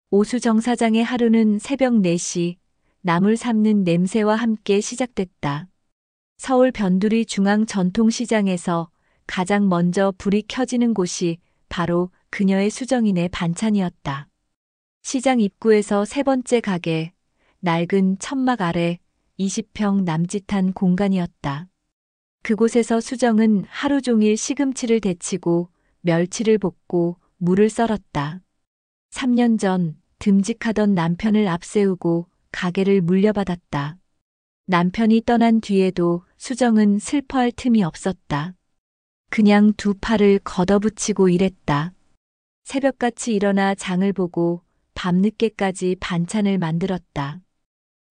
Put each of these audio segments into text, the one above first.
오수정 사장의 하루는 새벽 4시 나물 삶는 냄새와 함께 시작됐다. 서울 변두리 중앙 전통시장에서 가장 먼저 불이 켜지는 곳이 바로 그녀의 수정이네 반찬이었다. 시장 입구에서 세 번째 가게, 낡은 천막 아래 20평 남짓한 공간이었다. 그곳에서 수정은 하루 종일 시금치를 데치고 멸치를 볶고 물을 썰었다. 3년 전 듬직하던 남편을 앞세우고 가게를 물려받았다. 남편이 떠난 뒤에도 수정은 슬퍼할 틈이 없었다. 그냥 두 팔을 걷어붙이고 일했다. 새벽같이 일어나 장을 보고 밤늦게까지 반찬을 만들었다.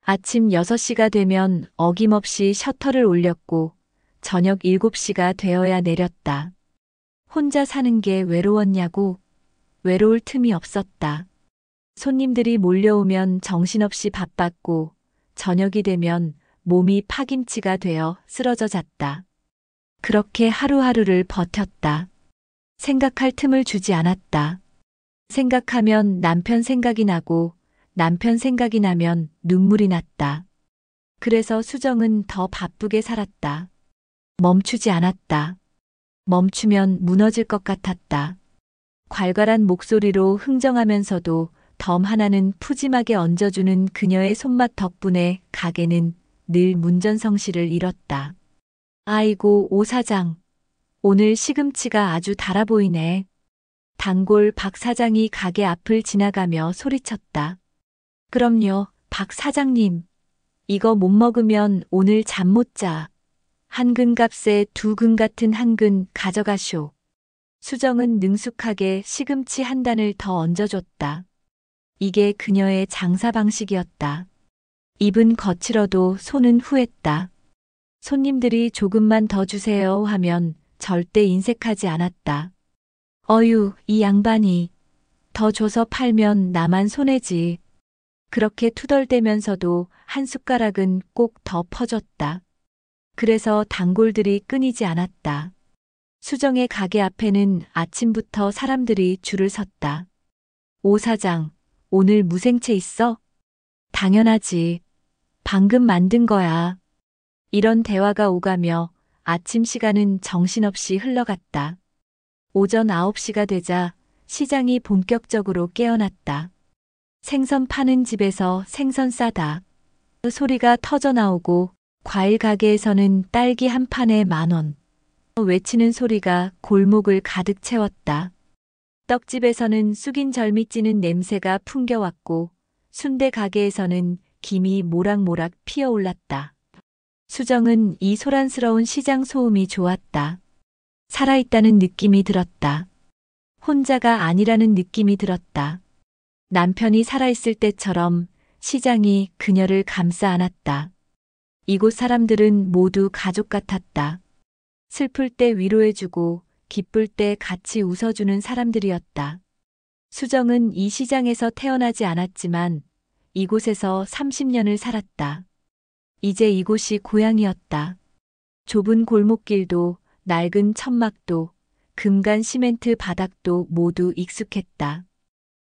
아침 6시가 되면 어김없이 셔터를 올렸고 저녁 7시가 되어야 내렸다. 혼자 사는 게 외로웠냐고? 외로울 틈이 없었다. 손님들이 몰려오면 정신없이 바빴고 저녁이 되면 몸이 파김치가 되어 쓰러져 잤다. 그렇게 하루하루를 버텼다. 생각할 틈을 주지 않았다. 생각하면 남편 생각이 나고 남편 생각이 나면 눈물이 났다. 그래서 수정은 더 바쁘게 살았다. 멈추지 않았다. 멈추면 무너질 것 같았다. 괄괄한 목소리로 흥정하면서도 덤 하나는 푸짐하게 얹어주는 그녀의 손맛 덕분에 가게는 늘 문전성시를 이뤘다. 아이고, 오 사장. 오늘 시금치가 아주 달아 보이네. 단골 박 사장이 가게 앞을 지나가며 소리쳤다. 그럼요, 박 사장님. 이거 못 먹으면 오늘 잠 못 자. 한 근 값에 두 근 같은 한 근 가져가쇼. 수정은 능숙하게 시금치 한 단을 더 얹어줬다. 이게 그녀의 장사 방식이었다. 입은 거칠어도 손은 후했다. 손님들이 조금만 더 주세요 하면 절대 인색하지 않았다. 어휴, 이 양반이 더 줘서 팔면 나만 손해지. 그렇게 투덜대면서도 한 숟가락은 꼭 더 퍼줬다. 그래서 단골들이 끊이지 않았다. 수정의 가게 앞에는 아침부터 사람들이 줄을 섰다. 오 사장, 오늘 무생채 있어? 당연하지. 방금 만든 거야. 이런 대화가 오가며 아침 시간은 정신없이 흘러갔다. 오전 9시가 되자 시장이 본격적으로 깨어났다. 생선 파는 집에서 생선 싸다. 그 소리가 터져 나오고 과일 가게에서는 딸기 한 판에 10,000원. 외치는 소리가 골목을 가득 채웠다. 떡집에서는 쑥인 절미 찌는 냄새가 풍겨왔고 순대 가게에서는 김이 모락모락 피어올랐다. 수정은 이 소란스러운 시장 소음이 좋았다. 살아있다는 느낌이 들었다. 혼자가 아니라는 느낌이 들었다. 남편이 살아있을 때처럼 시장이 그녀를 감싸 안았다. 이곳 사람들은 모두 가족 같았다. 슬플 때 위로해주고 기쁠 때 같이 웃어주는 사람들이었다. 수정은 이 시장에서 태어나지 않았지만 이곳에서 30년을 살았다. 이제 이곳이 고향이었다. 좁은 골목길도 낡은 천막도 금간 시멘트 바닥도 모두 익숙했다.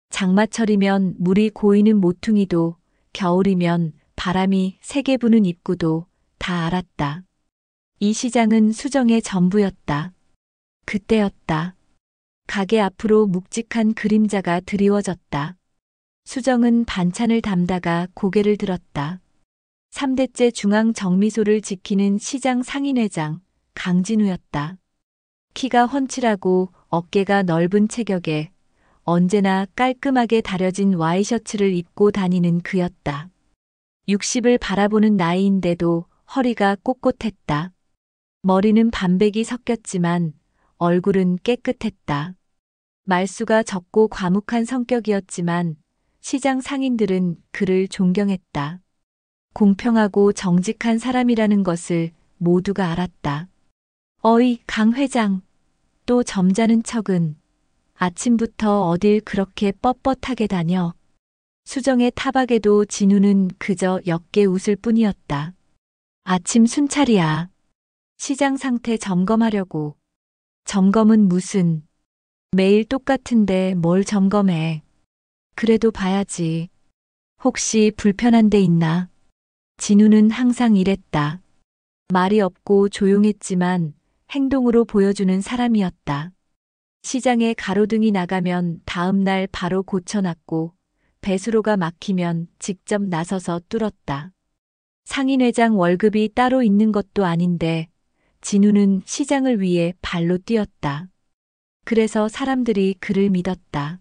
장마철이면 물이 고이는 모퉁이도 겨울이면 바람이 세게 부는 입구도 다 알았다. 이 시장은 수정의 전부였다. 그때였다. 가게 앞으로 묵직한 그림자가 드리워졌다. 수정은 반찬을 담다가 고개를 들었다. 3대째 중앙 정미소를 지키는 시장 상인회장 강진우였다. 키가 훤칠하고 어깨가 넓은 체격에 언제나 깔끔하게 다려진 와이셔츠를 입고 다니는 그였다. 60을 바라보는 나이인데도 허리가 꼿꼿했다. 머리는 반백이 섞였지만 얼굴은 깨끗했다. 말수가 적고 과묵한 성격이었지만 시장 상인들은 그를 존경했다. 공평하고 정직한 사람이라는 것을 모두가 알았다. 어이, 강 회장. 또 점잖은 척은. 아침부터 어딜 그렇게 뻣뻣하게 다녀. 수정의 타박에도 진우는 그저 옅게 웃을 뿐이었다. 아침 순찰이야. 시장 상태 점검하려고. 점검은 무슨. 매일 똑같은데 뭘 점검해. 그래도 봐야지. 혹시 불편한 데 있나? 진우는 항상 이랬다. 말이 없고 조용했지만 행동으로 보여주는 사람이었다. 시장에 가로등이 나가면 다음 날 바로 고쳐놨고 배수로가 막히면 직접 나서서 뚫었다. 상인회장 월급이 따로 있는 것도 아닌데 진우는 시장을 위해 발로 뛰었다. 그래서 사람들이 그를 믿었다.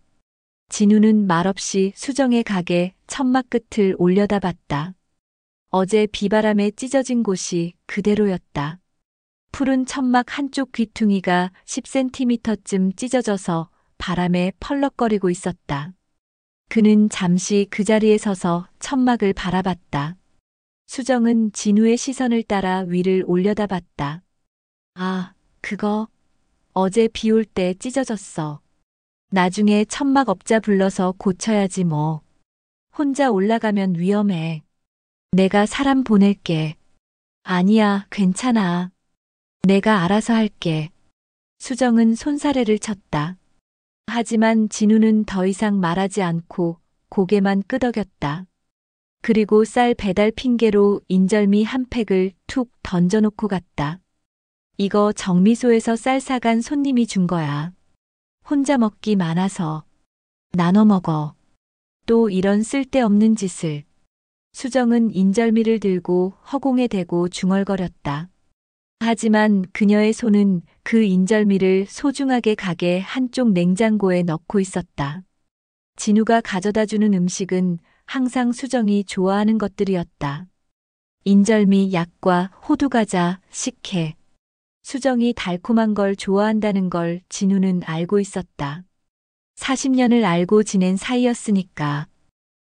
진우는 말없이 수정의 가게 천막 끝을 올려다봤다. 어제 비바람에 찢어진 곳이 그대로였다. 푸른 천막 한쪽 귀퉁이가 10cm쯤 찢어져서 바람에 펄럭거리고 있었다. 그는 잠시 그 자리에 서서 천막을 바라봤다. 수정은 진우의 시선을 따라 위를 올려다봤다. 아, 그거 어제 비 올 때 찢어졌어. 나중에 천막업자 불러서 고쳐야지 뭐. 혼자 올라가면 위험해. 내가 사람 보낼게. 아니야, 괜찮아. 내가 알아서 할게. 수정은 손사래를 쳤다. 하지만 진우는 더 이상 말하지 않고 고개만 끄덕였다. 그리고 쌀 배달 핑계로 인절미 한 팩을 툭 던져놓고 갔다. 이거 정미소에서 쌀 사간 손님이 준 거야. 혼자 먹기 많아서. 나눠 먹어. 또 이런 쓸데없는 짓을. 수정은 인절미를 들고 허공에 대고 중얼거렸다. 하지만 그녀의 손은 그 인절미를 소중하게 가게 한쪽 냉장고에 넣고 있었다. 진우가 가져다 주는 음식은 항상 수정이 좋아하는 것들이었다. 인절미, 약과 호두과자, 식혜. 수정이 달콤한 걸 좋아한다는 걸 진우는 알고 있었다. 40년을 알고 지낸 사이였으니까.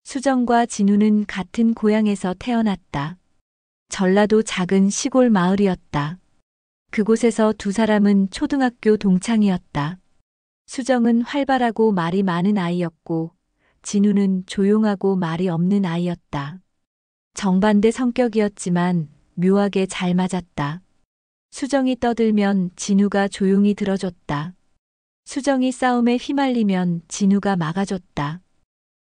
수정과 진우는 같은 고향에서 태어났다. 전라도 작은 시골 마을이었다. 그곳에서 두 사람은 초등학교 동창이었다. 수정은 활발하고 말이 많은 아이였고 진우는 조용하고 말이 없는 아이였다. 정반대 성격이었지만 묘하게 잘 맞았다. 수정이 떠들면 진우가 조용히 들어줬다. 수정이 싸움에 휘말리면 진우가 막아줬다.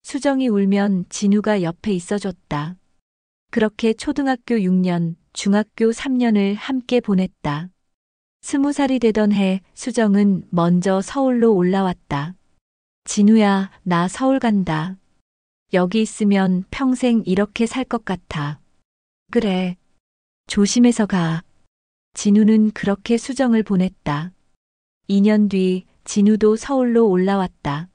수정이 울면 진우가 옆에 있어줬다. 그렇게 초등학교 6년, 중학교 3년을 함께 보냈다. 20살이 되던 해 수정은 먼저 서울로 올라왔다. 진우야, 나 서울 간다. 여기 있으면 평생 이렇게 살 것 같아. 그래. 조심해서 가. 진우는 그렇게 수정을 보냈다. 2년 뒤 진우도 서울로 올라왔다.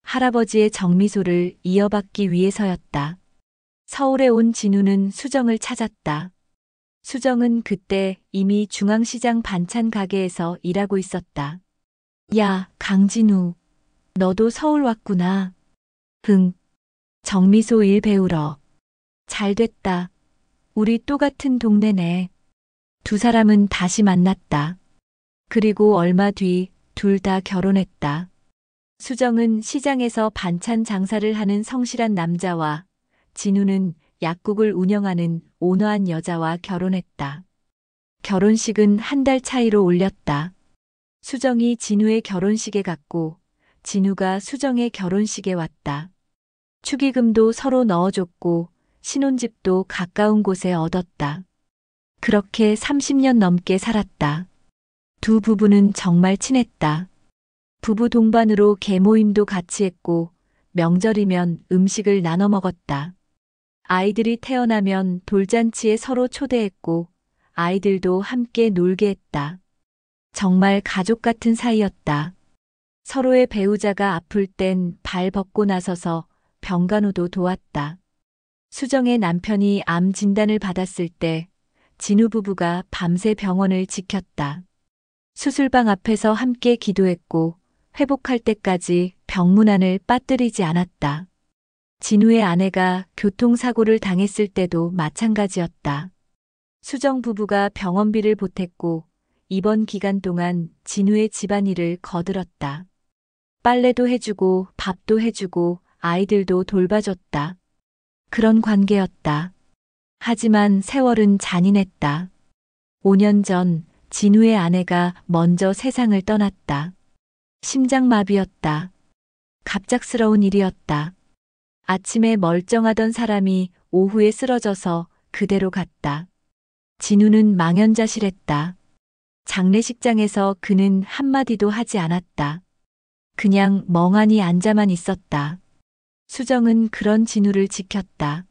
할아버지의 정미소를 이어받기 위해서였다. 서울에 온 진우는 수정을 찾았다. 수정은 그때 이미 중앙시장 반찬 가게에서 일하고 있었다. 야, 강진우. 너도 서울 왔구나. 흥. 정미소 일 배우러. 잘 됐다. 우리 또 같은 동네네. 두 사람은 다시 만났다. 그리고 얼마 뒤 둘 다 결혼했다. 수정은 시장에서 반찬 장사를 하는 성실한 남자와 진우는 약국을 운영하는 온화한 여자와 결혼했다. 결혼식은 한 달 차이로 올렸다. 수정이 진우의 결혼식에 갔고 진우가 수정의 결혼식에 왔다. 축의금도 서로 넣어줬고 신혼집도 가까운 곳에 얻었다. 그렇게 30년 넘게 살았다. 두 부부는 정말 친했다. 부부 동반으로 개모임도 같이 했고 명절이면 음식을 나눠 먹었다. 아이들이 태어나면 돌잔치에 서로 초대했고 아이들도 함께 놀게 했다. 정말 가족 같은 사이였다. 서로의 배우자가 아플 땐 발 벗고 나서서 병간호도 도왔다. 수정의 남편이 암 진단을 받았을 때 진우 부부가 밤새 병원을 지켰다. 수술방 앞에서 함께 기도했고 회복할 때까지 병문안을 빠뜨리지 않았다. 진우의 아내가 교통사고를 당했을 때도 마찬가지였다. 수정 부부가 병원비를 보탰고 입원 기간 동안 진우의 집안일을 거들었다. 빨래도 해주고 밥도 해주고 아이들도 돌봐줬다. 그런 관계였다. 하지만 세월은 잔인했다. 5년 전 진우의 아내가 먼저 세상을 떠났다. 심장마비였다. 갑작스러운 일이었다. 아침에 멀쩡하던 사람이 오후에 쓰러져서 그대로 갔다. 진우는 망연자실했다. 장례식장에서 그는 한마디도 하지 않았다. 그냥 멍하니 앉아만 있었다. 수정은 그런 진우를 지켰다.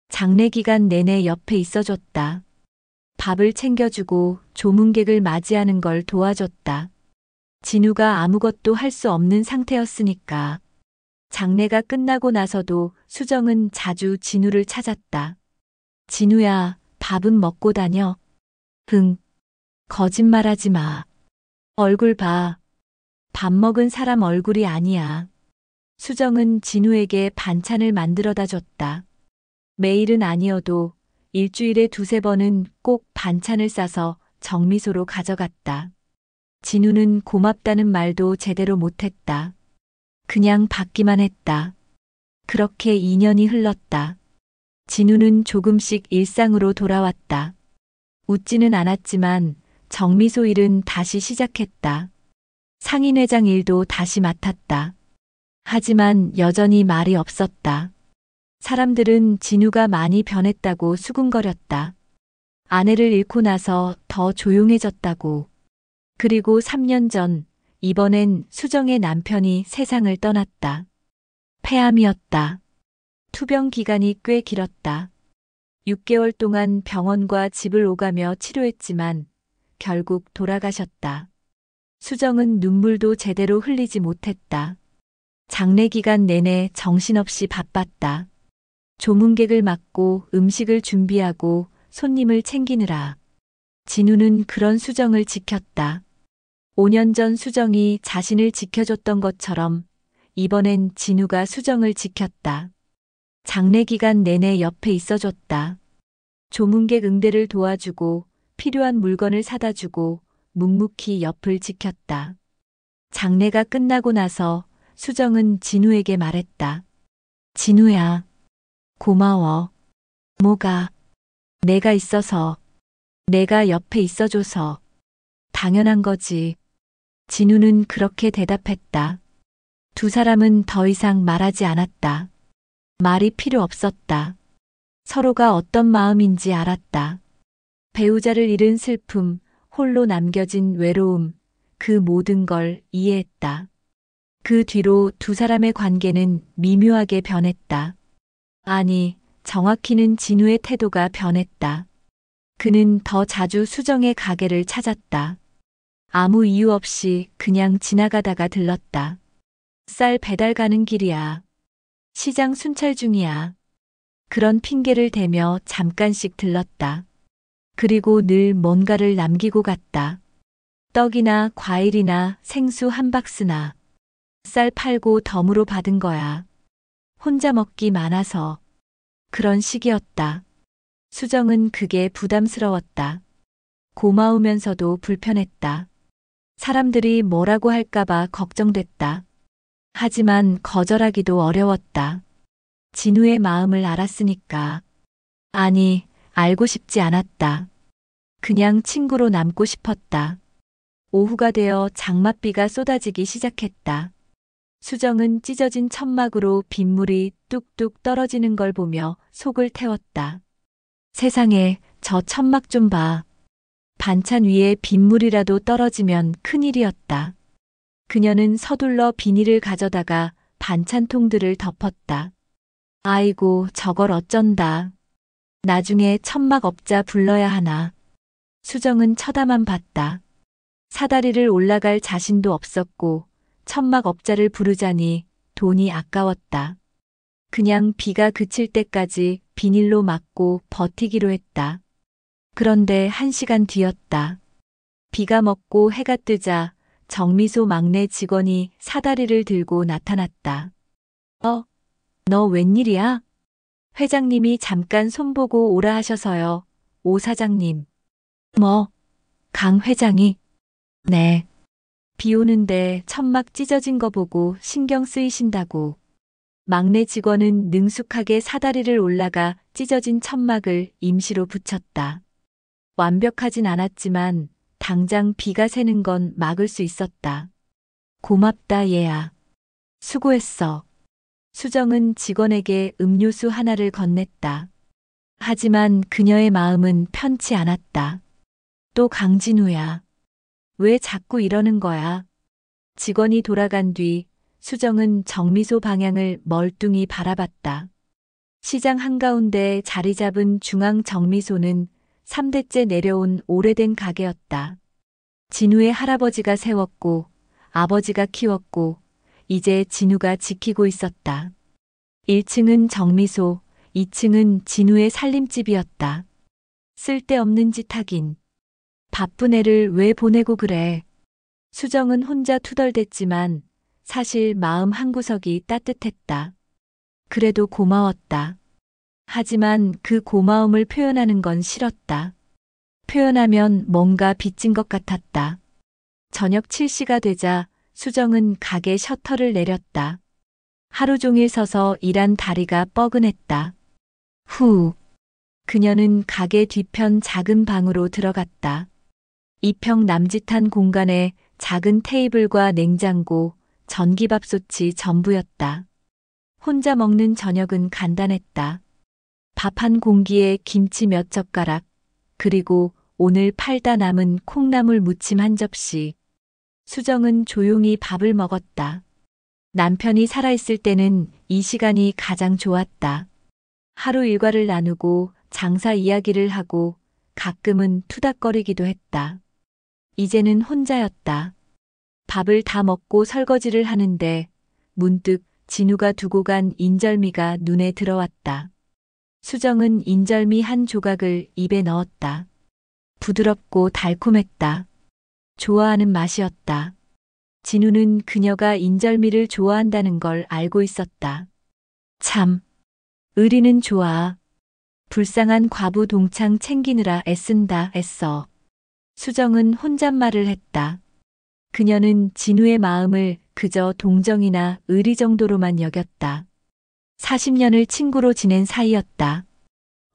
장례 기간 내내 옆에 있어줬다. 밥을 챙겨주고 조문객을 맞이하는 걸 도와줬다. 진우가 아무것도 할 수 없는 상태였으니까. 장례가 끝나고 나서도 수정은 자주 진우를 찾았다. 진우야, 밥은 먹고 다녀. 흥, 거짓말하지 마. 얼굴 봐. 밥 먹은 사람 얼굴이 아니야. 수정은 진우에게 반찬을 만들어다 줬다. 매일은 아니어도 일주일에 두세 번은 꼭 반찬을 싸서 정미소로 가져갔다. 진우는 고맙다는 말도 제대로 못했다. 그냥 받기만 했다. 그렇게 2년이 흘렀다. 진우는 조금씩 일상으로 돌아왔다. 웃지는 않았지만 정미소 일은 다시 시작했다. 상인회장 일도 다시 맡았다. 하지만 여전히 말이 없었다. 사람들은 진우가 많이 변했다고 수군거렸다. 아내를 잃고 나서 더 조용해졌다고. 그리고 3년 전, 이번엔 수정의 남편이 세상을 떠났다. 폐암이었다. 투병 기간이 꽤 길었다. 6개월 동안 병원과 집을 오가며 치료했지만 결국 돌아가셨다. 수정은 눈물도 제대로 흘리지 못했다. 장례 기간 내내 정신없이 바빴다. 조문객을 맞고 음식을 준비하고 손님을 챙기느라. 진우는 그런 수정을 지켰다. 5년 전 수정이 자신을 지켜줬던 것처럼 이번엔 진우가 수정을 지켰다. 장례 기간 내내 옆에 있어줬다. 조문객 응대를 도와주고 필요한 물건을 사다 주고 묵묵히 옆을 지켰다. 장례가 끝나고 나서 수정은 진우에게 말했다. 진우야, 고마워. 뭐가? 내가 있어서, 내가 옆에 있어줘서. 당연한 거지. 진우는 그렇게 대답했다. 두 사람은 더 이상 말하지 않았다. 말이 필요 없었다. 서로가 어떤 마음인지 알았다. 배우자를 잃은 슬픔, 홀로 남겨진 외로움, 그 모든 걸 이해했다. 그 뒤로 두 사람의 관계는 미묘하게 변했다. 아니, 정확히는 진우의 태도가 변했다. 그는 더 자주 수정의 가게를 찾았다. 아무 이유 없이 그냥 지나가다가 들렀다. 쌀 배달 가는 길이야. 시장 순찰 중이야. 그런 핑계를 대며 잠깐씩 들렀다. 그리고 늘 뭔가를 남기고 갔다. 떡이나 과일이나 생수 한 박스나. 쌀 팔고 덤으로 받은 거야. 혼자 먹기 많아서. 그런 식이었다. 수정은 그게 부담스러웠다. 고마우면서도 불편했다. 사람들이 뭐라고 할까봐 걱정됐다. 하지만 거절하기도 어려웠다. 진우의 마음을 알았으니까. 아니, 알고 싶지 않았다. 그냥 친구로 남고 싶었다. 오후가 되어 장맛비가 쏟아지기 시작했다. 수정은 찢어진 천막으로 빗물이 뚝뚝 떨어지는 걸 보며 속을 태웠다. 세상에, 저 천막 좀 봐. 반찬 위에 빗물이라도 떨어지면 큰일이었다. 그녀는 서둘러 비닐을 가져다가 반찬통들을 덮었다. 아이고, 저걸 어쩐다. 나중에 천막업자 불러야 하나. 수정은 쳐다만 봤다. 사다리를 올라갈 자신도 없었고 천막업자를 부르자니 돈이 아까웠다. 그냥 비가 그칠 때까지 비닐로 막고 버티기로 했다. 그런데 1시간 뒤였다. 비가 먹고 해가 뜨자 정미소 막내 직원이 사다리를 들고 나타났다. 너 웬일이야? 회장님이 잠깐 손보고 오라 하셔서요. 오 사장님. 뭐? 강 회장이? 네. 비 오는데 천막 찢어진 거 보고 신경 쓰이신다고. 막내 직원은 능숙하게 사다리를 올라가 찢어진 천막을 임시로 붙였다. 완벽하진 않았지만 당장 비가 새는 건 막을 수 있었다. 고맙다 얘야. 수고했어. 수정은 직원에게 음료수 하나를 건넸다. 하지만 그녀의 마음은 편치 않았다. 또 강진우야. 왜 자꾸 이러는 거야? 직원이 돌아간 뒤 수정은 정미소 방향을 멀뚱히 바라봤다. 시장 한가운데 자리 잡은 중앙 정미소는 3대째 내려온 오래된 가게였다. 진우의 할아버지가 세웠고 아버지가 키웠고 이제 진우가 지키고 있었다. 1층은 정미소, 2층은 진우의 살림집이었다. 쓸데없는 짓 하긴. 바쁜 애를 왜 보내고 그래? 수정은 혼자 투덜댔지만 사실 마음 한구석이 따뜻했다. 그래도 고마웠다. 하지만 그 고마움을 표현하는 건 싫었다. 표현하면 뭔가 빚진 것 같았다. 저녁 7시가 되자 수정은 가게 셔터를 내렸다. 하루 종일 서서 일한 다리가 뻐근했다. 후. 그녀는 가게 뒤편 작은 방으로 들어갔다. 2평 남짓한 공간에 작은 테이블과 냉장고, 전기밥솥이 전부였다. 혼자 먹는 저녁은 간단했다. 밥 한 공기에 김치 몇 젓가락, 그리고 오늘 팔다 남은 콩나물 무침 한 접시. 수정은 조용히 밥을 먹었다. 남편이 살아있을 때는 이 시간이 가장 좋았다. 하루 일과를 나누고 장사 이야기를 하고 가끔은 투닥거리기도 했다. 이제는 혼자였다. 밥을 다 먹고 설거지를 하는데 문득 진우가 두고 간 인절미가 눈에 들어왔다. 수정은 인절미 한 조각을 입에 넣었다. 부드럽고 달콤했다. 좋아하는 맛이었다. 진우는 그녀가 인절미를 좋아한다는 걸 알고 있었다. 참, 의리는 좋아. 불쌍한 과부 동창 챙기느라 애쓴다 애써. 수정은 혼잣말을 했다. 그녀는 진우의 마음을 그저 동정이나 의리 정도로만 여겼다. 40년을 친구로 지낸 사이였다.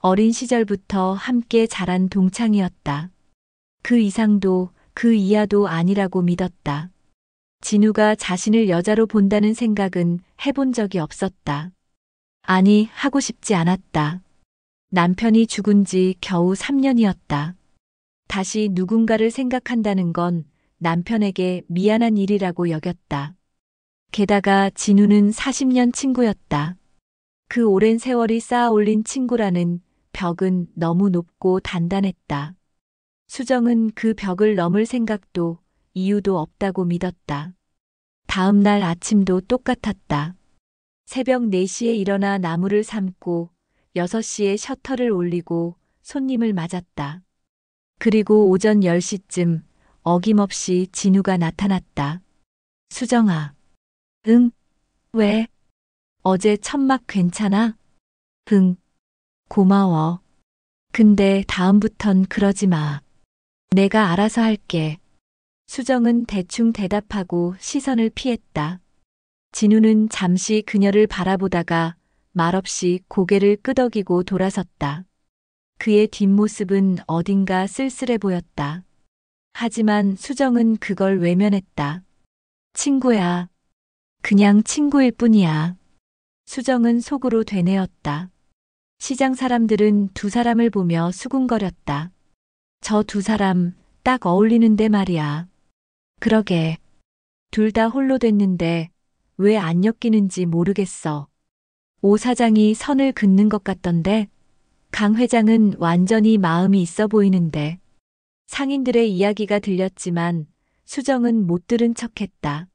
어린 시절부터 함께 자란 동창이었다. 그 이상도 그 이하도 아니라고 믿었다. 진우가 자신을 여자로 본다는 생각은 해본 적이 없었다. 아니, 하고 싶지 않았다. 남편이 죽은 지 겨우 3년이었다. 다시 누군가를 생각한다는 건 남편에게 미안한 일이라고 여겼다. 게다가 진우는 40년 친구였다. 그 오랜 세월이 쌓아 올린 친구라는 벽은 너무 높고 단단했다. 수정은 그 벽을 넘을 생각도 이유도 없다고 믿었다. 다음 날 아침도 똑같았다. 새벽 4시에 일어나 나무를 삶고 6시에 셔터를 올리고 손님을 맞았다. 그리고 오전 10시쯤 어김없이 진우가 나타났다. 수정아. 응? 왜? 어제 천막 괜찮아? 응. 고마워. 근데 다음부턴 그러지 마. 내가 알아서 할게. 수정은 대충 대답하고 시선을 피했다. 진우는 잠시 그녀를 바라보다가 말없이 고개를 끄덕이고 돌아섰다. 그의 뒷모습은 어딘가 쓸쓸해 보였다. 하지만 수정은 그걸 외면했다. 친구야. 그냥 친구일 뿐이야. 수정은 속으로 되뇌었다. 시장 사람들은 두 사람을 보며 수군거렸다. 저 두 사람 딱 어울리는데 말이야. 그러게. 둘 다 홀로 됐는데 왜 안 엮이는지 모르겠어. 오 사장이 선을 긋는 것 같던데 강 회장은 완전히 마음이 있어 보이는데. 상인들의 이야기가 들렸지만 수정은 못 들은 척했다.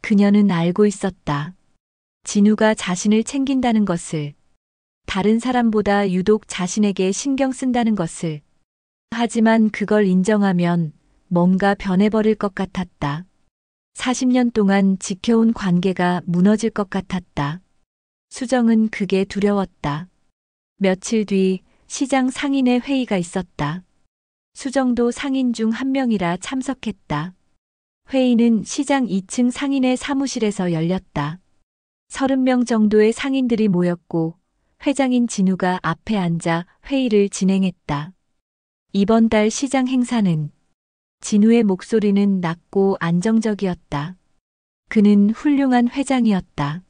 그녀는 알고 있었다. 진우가 자신을 챙긴다는 것을, 다른 사람보다 유독 자신에게 신경 쓴다는 것을. 하지만 그걸 인정하면 뭔가 변해버릴 것 같았다. 40년 동안 지켜온 관계가 무너질 것 같았다. 수정은 그게 두려웠다. 며칠 뒤 시장 상인의 회의가 있었다. 수정도 상인 중 한 명이라 참석했다. 회의는 시장 2층 상인의 사무실에서 열렸다. 30명 정도의 상인들이 모였고 회장인 진우가 앞에 앉아 회의를 진행했다. 이번 달 시장 행사는. 진우의 목소리는 낮고 안정적이었다. 그는 훌륭한 회장이었다.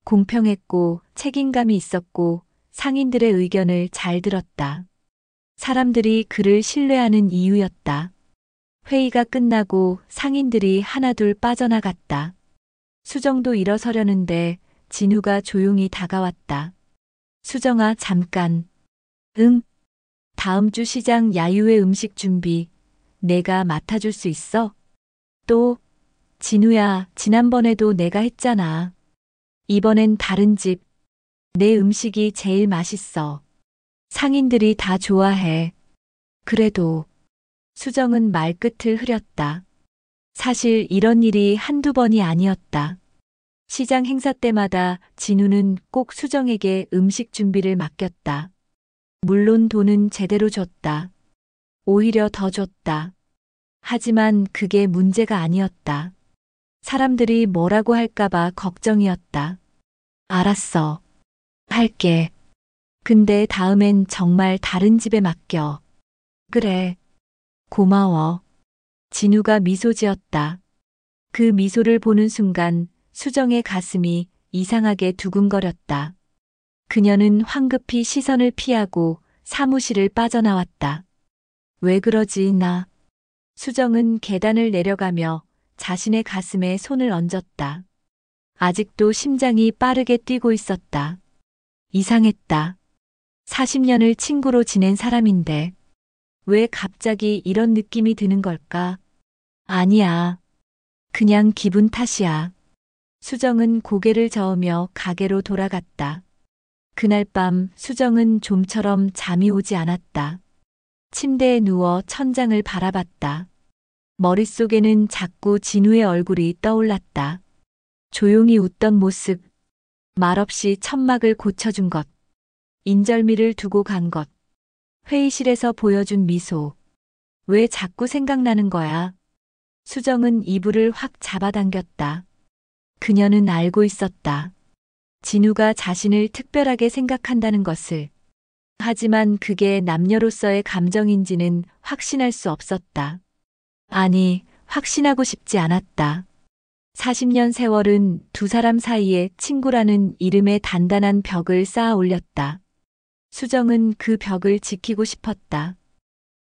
공평했고 책임감이 있었고 상인들의 의견을 잘 들었다. 사람들이 그를 신뢰하는 이유였다. 회의가 끝나고 상인들이 하나둘 빠져나갔다. 수정도 일어서려는데 진우가 조용히 다가왔다. 수정아, 잠깐. 응. 다음 주 시장 야유회 음식 준비 내가 맡아줄 수 있어? 또, 진우야, 지난번에도 내가 했잖아. 이번엔 다른 집. 내 음식이 제일 맛있어. 상인들이 다 좋아해. 그래도 수정은 말끝을 흐렸다. 사실 이런 일이 한두 번이 아니었다. 시장 행사 때마다 진우는 꼭 수정에게 음식 준비를 맡겼다. 물론 돈은 제대로 줬다. 오히려 더 줬다. 하지만 그게 문제가 아니었다. 사람들이 뭐라고 할까봐 걱정이었다. 알았어. 할게. 근데 다음엔 정말 다른 집에 맡겨. 그래. 고마워. 진우가 미소 지었다. 그 미소를 보는 순간 수정의 가슴이 이상하게 두근거렸다. 그녀는 황급히 시선을 피하고 사무실을 빠져나왔다. 왜 그러지, 나? 수정은 계단을 내려가며 자신의 가슴에 손을 얹었다. 아직도 심장이 빠르게 뛰고 있었다. 이상했다. 40년을 친구로 지낸 사람인데 왜 갑자기 이런 느낌이 드는 걸까? 아니야. 그냥 기분 탓이야. 수정은 고개를 저으며 가게로 돌아갔다. 그날 밤 수정은 좀처럼 잠이 오지 않았다. 침대에 누워 천장을 바라봤다. 머릿속에는 자꾸 진우의 얼굴이 떠올랐다. 조용히 웃던 모습, 말없이 천막을 고쳐준 것, 인절미를 두고 간 것, 회의실에서 보여준 미소. 왜 자꾸 생각나는 거야? 수정은 이불을 확 잡아당겼다. 그녀는 알고 있었다. 진우가 자신을 특별하게 생각한다는 것을. 하지만 그게 남녀로서의 감정인지는 확신할 수 없었다. 아니, 확신하고 싶지 않았다. 40년 세월은 두 사람 사이에 친구라는 이름의 단단한 벽을 쌓아 올렸다. 수정은 그 벽을 지키고 싶었다.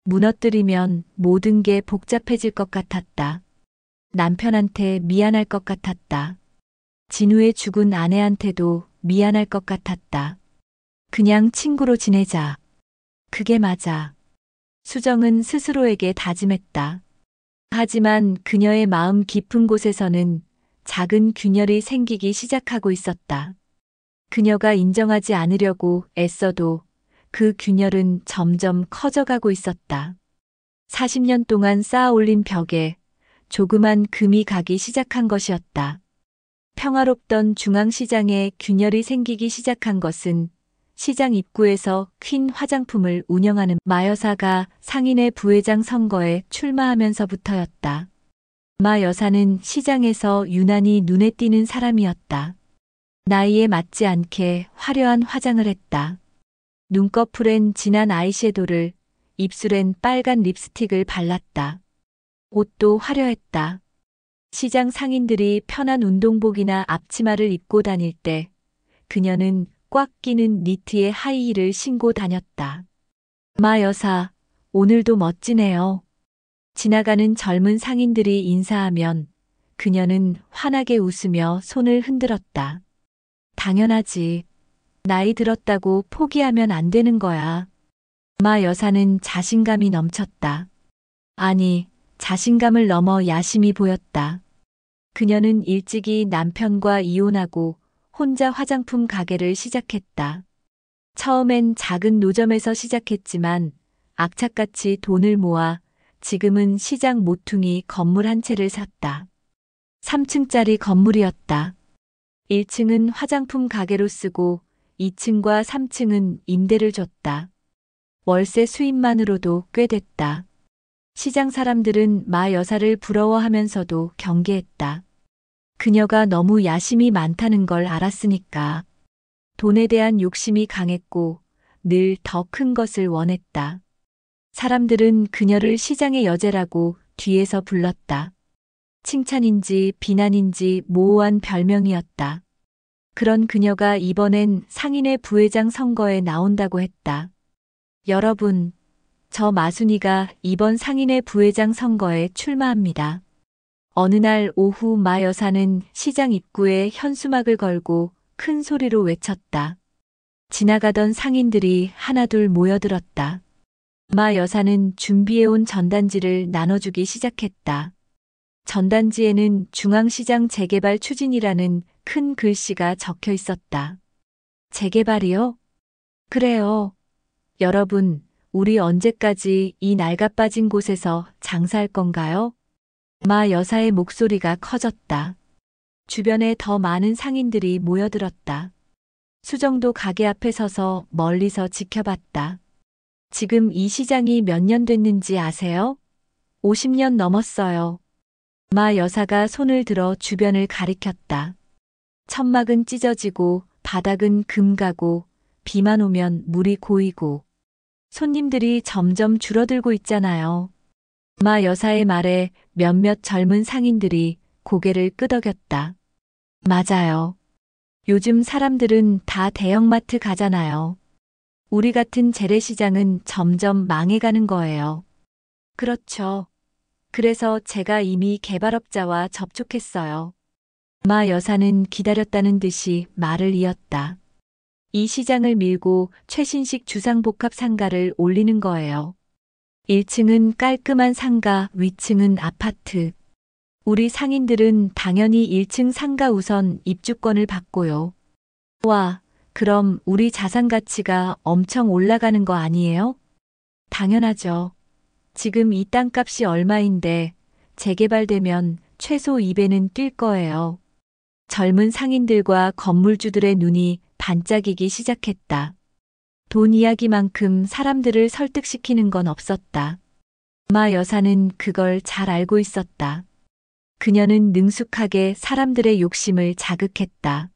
무너뜨리면 모든 게 복잡해질 것 같았다. 남편한테 미안할 것 같았다. 진우의 죽은 아내한테도 미안할 것 같았다. 그냥 친구로 지내자. 그게 맞아. 수정은 스스로에게 다짐했다. 하지만 그녀의 마음 깊은 곳에서는 작은 균열이 생기기 시작하고 있었다. 그녀가 인정하지 않으려고 애써도 그 균열은 점점 커져가고 있었다. 40년 동안 쌓아 올린 벽에 조그만 금이 가기 시작한 것이었다. 평화롭던 중앙시장에 균열이 생기기 시작한 것은 시장 입구에서 퀸 화장품을 운영하는 마 여사가 상인의 부회장 선거에 출마하면서부터였다. 마 여사는 시장에서 유난히 눈에 띄는 사람이었다. 나이에 맞지 않게 화려한 화장을 했다. 눈꺼풀엔 진한 아이섀도를, 입술엔 빨간 립스틱을 발랐다. 옷도 화려했다. 시장 상인들이 편한 운동복이나 앞치마를 입고 다닐 때 그녀는 꽉 끼는 니트에 하이힐을 신고 다녔다. 마 여사, 오늘도 멋지네요. 지나가는 젊은 상인들이 인사하면 그녀는 환하게 웃으며 손을 흔들었다. 당연하지. 나이 들었다고 포기하면 안 되는 거야. 마 여사는 자신감이 넘쳤다. 아니, 자신감을 넘어 야심이 보였다. 그녀는 일찍이 남편과 이혼하고 혼자 화장품 가게를 시작했다. 처음엔 작은 노점에서 시작했지만 악착같이 돈을 모아 지금은 시장 모퉁이 건물 한 채를 샀다. 3층짜리 건물이었다. 1층은 화장품 가게로 쓰고 2층과 3층은 임대를 줬다. 월세 수입만으로도 꽤 됐다. 시장 사람들은 마 여사를 부러워하면서도 경계했다. 그녀가 너무 야심이 많다는 걸 알았으니까. 돈에 대한 욕심이 강했고 늘 더 큰 것을 원했다. 사람들은 그녀를 시장의 여제라고 뒤에서 불렀다. 칭찬인지 비난인지 모호한 별명이었다. 그런 그녀가 이번엔 상인회 부회장 선거에 나온다고 했다. 여러분, 저 마순이가 이번 상인회 부회장 선거에 출마합니다. 어느 날 오후 마 여사는 시장 입구에 현수막을 걸고 큰 소리로 외쳤다. 지나가던 상인들이 하나둘 모여들었다. 마 여사는 준비해온 전단지를 나눠주기 시작했다. 전단지에는 중앙시장 재개발 추진이라는 큰 글씨가 적혀 있었다. 재개발이요? 그래요. 여러분, 우리 언제까지 이 낡아빠진 곳에서 장사할 건가요? 마 여사의 목소리가 커졌다. 주변에 더 많은 상인들이 모여들었다. 수정도 가게 앞에 서서 멀리서 지켜봤다. 지금 이 시장이 몇 년 됐는지 아세요? 50년 넘었어요. 마 여사가 손을 들어 주변을 가리켰다. 천막은 찢어지고 바닥은 금가고 비만 오면 물이 고이고 손님들이 점점 줄어들고 있잖아요. 마 여사의 말에 몇몇 젊은 상인들이 고개를 끄덕였다. 맞아요. 요즘 사람들은 다 대형마트 가잖아요. 우리 같은 재래시장은 점점 망해가는 거예요. 그렇죠. 그래서 제가 이미 개발업자와 접촉했어요. 마 여사는 기다렸다는 듯이 말을 이었다. 이 시장을 밀고 최신식 주상복합 상가를 올리는 거예요. 1층은 깔끔한 상가, 위층은 아파트. 우리 상인들은 당연히 1층 상가 우선 입주권을 받고요. 와, 그럼 우리 자산 가치가 엄청 올라가는 거 아니에요? 당연하죠. 지금 이 땅값이 얼마인데 재개발되면 최소 2배는 뛸 거예요. 젊은 상인들과 건물주들의 눈이 반짝이기 시작했다. 돈 이야기만큼 사람들을 설득시키는 건 없었다. 마 여사는 그걸 잘 알고 있었다. 그녀는 능숙하게 사람들의 욕심을 자극했다.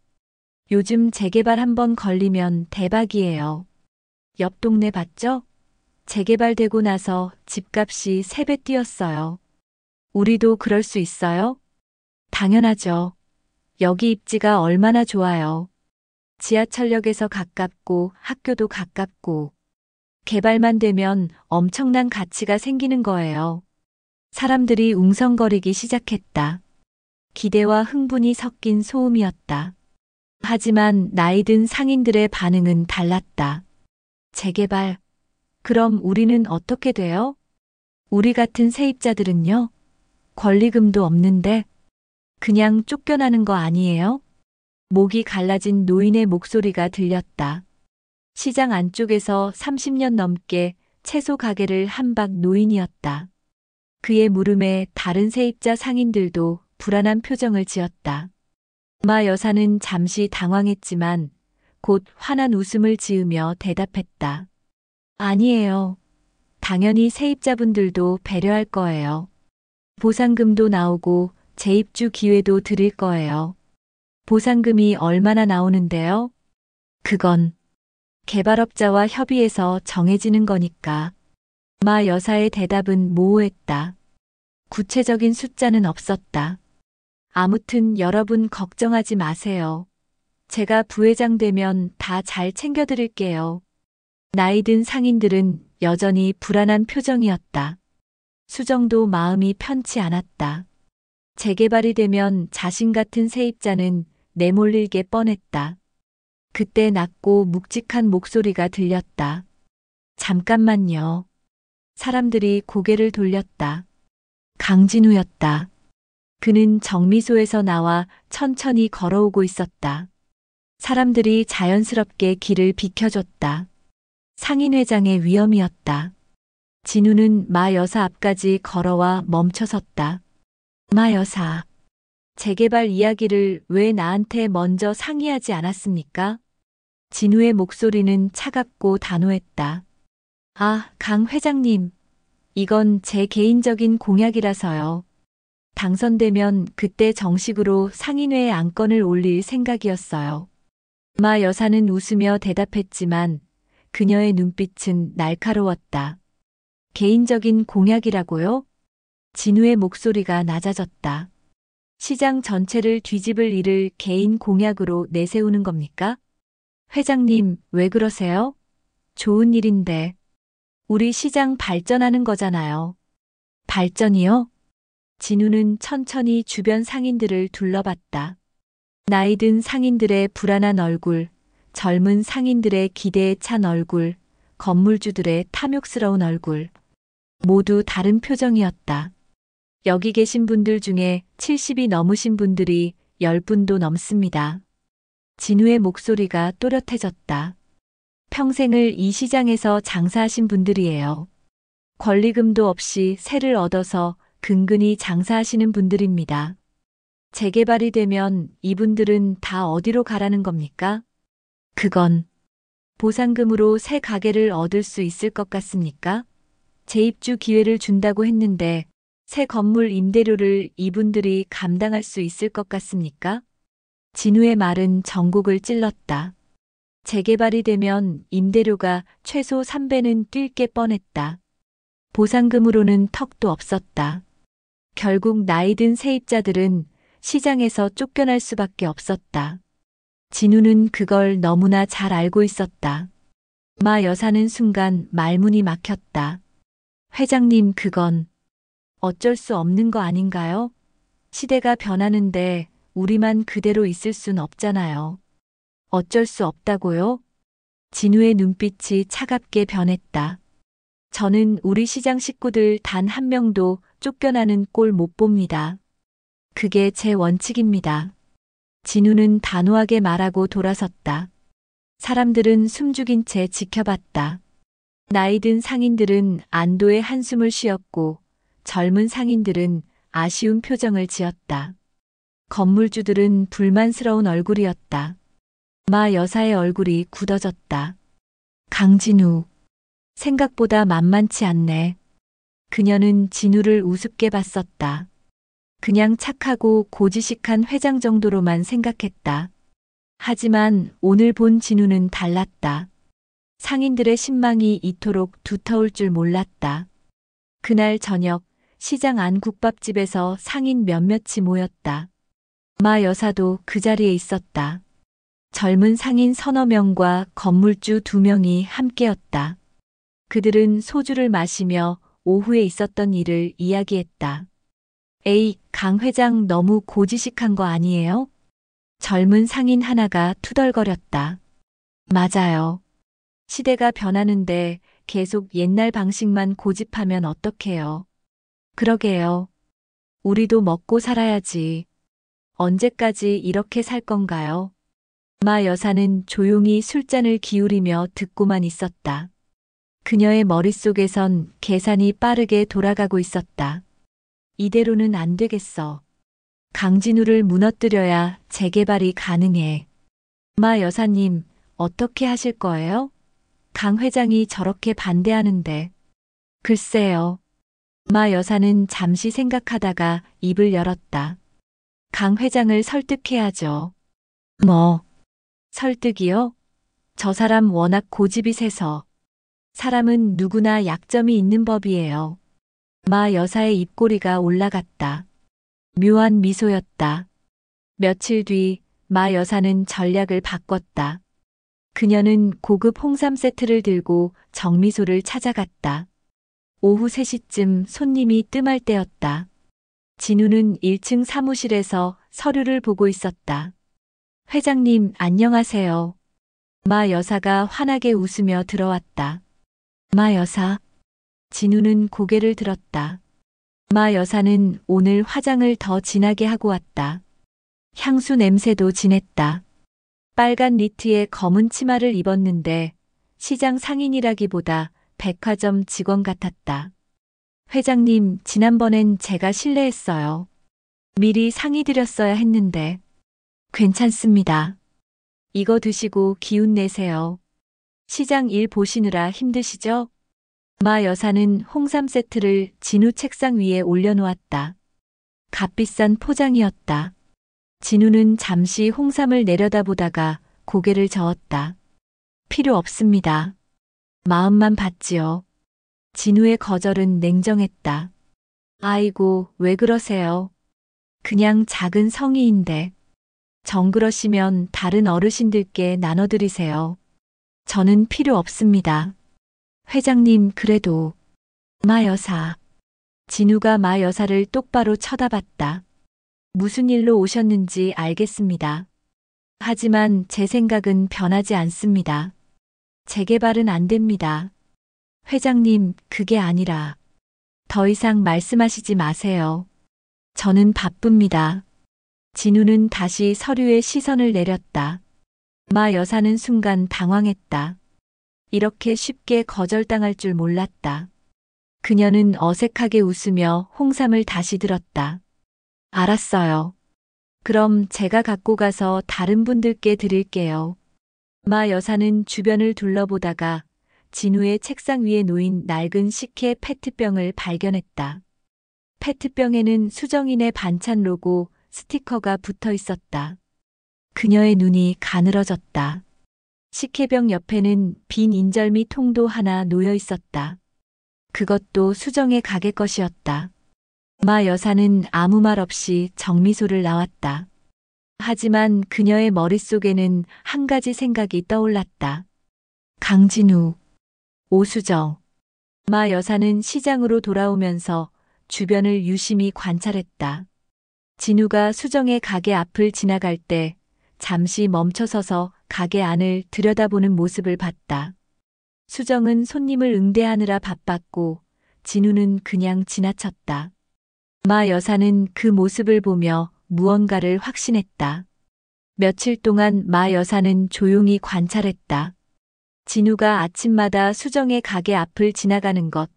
요즘 재개발 한번 걸리면 대박이에요. 옆 동네 봤죠? 재개발되고 나서 집값이 3배 뛰었어요. 우리도 그럴 수 있어요? 당연하죠. 여기 입지가 얼마나 좋아요. 지하철역에서 가깝고 학교도 가깝고 개발만 되면 엄청난 가치가 생기는 거예요. 사람들이 웅성거리기 시작했다. 기대와 흥분이 섞인 소음이었다. 하지만 나이 든 상인들의 반응은 달랐다. 재개발. 그럼 우리는 어떻게 돼요? 우리 같은 세입자들은요? 권리금도 없는데 그냥 쫓겨나는 거 아니에요? 목이 갈라진 노인의 목소리가 들렸다. 시장 안쪽에서 30년 넘게 채소 가게를 한박 노인이었다. 그의 물음에 다른 세입자 상인들도 불안한 표정을 지었다. 마 여사는 잠시 당황했지만 곧 환한 웃음을 지으며 대답했다. 아니에요. 당연히 세입자분들도 배려할 거예요. 보상금도 나오고 재입주 기회도 드릴 거예요. 보상금이 얼마나 나오는데요? 그건 개발업자와 협의해서 정해지는 거니까. 마 여사의 대답은 모호했다. 구체적인 숫자는 없었다. 아무튼 여러분 걱정하지 마세요. 제가 부회장 되면 다 잘 챙겨드릴게요. 나이 든 상인들은 여전히 불안한 표정이었다. 수정도 마음이 편치 않았다. 재개발이 되면 자신 같은 세입자는 내몰릴 게 뻔했다. 그때 낮고 묵직한 목소리가 들렸다. 잠깐만요. 사람들이 고개를 돌렸다. 강진우였다. 그는 정미소에서 나와 천천히 걸어오고 있었다. 사람들이 자연스럽게 길을 비켜줬다. 상인회장의 위엄이었다. 진우는 마 여사 앞까지 걸어와 멈춰섰다. 마 여사, 재개발 이야기를 왜 나한테 먼저 상의하지 않았습니까? 진우의 목소리는 차갑고 단호했다. 아, 강 회장님. 이건 제 개인적인 공약이라서요. 당선되면 그때 정식으로 상인회에 안건을 올릴 생각이었어요. 마 여사는 웃으며 대답했지만 그녀의 눈빛은 날카로웠다. 개인적인 공약이라고요? 진우의 목소리가 낮아졌다. 시장 전체를 뒤집을 일을 개인 공약으로 내세우는 겁니까? 회장님, 왜 그러세요? 좋은 일인데. 우리 시장 발전하는 거잖아요. 발전이요? 진우는 천천히 주변 상인들을 둘러봤다. 나이 든 상인들의 불안한 얼굴, 젊은 상인들의 기대에 찬 얼굴, 건물주들의 탐욕스러운 얼굴. 모두 다른 표정이었다. 여기 계신 분들 중에 70이 넘으신 분들이 10분도 넘습니다. 진우의 목소리가 또렷해졌다. 평생을 이 시장에서 장사하신 분들이에요. 권리금도 없이 세를 얻어서 근근히 장사하시는 분들입니다. 재개발이 되면 이분들은 다 어디로 가라는 겁니까? 그건 보상금으로 새 가게를 얻을 수 있을 것 같습니까? 재입주 기회를 준다고 했는데 새 건물 임대료를 이분들이 감당할 수 있을 것 같습니까? 진우의 말은 전곡을 찔렀다. 재개발이 되면 임대료가 최소 3배는 뛸 게 뻔했다. 보상금으로는 턱도 없었다. 결국 나이 든 세입자들은 시장에서 쫓겨날 수밖에 없었다. 진우는 그걸 너무나 잘 알고 있었다. 마 여사는 순간 말문이 막혔다. 회장님, 그건 어쩔 수 없는 거 아닌가요? 시대가 변하는데 우리만 그대로 있을 순 없잖아요. 어쩔 수 없다고요? 진우의 눈빛이 차갑게 변했다. 저는 우리 시장 식구들 단 한 명도 쫓겨나는 꼴 못 봅니다. 그게 제 원칙입니다. 진우는 단호하게 말하고 돌아섰다. 사람들은 숨죽인 채 지켜봤다. 나이 든 상인들은 안도의 한숨을 쉬었고 젊은 상인들은 아쉬운 표정을 지었다. 건물주들은 불만스러운 얼굴이었다. 마 여사의 얼굴이 굳어졌다. 강진우. 생각보다 만만치 않네. 그녀는 진우를 우습게 봤었다. 그냥 착하고 고지식한 회장 정도로만 생각했다. 하지만 오늘 본 진우는 달랐다. 상인들의 신망이 이토록 두터울 줄 몰랐다. 그날 저녁 시장 안 국밥집에서 상인 몇몇이 모였다. 마 여사도 그 자리에 있었다. 젊은 상인 서너 명과 건물주 2명이 함께였다. 그들은 소주를 마시며 오후에 있었던 일을 이야기했다. 에이, 강 회장 너무 고지식한 거 아니에요? 젊은 상인 하나가 투덜거렸다. 맞아요. 시대가 변하는데 계속 옛날 방식만 고집하면 어떡해요. 그러게요. 우리도 먹고 살아야지. 언제까지 이렇게 살 건가요? 마 여사는 조용히 술잔을 기울이며 듣고만 있었다. 그녀의 머릿속에선 계산이 빠르게 돌아가고 있었다. 이대로는 안 되겠어. 강진우를 무너뜨려야 재개발이 가능해. 마 여사님, 어떻게 하실 거예요? 강 회장이 저렇게 반대하는데. 글쎄요. 마 여사는 잠시 생각하다가 입을 열었다. 강 회장을 설득해야죠. 뭐? 설득이요? 저 사람 워낙 고집이 세서. 사람은 누구나 약점이 있는 법이에요. 마 여사의 입꼬리가 올라갔다. 묘한 미소였다. 며칠 뒤 마 여사는 전략을 바꿨다. 그녀는 고급 홍삼 세트를 들고 정미소를 찾아갔다. 오후 3시쯤 손님이 뜸할 때였다. 진우는 1층 사무실에서 서류를 보고 있었다. 회장님, 안녕하세요. 마 여사가 환하게 웃으며 들어왔다. 마 여사. 진우는 고개를 들었다. 마 여사는 오늘 화장을 더 진하게 하고 왔다. 향수 냄새도 진했다. 빨간 니트에 검은 치마를 입었는데 시장 상인이라기보다 백화점 직원 같았다. 회장님, 지난번엔 제가 실례했어요. 미리 상의 드렸어야 했는데. 괜찮습니다. 이거 드시고 기운 내세요. 시장 일 보시느라 힘드시죠? 마 여사는 홍삼 세트를 진우 책상 위에 올려놓았다. 값비싼 포장이었다. 진우는 잠시 홍삼을 내려다보다가 고개를 저었다. 필요 없습니다. 마음만 받지요. 진우의 거절은 냉정했다. 아이고, 왜 그러세요? 그냥 작은 성의인데. 정그러시면 다른 어르신들께 나눠드리세요. 저는 필요 없습니다. 회장님, 그래도. 마 여사. 진우가 마 여사를 똑바로 쳐다봤다. 무슨 일로 오셨는지 알겠습니다. 하지만 제 생각은 변하지 않습니다. 재개발은 안 됩니다. 회장님, 그게 아니라. 더 이상 말씀하시지 마세요. 저는 바쁩니다. 진우는 다시 서류에 시선을 내렸다. 마 여사는 순간 당황했다. 이렇게 쉽게 거절당할 줄 몰랐다. 그녀는 어색하게 웃으며 홍삼을 다시 들었다. 알았어요. 그럼 제가 갖고 가서 다른 분들께 드릴게요. 마 여사는 주변을 둘러보다가 진우의 책상 위에 놓인 낡은 식혜 페트병을 발견했다. 페트병에는 수정인의 반찬 로고 스티커가 붙어 있었다. 그녀의 눈이 가늘어졌다. 식혜병 옆에는 빈 인절미 통도 하나 놓여 있었다. 그것도 수정의 가게 것이었다. 마 여사는 아무 말 없이 정미소를 나왔다. 하지만 그녀의 머릿속에는 한 가지 생각이 떠올랐다. 강진우, 오수정. 마 여사는 시장으로 돌아오면서 주변을 유심히 관찰했다. 진우가 수정의 가게 앞을 지나갈 때 잠시 멈춰서서 가게 안을 들여다보는 모습을 봤다. 수정은 손님을 응대하느라 바빴고 진우는 그냥 지나쳤다. 마 여사는 그 모습을 보며 무언가를 확신했다. 며칠 동안 마 여사는 조용히 관찰했다. 진우가 아침마다 수정의 가게 앞을 지나가는 것,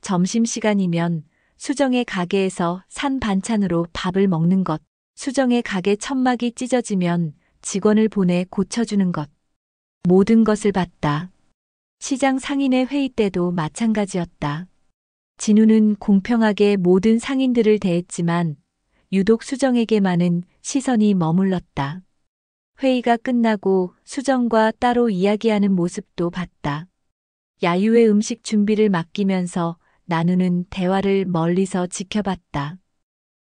점심시간이면 수정의 가게에서 산 반찬으로 밥을 먹는 것, 수정의 가게 천막이 찢어지면 직원을 보내 고쳐주는 것. 모든 것을 봤다. 시장 상인의 회의 때도 마찬가지였다. 진우는 공평하게 모든 상인들을 대했지만 유독 수정에게만은 시선이 머물렀다. 회의가 끝나고 수정과 따로 이야기하는 모습도 봤다. 야유의 음식 준비를 맡기면서 나누는 대화를 멀리서 지켜봤다.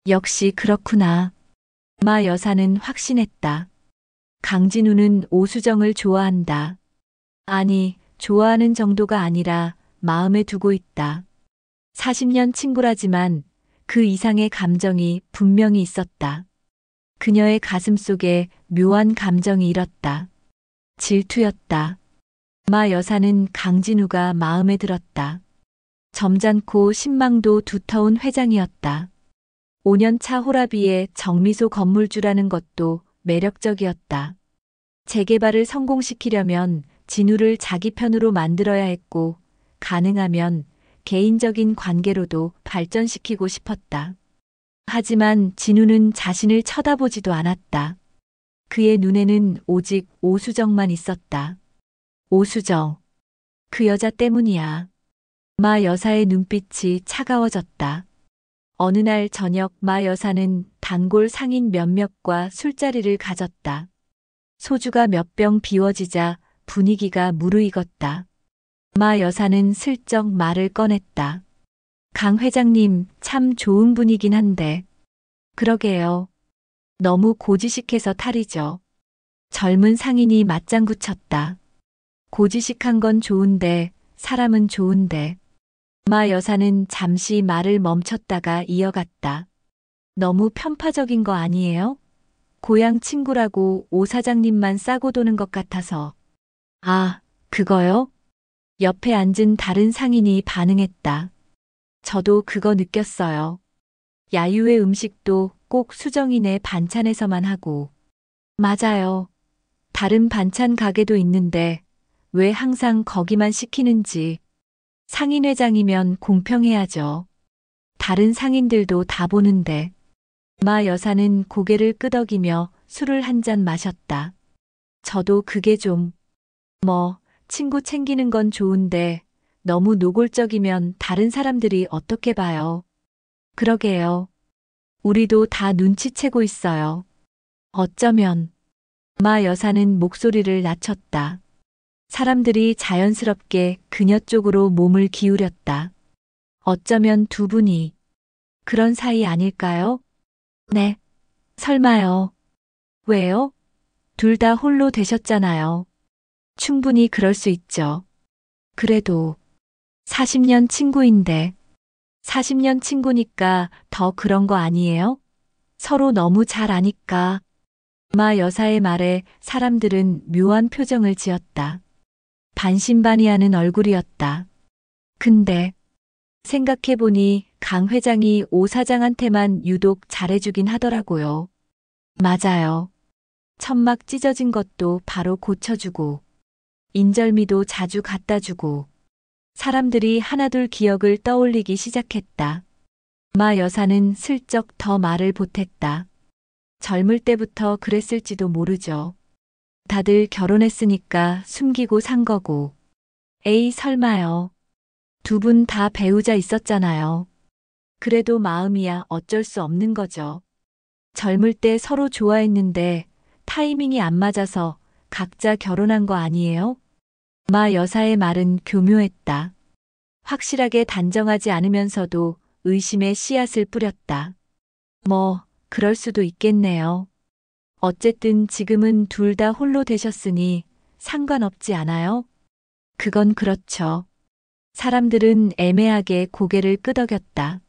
역시 그렇구나. 마 여사는 확신했다. 강진우는 오수정을 좋아한다. 아니, 좋아하는 정도가 아니라 마음에 두고 있다. 40년 친구라지만 그 이상의 감정이 분명히 있었다. 그녀의 가슴 속에 묘한 감정이 일었다. 질투였다. 마 여사는 강진우가 마음에 들었다. 점잖고 신망도 두터운 회장이었다. 5년차 호라비의 정미소 건물주라는 것도 매력적이었다. 재개발을 성공시키려면 진우를 자기 편으로 만들어야 했고 가능하면 개인적인 관계로도 발전시키고 싶었다. 하지만 진우는 자신을 쳐다보지도 않았다. 그의 눈에는 오직 오수정만 있었다. 오수정. 그 여자 때문이야. 마 여사의 눈빛이 차가워졌다. 어느 날 저녁 마 여사는 단골 상인 몇몇과 술자리를 가졌다. 소주가 몇 병 비워지자 분위기가 무르익었다. 마 여사는 슬쩍 말을 꺼냈다. 강 회장님 참 좋은 분이긴 한데. 그러게요. 너무 고지식해서 탈이죠. 젊은 상인이 맞장구 쳤다. 고지식한 건 좋은데 사람은 좋은데. 마 여사는 잠시 말을 멈췄다가 이어갔다. 너무 편파적인 거 아니에요? 고향 친구라고 오 사장님만 싸고 도는 것 같아서. 아, 그거요? 옆에 앉은 다른 상인이 반응했다. 저도 그거 느꼈어요. 야유의 음식도 꼭 수정이네 반찬에서만 하고. 맞아요. 다른 반찬 가게도 있는데 왜 항상 거기만 시키는지. 상인 회장이면 공평해야죠. 다른 상인들도 다 보는데. 마 여사는 고개를 끄덕이며 술을 한 잔 마셨다. 저도 그게 좀. 친구 챙기는 건 좋은데 너무 노골적이면 다른 사람들이 어떻게 봐요. 그러게요. 우리도 다 눈치채고 있어요. 어쩌면. 마 여사는 목소리를 낮췄다. 사람들이 자연스럽게 그녀 쪽으로 몸을 기울였다. 어쩌면 두 분이 그런 사이 아닐까요? 네. 설마요. 왜요? 둘 다 홀로 되셨잖아요. 충분히 그럴 수 있죠. 그래도 40년 친구인데 40년 친구니까 더 그런 거 아니에요? 서로 너무 잘 아니까. 마 여사의 말에 사람들은 묘한 표정을 지었다. 반신반의하는 얼굴이었다. 근데 생각해보니 강 회장이 오 사장한테만 유독 잘해주긴 하더라고요. 맞아요. 천막 찢어진 것도 바로 고쳐주고, 인절미도 자주 갖다 주고, 사람들이 하나둘 기억을 떠올리기 시작했다. 마 여사는 슬쩍 더 말을 보탰다. 젊을 때부터 그랬을지도 모르죠. 다들 결혼했으니까 숨기고 산 거고. 에이, 설마요. 두 분 다 배우자 있었잖아요. 그래도 마음이야 어쩔 수 없는 거죠. 젊을 때 서로 좋아했는데 타이밍이 안 맞아서 각자 결혼한 거 아니에요? 마 여사의 말은 교묘했다. 확실하게 단정하지 않으면서도 의심의 씨앗을 뿌렸다. 뭐, 그럴 수도 있겠네요. 어쨌든 지금은 둘 다 홀로 되셨으니 상관없지 않아요? 그건 그렇죠. 사람들은 애매하게 고개를 끄덕였다.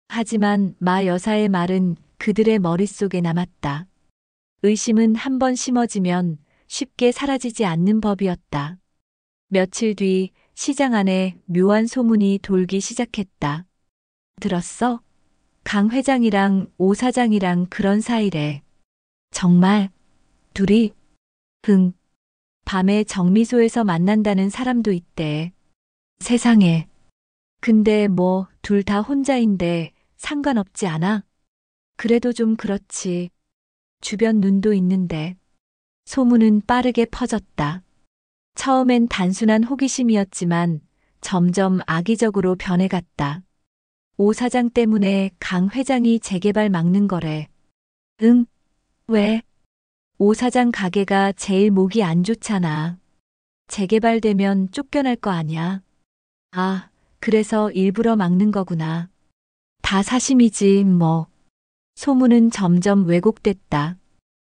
하지만 마 여사의 말은 그들의 머릿속에 남았다. 의심은 한 번 심어지면 쉽게 사라지지 않는 법이었다. 며칠 뒤 시장 안에 묘한 소문이 돌기 시작했다. 들었어? 강 회장이랑 오 사장이랑 그런 사이래. 정말? 둘이? 흥. 밤에 정미소에서 만난다는 사람도 있대. 세상에. 근데 뭐 둘 다 혼자인데 상관없지 않아? 그래도 좀 그렇지. 주변 눈도 있는데. 소문은 빠르게 퍼졌다. 처음엔 단순한 호기심이었지만 점점 악의적으로 변해갔다. 오 사장 때문에 강 회장이 재개발 막는 거래. 응? 왜? 오 사장 가게가 제일 목이 안 좋잖아. 재개발되면 쫓겨날 거 아냐. 아, 그래서 일부러 막는 거구나. 다 사심이지, 뭐. 소문은 점점 왜곡됐다.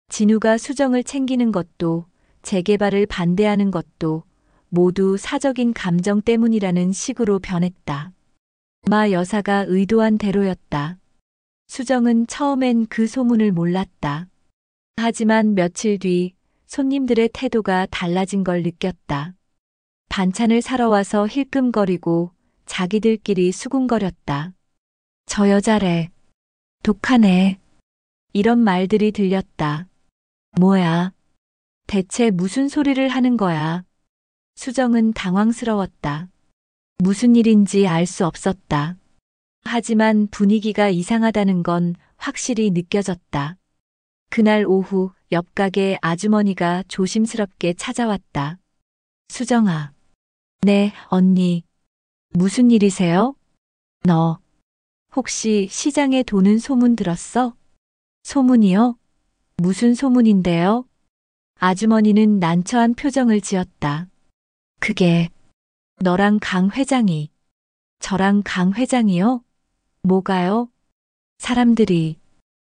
진우가 수정을 챙기는 것도, 재개발을 반대하는 것도 모두 사적인 감정 때문이라는 식으로 변했다. 마 여사가 의도한 대로였다. 수정은 처음엔 그 소문을 몰랐다. 하지만 며칠 뒤 손님들의 태도가 달라진 걸 느꼈다. 반찬을 사러 와서 힐끔거리고 자기들끼리 수군거렸다. 저 여자래. 독하네. 이런 말들이 들렸다. 뭐야? 대체 무슨 소리를 하는 거야? 수정은 당황스러웠다. 무슨 일인지 알 수 없었다. 하지만 분위기가 이상하다는 건 확실히 느껴졌다. 그날 오후 옆 가게 아주머니가 조심스럽게 찾아왔다. 수정아. 네, 언니. 무슨 일이세요? 너, 혹시 시장에 도는 소문 들었어? 소문이요? 무슨 소문인데요? 아주머니는 난처한 표정을 지었다. 그게, 너랑 강 회장이, 저랑 강 회장이요? 뭐가요? 사람들이,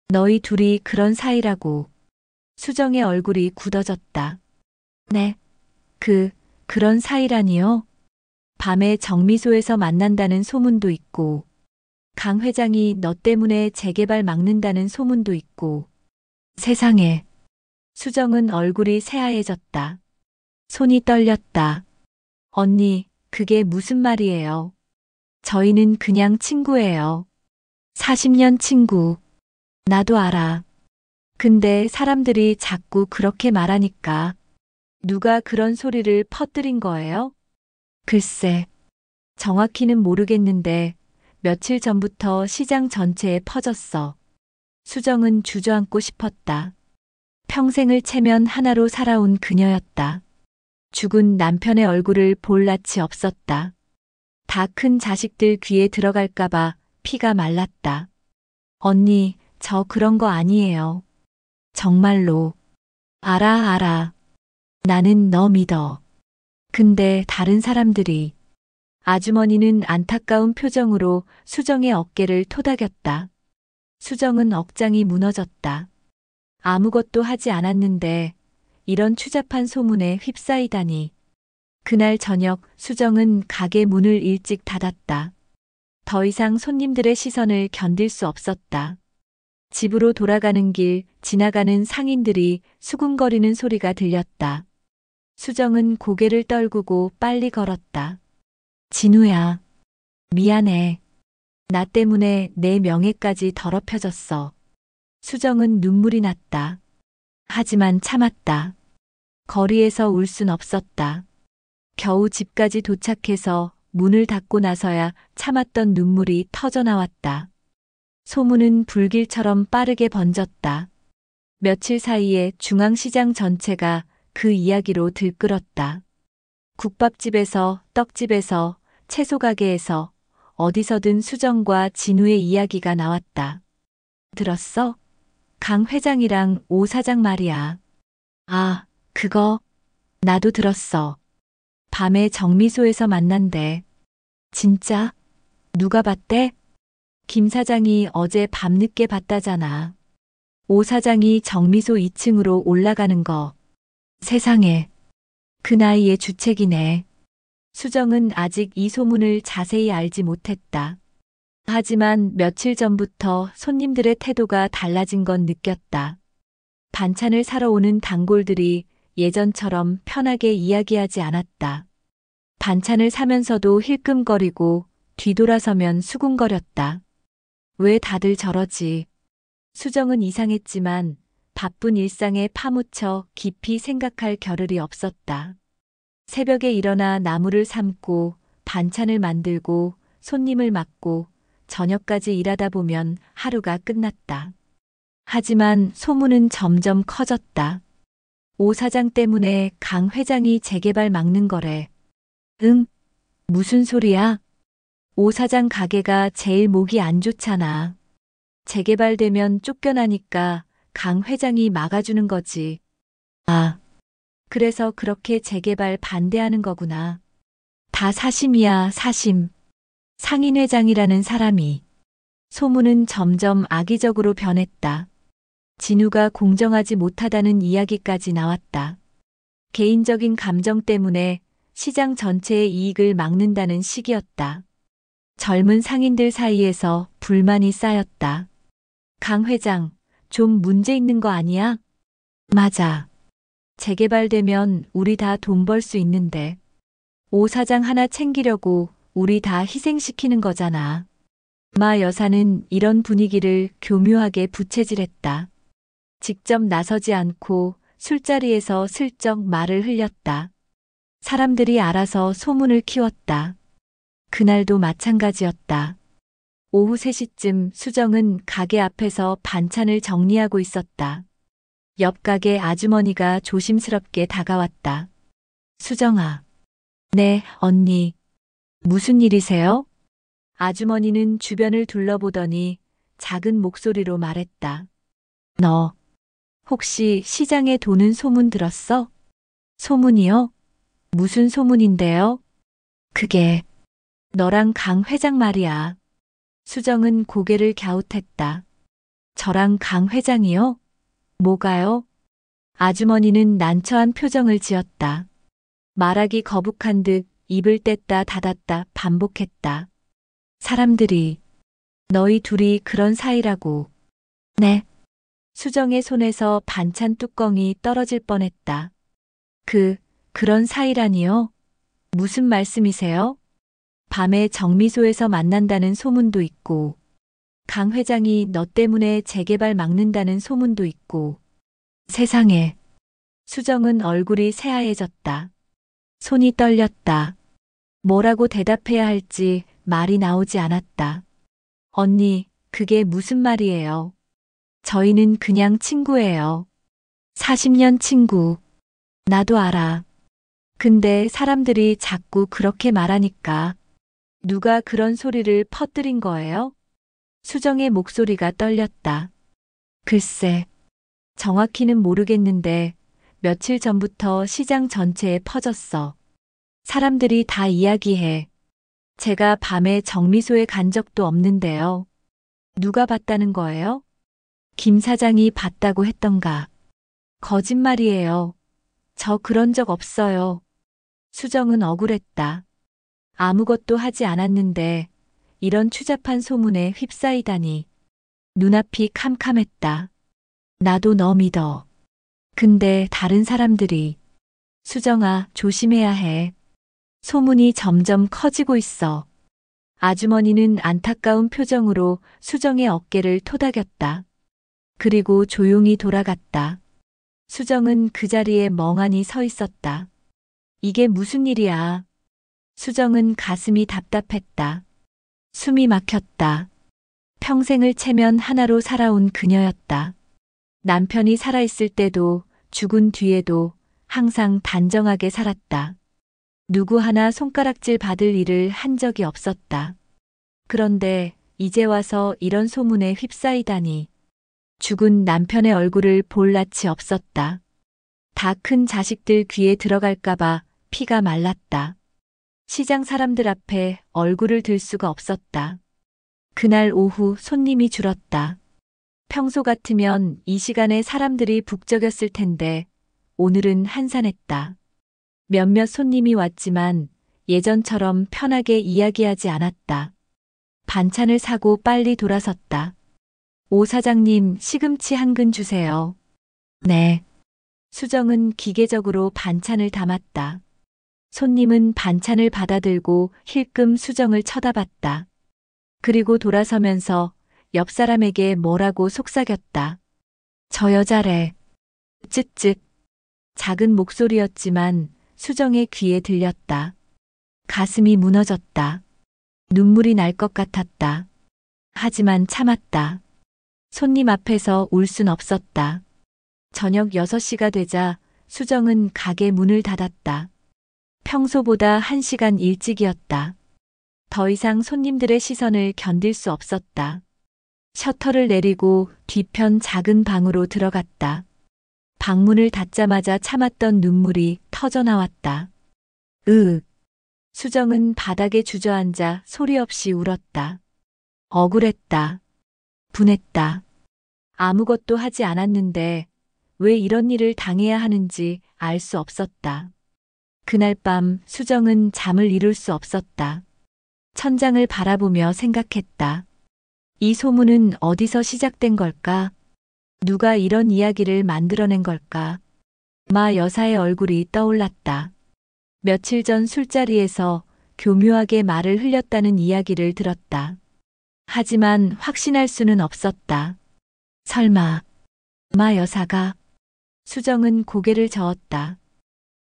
너희 둘이 그런 사이라고. 수정의 얼굴이 굳어졌다. 네, 그런 사이라니요? 밤에 정미소에서 만난다는 소문도 있고, 강 회장이 너 때문에 재개발 막는다는 소문도 있고. 세상에. 수정은 얼굴이 새하얘졌다. 손이 떨렸다. 언니, 그게 무슨 말이에요? 저희는 그냥 친구예요. 40년 친구. 나도 알아. 근데 사람들이 자꾸 그렇게 말하니까. 누가 그런 소리를 퍼뜨린 거예요? 글쎄, 정확히는 모르겠는데 며칠 전부터 시장 전체에 퍼졌어. 수정은 주저앉고 싶었다. 평생을 체면 하나로 살아온 그녀였다. 죽은 남편의 얼굴을 볼 낯이 없었다. 다 큰 자식들 귀에 들어갈까봐 피가 말랐다. 언니, 저 그런 거 아니에요. 정말로. 알아. 나는 너 믿어. 근데 다른 사람들이. 아주머니는 안타까운 표정으로 수정의 어깨를 토닥였다. 수정은 억장이 무너졌다. 아무것도 하지 않았는데 이런 추잡한 소문에 휩싸이다니. 그날 저녁 수정은 가게 문을 일찍 닫았다. 더 이상 손님들의 시선을 견딜 수 없었다. 집으로 돌아가는 길 지나가는 상인들이 수군거리는 소리가 들렸다. 수정은 고개를 떨구고 빨리 걸었다. 진우야, 미안해. 나 때문에 내 명예까지 더럽혀졌어. 수정은 눈물이 났다. 하지만 참았다. 거리에서 울 순 없었다. 겨우 집까지 도착해서 문을 닫고 나서야 참았던 눈물이 터져 나왔다. 소문은 불길처럼 빠르게 번졌다. 며칠 사이에 중앙시장 전체가 그 이야기로 들끓었다. 국밥집에서, 떡집에서, 채소가게에서 어디서든 수정과 진우의 이야기가 나왔다. 들었어? 강 회장이랑 오 사장 말이야. 아, 그거 나도 들었어. 밤에 정미소에서 만난대. 진짜? 누가 봤대? 김 사장이 어제 밤늦게 봤다잖아. 오 사장이 정미소 2층으로 올라가는 거. 세상에. 그 나이에 주책이네. 수정은 아직 이 소문을 자세히 알지 못했다. 하지만 며칠 전부터 손님들의 태도가 달라진 건 느꼈다. 반찬을 사러 오는 단골들이 예전처럼 편하게 이야기하지 않았다. 반찬을 사면서도 힐끔거리고 뒤돌아서면 수군거렸다. 왜 다들 저러지? 수정은 이상했지만 바쁜 일상에 파묻혀 깊이 생각할 겨를이 없었다. 새벽에 일어나 나물을 삶고 반찬을 만들고 손님을 맞고 저녁까지 일하다 보면 하루가 끝났다. 하지만 소문은 점점 커졌다. 오 사장 때문에 강 회장이 재개발 막는 거래. 응? 무슨 소리야? 오 사장 가게가 제일 목이 안 좋잖아. 재개발되면 쫓겨나니까 강 회장이 막아주는 거지. 아, 그래서 그렇게 재개발 반대하는 거구나. 다 사심이야, 사심. 상인회장이라는 사람이. 소문은 점점 악의적으로 변했다. 진우가 공정하지 못하다는 이야기까지 나왔다. 개인적인 감정 때문에 시장 전체의 이익을 막는다는 식이었다. 젊은 상인들 사이에서 불만이 쌓였다. 강 회장, 좀 문제 있는 거 아니야? 맞아. 재개발되면 우리 다 돈 벌 수 있는데. 오 사장 하나 챙기려고 우리 다 희생시키는 거잖아. 마 여사는 이런 분위기를 교묘하게 부채질했다. 직접 나서지 않고 술자리에서 슬쩍 말을 흘렸다. 사람들이 알아서 소문을 키웠다. 그날도 마찬가지였다. 오후 3시쯤 수정은 가게 앞에서 반찬을 정리하고 있었다. 옆 가게 아주머니가 조심스럽게 다가왔다. 수정아. 네, 언니. 무슨 일이세요? 아주머니는 주변을 둘러보더니 작은 목소리로 말했다. 너, 혹시 시장에 도는 소문 들었어? 소문이요? 무슨 소문인데요? 그게, 너랑 강 회장 말이야. 수정은 고개를 갸웃했다. 저랑 강 회장이요? 뭐가요? 아주머니는 난처한 표정을 지었다. 말하기 거북한 듯 입을 뗐다 닫았다 반복했다. 사람들이 너희 둘이 그런 사이라고. 네. 수정의 손에서 반찬 뚜껑이 떨어질 뻔했다. 그런 사이라니요? 무슨 말씀이세요? 밤에 정미소에서 만난다는 소문도 있고, 강 회장이 너 때문에 재개발 막는다는 소문도 있고. 세상에. 수정은 얼굴이 새하얘졌다. 손이 떨렸다. 뭐라고 대답해야 할지 말이 나오지 않았다. 언니, 그게 무슨 말이에요? 저희는 그냥 친구예요. 40년 친구. 나도 알아. 근데 사람들이 자꾸 그렇게 말하니까. 누가 그런 소리를 퍼뜨린 거예요? 수정의 목소리가 떨렸다. 글쎄, 정확히는 모르겠는데 며칠 전부터 시장 전체에 퍼졌어. 사람들이 다 이야기해. 제가 밤에 정미소에 간 적도 없는데요. 누가 봤다는 거예요? 김 사장이 봤다고 했던가. 거짓말이에요. 저 그런 적 없어요. 수정은 억울했다. 아무것도 하지 않았는데 이런 추잡한 소문에 휩싸이다니. 눈앞이 캄캄했다. 나도 너 믿어. 근데 다른 사람들이. 수정아, 조심해야 해. 소문이 점점 커지고 있어. 아주머니는 안타까운 표정으로 수정의 어깨를 토닥였다. 그리고 조용히 돌아갔다. 수정은 그 자리에 멍하니 서 있었다. 이게 무슨 일이야? 수정은 가슴이 답답했다. 숨이 막혔다. 평생을 체면 하나로 살아온 그녀였다. 남편이 살아있을 때도 죽은 뒤에도 항상 단정하게 살았다. 누구 하나 손가락질 받을 일을 한 적이 없었다. 그런데 이제 와서 이런 소문에 휩싸이다니. 죽은 남편의 얼굴을 볼 낯이 없었다. 다 큰 자식들 귀에 들어갈까봐 피가 말랐다. 시장 사람들 앞에 얼굴을 들 수가 없었다. 그날 오후 손님이 줄었다. 평소 같으면 이 시간에 사람들이 북적였을 텐데 오늘은 한산했다. 몇몇 손님이 왔지만 예전처럼 편하게 이야기하지 않았다. 반찬을 사고 빨리 돌아섰다. 오 사장님, 시금치 한 근 주세요. 네. 수정은 기계적으로 반찬을 담았다. 손님은 반찬을 받아들고 힐끔 수정을 쳐다봤다. 그리고 돌아서면서 옆 사람에게 뭐라고 속삭였다. 저 여자래. 쯧쯧. 작은 목소리였지만 수정의 귀에 들렸다. 가슴이 무너졌다. 눈물이 날 것 같았다. 하지만 참았다. 손님 앞에서 울 순 없었다. 저녁 6시가 되자 수정은 가게 문을 닫았다. 평소보다 1시간 일찍이었다. 더 이상 손님들의 시선을 견딜 수 없었다. 셔터를 내리고 뒤편 작은 방으로 들어갔다. 방문을 닫자마자 참았던 눈물이 터져나왔다. 으윽. 수정은 바닥에 주저앉아 소리 없이 울었다. 억울했다. 분했다. 아무것도 하지 않았는데 왜 이런 일을 당해야 하는지 알 수 없었다. 그날 밤 수정은 잠을 이룰 수 없었다. 천장을 바라보며 생각했다. 이 소문은 어디서 시작된 걸까? 누가 이런 이야기를 만들어낸 걸까? 마 여사의 얼굴이 떠올랐다. 며칠 전 술자리에서 교묘하게 말을 흘렸다는 이야기를 들었다. 하지만 확신할 수는 없었다. 설마 마 여사가? 수정은 고개를 저었다.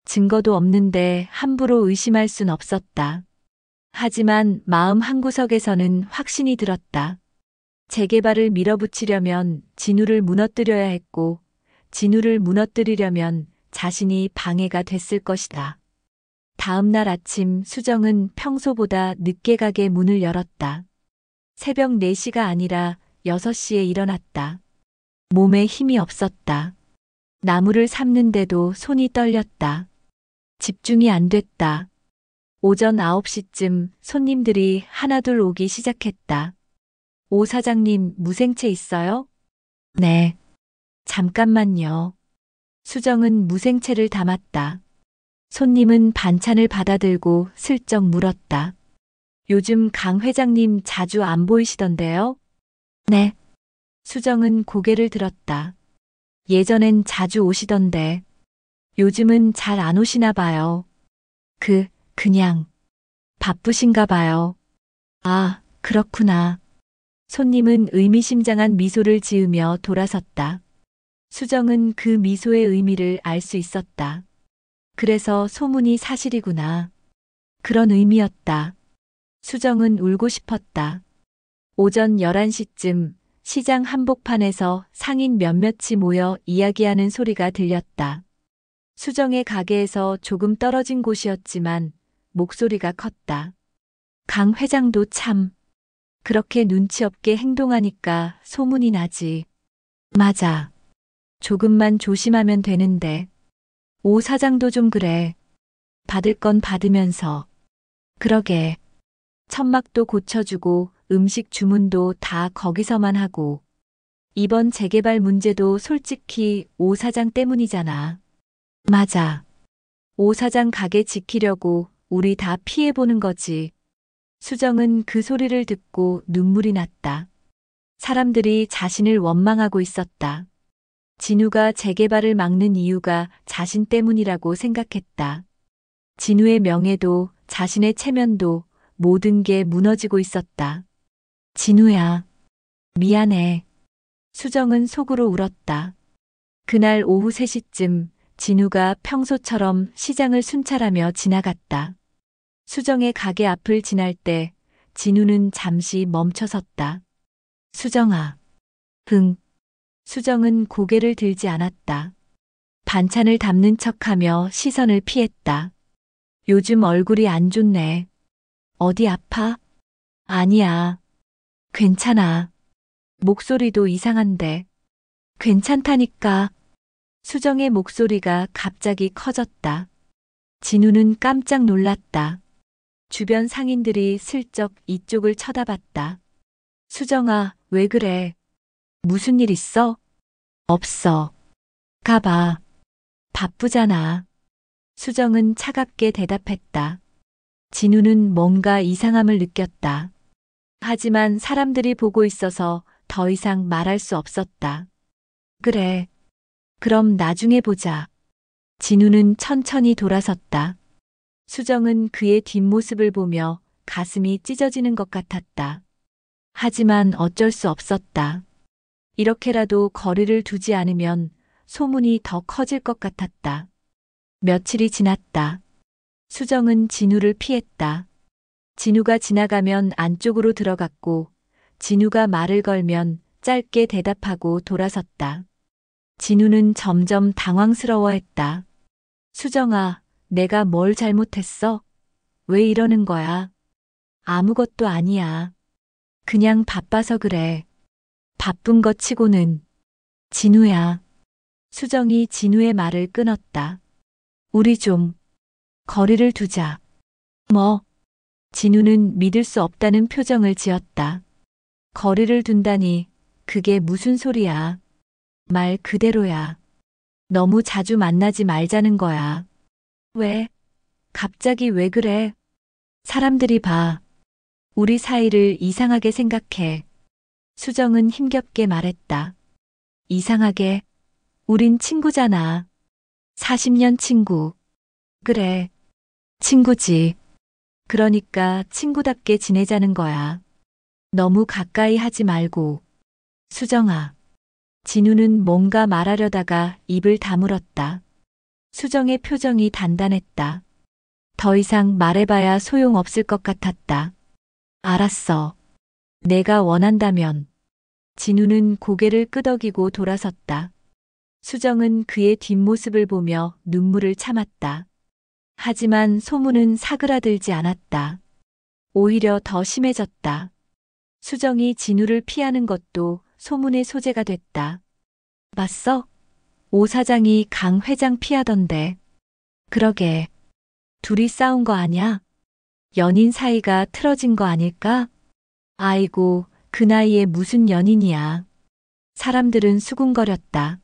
증거도 없는데 함부로 의심할 순 없었다. 하지만 마음 한구석에서는 확신이 들었다. 재개발을 밀어붙이려면 진우를 무너뜨려야 했고 진우를 무너뜨리려면 자신이 방해가 됐을 것이다. 다음 날 아침 수정은 평소보다 늦게 가게 문을 열었다. 새벽 4시가 아니라 6시에 일어났다. 몸에 힘이 없었다. 나무를 삶는데도 손이 떨렸다. 집중이 안 됐다. 오전 9시쯤 손님들이 하나둘 오기 시작했다. 오 사장님, 무생채 있어요? 네. 잠깐만요. 수정은 무생채를 담았다. 손님은 반찬을 받아들고 슬쩍 물었다. 요즘 강 회장님 자주 안 보이시던데요? 네. 수정은 고개를 들었다. 예전엔 자주 오시던데 요즘은 잘 안 오시나 봐요. 그냥 바쁘신가 봐요. 아, 그렇구나. 손님은 의미심장한 미소를 지으며 돌아섰다. 수정은 그 미소의 의미를 알 수 있었다. 그래서 소문이 사실이구나. 그런 의미였다. 수정은 울고 싶었다. 오전 11시쯤 시장 한복판에서 상인 몇몇이 모여 이야기하는 소리가 들렸다. 수정의 가게에서 조금 떨어진 곳이었지만 목소리가 컸다. 강 회장도 참 그렇게 눈치 없게 행동하니까 소문이 나지. 맞아. 조금만 조심하면 되는데. 오 사장도 좀 그래. 받을 건 받으면서. 그러게. 천막도 고쳐주고 음식 주문도 다 거기서만 하고. 이번 재개발 문제도 솔직히 오 사장 때문이잖아. 맞아. 오 사장 가게 지키려고 우리 다 피해보는 거지. 수정은 그 소리를 듣고 눈물이 났다. 사람들이 자신을 원망하고 있었다. 진우가 재개발을 막는 이유가 자신 때문이라고 생각했다. 진우의 명예도 자신의 체면도 모든 게 무너지고 있었다. 진우야, 미안해. 수정은 속으로 울었다. 그날 오후 3시쯤 진우가 평소처럼 시장을 순찰하며 지나갔다. 수정의 가게 앞을 지날 때 진우는 잠시 멈춰섰다. 수정아. 응. 수정은 고개를 들지 않았다. 반찬을 담는 척하며 시선을 피했다. 요즘 얼굴이 안 좋네. 어디 아파? 아니야. 괜찮아. 목소리도 이상한데. 괜찮다니까. 수정의 목소리가 갑자기 커졌다. 진우는 깜짝 놀랐다. 주변 상인들이 슬쩍 이쪽을 쳐다봤다. 수정아, 왜 그래? 무슨 일 있어? 없어. 가봐. 바쁘잖아. 수정은 차갑게 대답했다. 진우는 뭔가 이상함을 느꼈다. 하지만 사람들이 보고 있어서 더 이상 말할 수 없었다. 그래. 그럼 나중에 보자. 진우는 천천히 돌아섰다. 수정은 그의 뒷모습을 보며 가슴이 찢어지는 것 같았다. 하지만 어쩔 수 없었다. 이렇게라도 거리를 두지 않으면 소문이 더 커질 것 같았다. 며칠이 지났다. 수정은 진우를 피했다. 진우가 지나가면 안쪽으로 들어갔고, 진우가 말을 걸면 짧게 대답하고 돌아섰다. 진우는 점점 당황스러워했다. 수정아, 내가 뭘 잘못했어? 왜 이러는 거야? 아무것도 아니야. 그냥 바빠서 그래. 바쁜 것 치고는. 진우야. 수정이 진우의 말을 끊었다. 우리 좀 거리를 두자. 뭐? 진우는 믿을 수 없다는 표정을 지었다. 거리를 둔다니, 그게 무슨 소리야? 말 그대로야. 너무 자주 만나지 말자는 거야. 왜? 갑자기 왜 그래? 사람들이 봐. 우리 사이를 이상하게 생각해. 수정은 힘겹게 말했다. 이상하게? 우린 친구잖아. 40년 친구. 그래. 친구지. 그러니까 친구답게 지내자는 거야. 너무 가까이 하지 말고. 수정아. 진우는 뭔가 말하려다가 입을 다물었다. 수정의 표정이 단단했다. 더 이상 말해봐야 소용없을 것 같았다. 알았어. 내가 원한다면. 진우는 고개를 끄덕이고 돌아섰다. 수정은 그의 뒷모습을 보며 눈물을 참았다. 하지만 소문은 사그라들지 않았다. 오히려 더 심해졌다. 수정이 진우를 피하는 것도 소문의 소재가 됐다. 봤어? 오 사장이 강 회장 피하던데. 그러게. 둘이 싸운 거 아냐? 연인 사이가 틀어진 거 아닐까? 아이고, 그 나이에 무슨 연인이야. 사람들은 수군거렸다.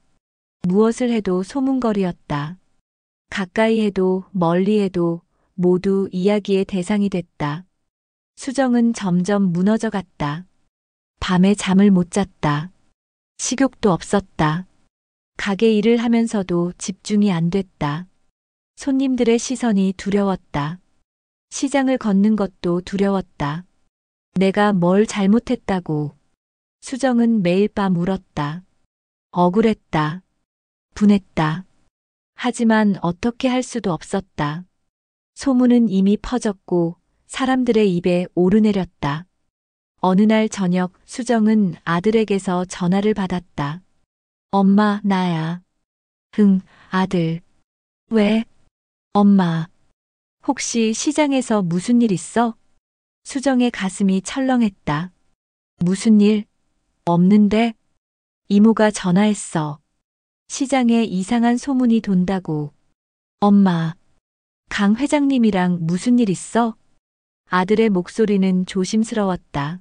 무엇을 해도 소문거리였다. 가까이 해도 멀리 해도 모두 이야기의 대상이 됐다. 수정은 점점 무너져 갔다. 밤에 잠을 못 잤다. 식욕도 없었다. 가게 일을 하면서도 집중이 안 됐다. 손님들의 시선이 두려웠다. 시장을 걷는 것도 두려웠다. 내가 뭘 잘못했다고. 수정은 매일 밤 울었다. 억울했다. 분했다. 하지만 어떻게 할 수도 없었다. 소문은 이미 퍼졌고 사람들의 입에 오르내렸다. 어느 날 저녁 수정은 아들에게서 전화를 받았다. 엄마, 나야. 응, 아들. 왜? 엄마. 혹시 시장에서 무슨 일 있어? 수정의 가슴이 철렁했다. 무슨 일? 없는데? 이모가 전화했어. 시장에 이상한 소문이 돈다고. 엄마, 강 회장님이랑 무슨 일 있어? 아들의 목소리는 조심스러웠다.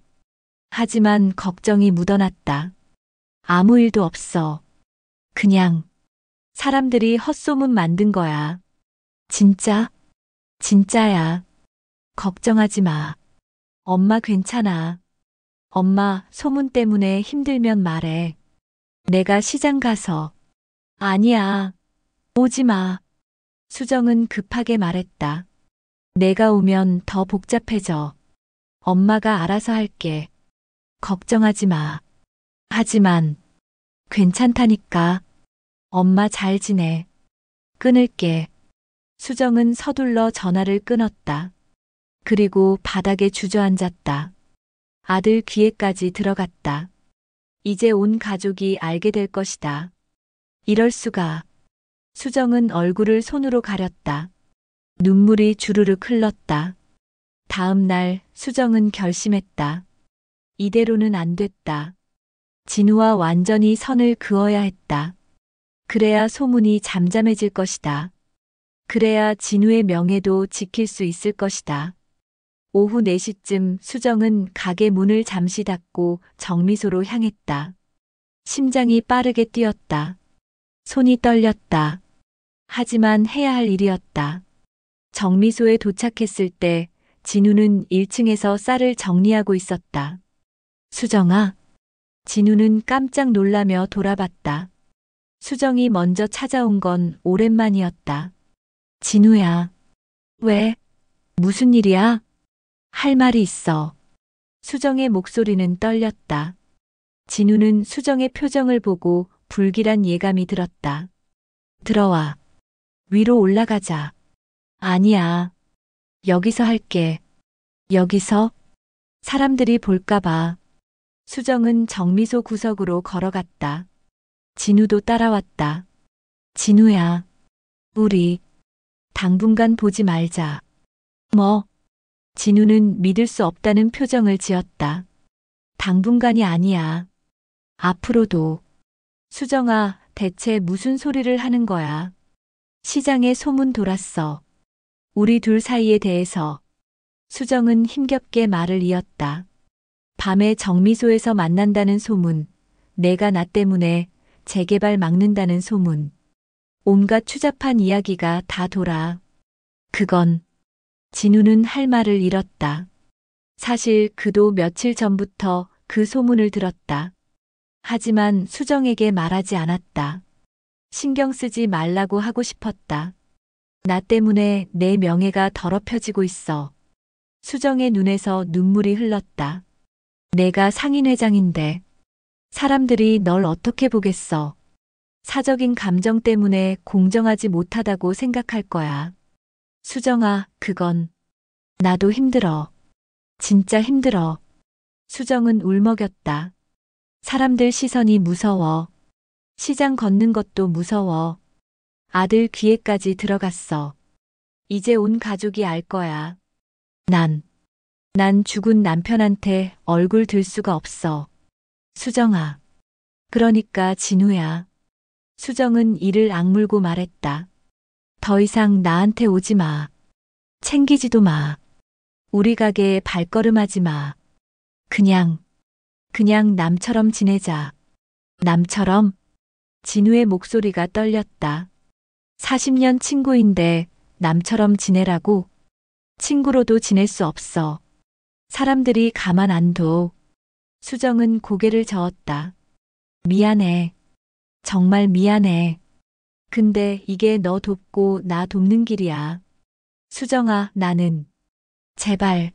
하지만 걱정이 묻어났다. 아무 일도 없어. 그냥 사람들이 헛소문 만든 거야. 진짜? 진짜야. 걱정하지 마. 엄마 괜찮아. 엄마 소문 때문에 힘들면 말해. 내가 시장 가서. 아니야. 오지 마. 수정은 급하게 말했다. 내가 오면 더 복잡해져. 엄마가 알아서 할게. 걱정하지 마. 하지만 괜찮다니까. 엄마 잘 지내. 끊을게. 수정은 서둘러 전화를 끊었다. 그리고 바닥에 주저앉았다. 아들 귀에까지 들어갔다. 이제 온 가족이 알게 될 것이다. 이럴 수가. 수정은 얼굴을 손으로 가렸다. 눈물이 주르륵 흘렀다. 다음 날 수정은 결심했다. 이대로는 안 됐다. 진우와 완전히 선을 그어야 했다. 그래야 소문이 잠잠해질 것이다. 그래야 진우의 명예도 지킬 수 있을 것이다. 오후 4시쯤 수정은 가게 문을 잠시 닫고 정미소로 향했다. 심장이 빠르게 뛰었다. 손이 떨렸다. 하지만 해야 할 일이었다. 정미소에 도착했을 때 진우는 1층에서 쌀을 정리하고 있었다. 수정아. 진우는 깜짝 놀라며 돌아봤다. 수정이 먼저 찾아온 건 오랜만이었다. 진우야. 왜? 무슨 일이야? 할 말이 있어. 수정의 목소리는 떨렸다. 진우는 수정의 표정을 보고 불길한 예감이 들었다. 들어와. 위로 올라가자. 아니야. 여기서 할게. 여기서? 사람들이 볼까봐. 수정은 정미소 구석으로 걸어갔다. 진우도 따라왔다. 진우야. 우리 당분간 보지 말자. 뭐? 진우는 믿을 수 없다는 표정을 지었다. 당분간이 아니야. 앞으로도. 수정아, 대체 무슨 소리를 하는 거야? 시장에 소문 돌았어. 우리 둘 사이에 대해서. 수정은 힘겹게 말을 이었다. 밤에 정미소에서 만난다는 소문, 내가 나 때문에 재개발 막는다는 소문. 온갖 추잡한 이야기가 다 돌아. 그건 진우는 할 말을 잃었다. 사실 그도 며칠 전부터 그 소문을 들었다. 하지만 수정에게 말하지 않았다. 신경 쓰지 말라고 하고 싶었다. 나 때문에 내 명예가 더럽혀지고 있어. 수정의 눈에서 눈물이 흘렀다. 내가 상인회장인데 사람들이 널 어떻게 보겠어. 사적인 감정 때문에 공정하지 못하다고 생각할 거야. 수정아, 그건 나도 힘들어. 진짜 힘들어. 수정은 울먹였다. 사람들 시선이 무서워. 시장 걷는 것도 무서워. 아들 귀에까지 들어갔어. 이제 온 가족이 알 거야. 난 죽은 남편한테 얼굴 들 수가 없어. 수정아. 그러니까 진우야. 수정은 이를 악물고 말했다. 더 이상 나한테 오지 마. 챙기지도 마. 우리 가게에 발걸음하지 마. 그냥 남처럼 지내자. 남처럼? 진우의 목소리가 떨렸다. 40년 친구인데 남처럼 지내라고? 친구로도 지낼 수 없어. 사람들이 가만 안 둬. 수정은 고개를 저었다. 미안해. 정말 미안해. 근데 이게 너 돕고 나 돕는 길이야. 수정아, 나는. 제발.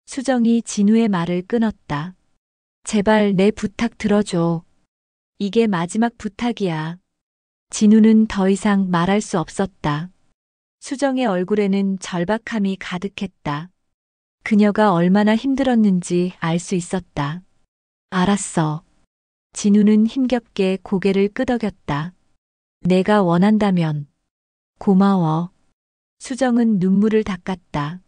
수정이 진우의 말을 끊었다. 제발 내 부탁 들어줘. 이게 마지막 부탁이야. 진우는 더 이상 말할 수 없었다. 수정의 얼굴에는 절박함이 가득했다. 그녀가 얼마나 힘들었는지 알 수 있었다. 알았어. 진우는 힘겹게 고개를 끄덕였다. 내가 원한다면. 고마워. 수정은 눈물을 닦았다.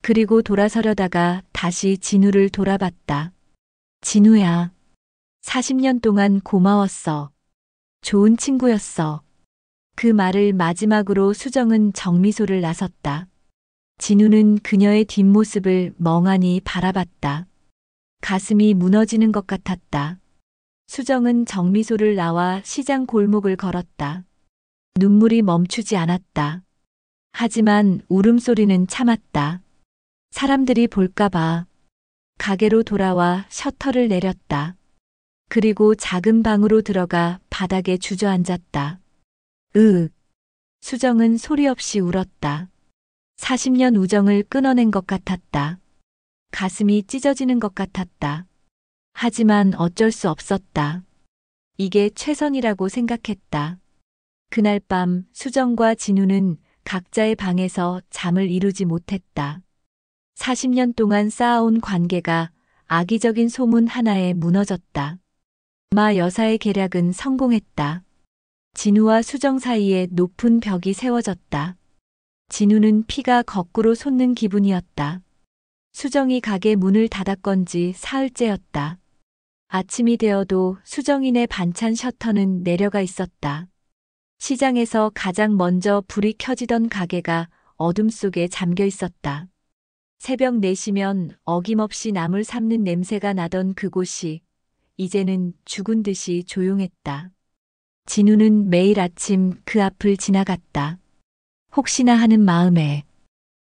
그리고 돌아서려다가 다시 진우를 돌아봤다. 진우야. 40년 동안 고마웠어. 좋은 친구였어. 그 말을 마지막으로 수정은 정미소를 나섰다. 진우는 그녀의 뒷모습을 멍하니 바라봤다. 가슴이 무너지는 것 같았다. 수정은 정미소를 나와 시장 골목을 걸었다. 눈물이 멈추지 않았다. 하지만 울음소리는 참았다. 사람들이 볼까봐. 가게로 돌아와 셔터를 내렸다. 그리고 작은 방으로 들어가 바닥에 주저앉았다. 으윽. 수정은 소리 없이 울었다. 40년 우정을 끊어낸 것 같았다. 가슴이 찢어지는 것 같았다. 하지만 어쩔 수 없었다. 이게 최선이라고 생각했다. 그날 밤 수정과 진우는 각자의 방에서 잠을 이루지 못했다. 40년 동안 쌓아온 관계가 악의적인 소문 하나에 무너졌다. 마 여사의 계략은 성공했다. 진우와 수정 사이에 높은 벽이 세워졌다. 진우는 피가 거꾸로 솟는 기분이었다. 수정이 가게 문을 닫았건지 사흘째였다. 아침이 되어도 수정이네 반찬 셔터는 내려가 있었다. 시장에서 가장 먼저 불이 켜지던 가게가 어둠 속에 잠겨 있었다. 새벽 4시면 어김없이 나물 삶는 냄새가 나던 그곳이 이제는 죽은 듯이 조용했다. 진우는 매일 아침 그 앞을 지나갔다. 혹시나 하는 마음에.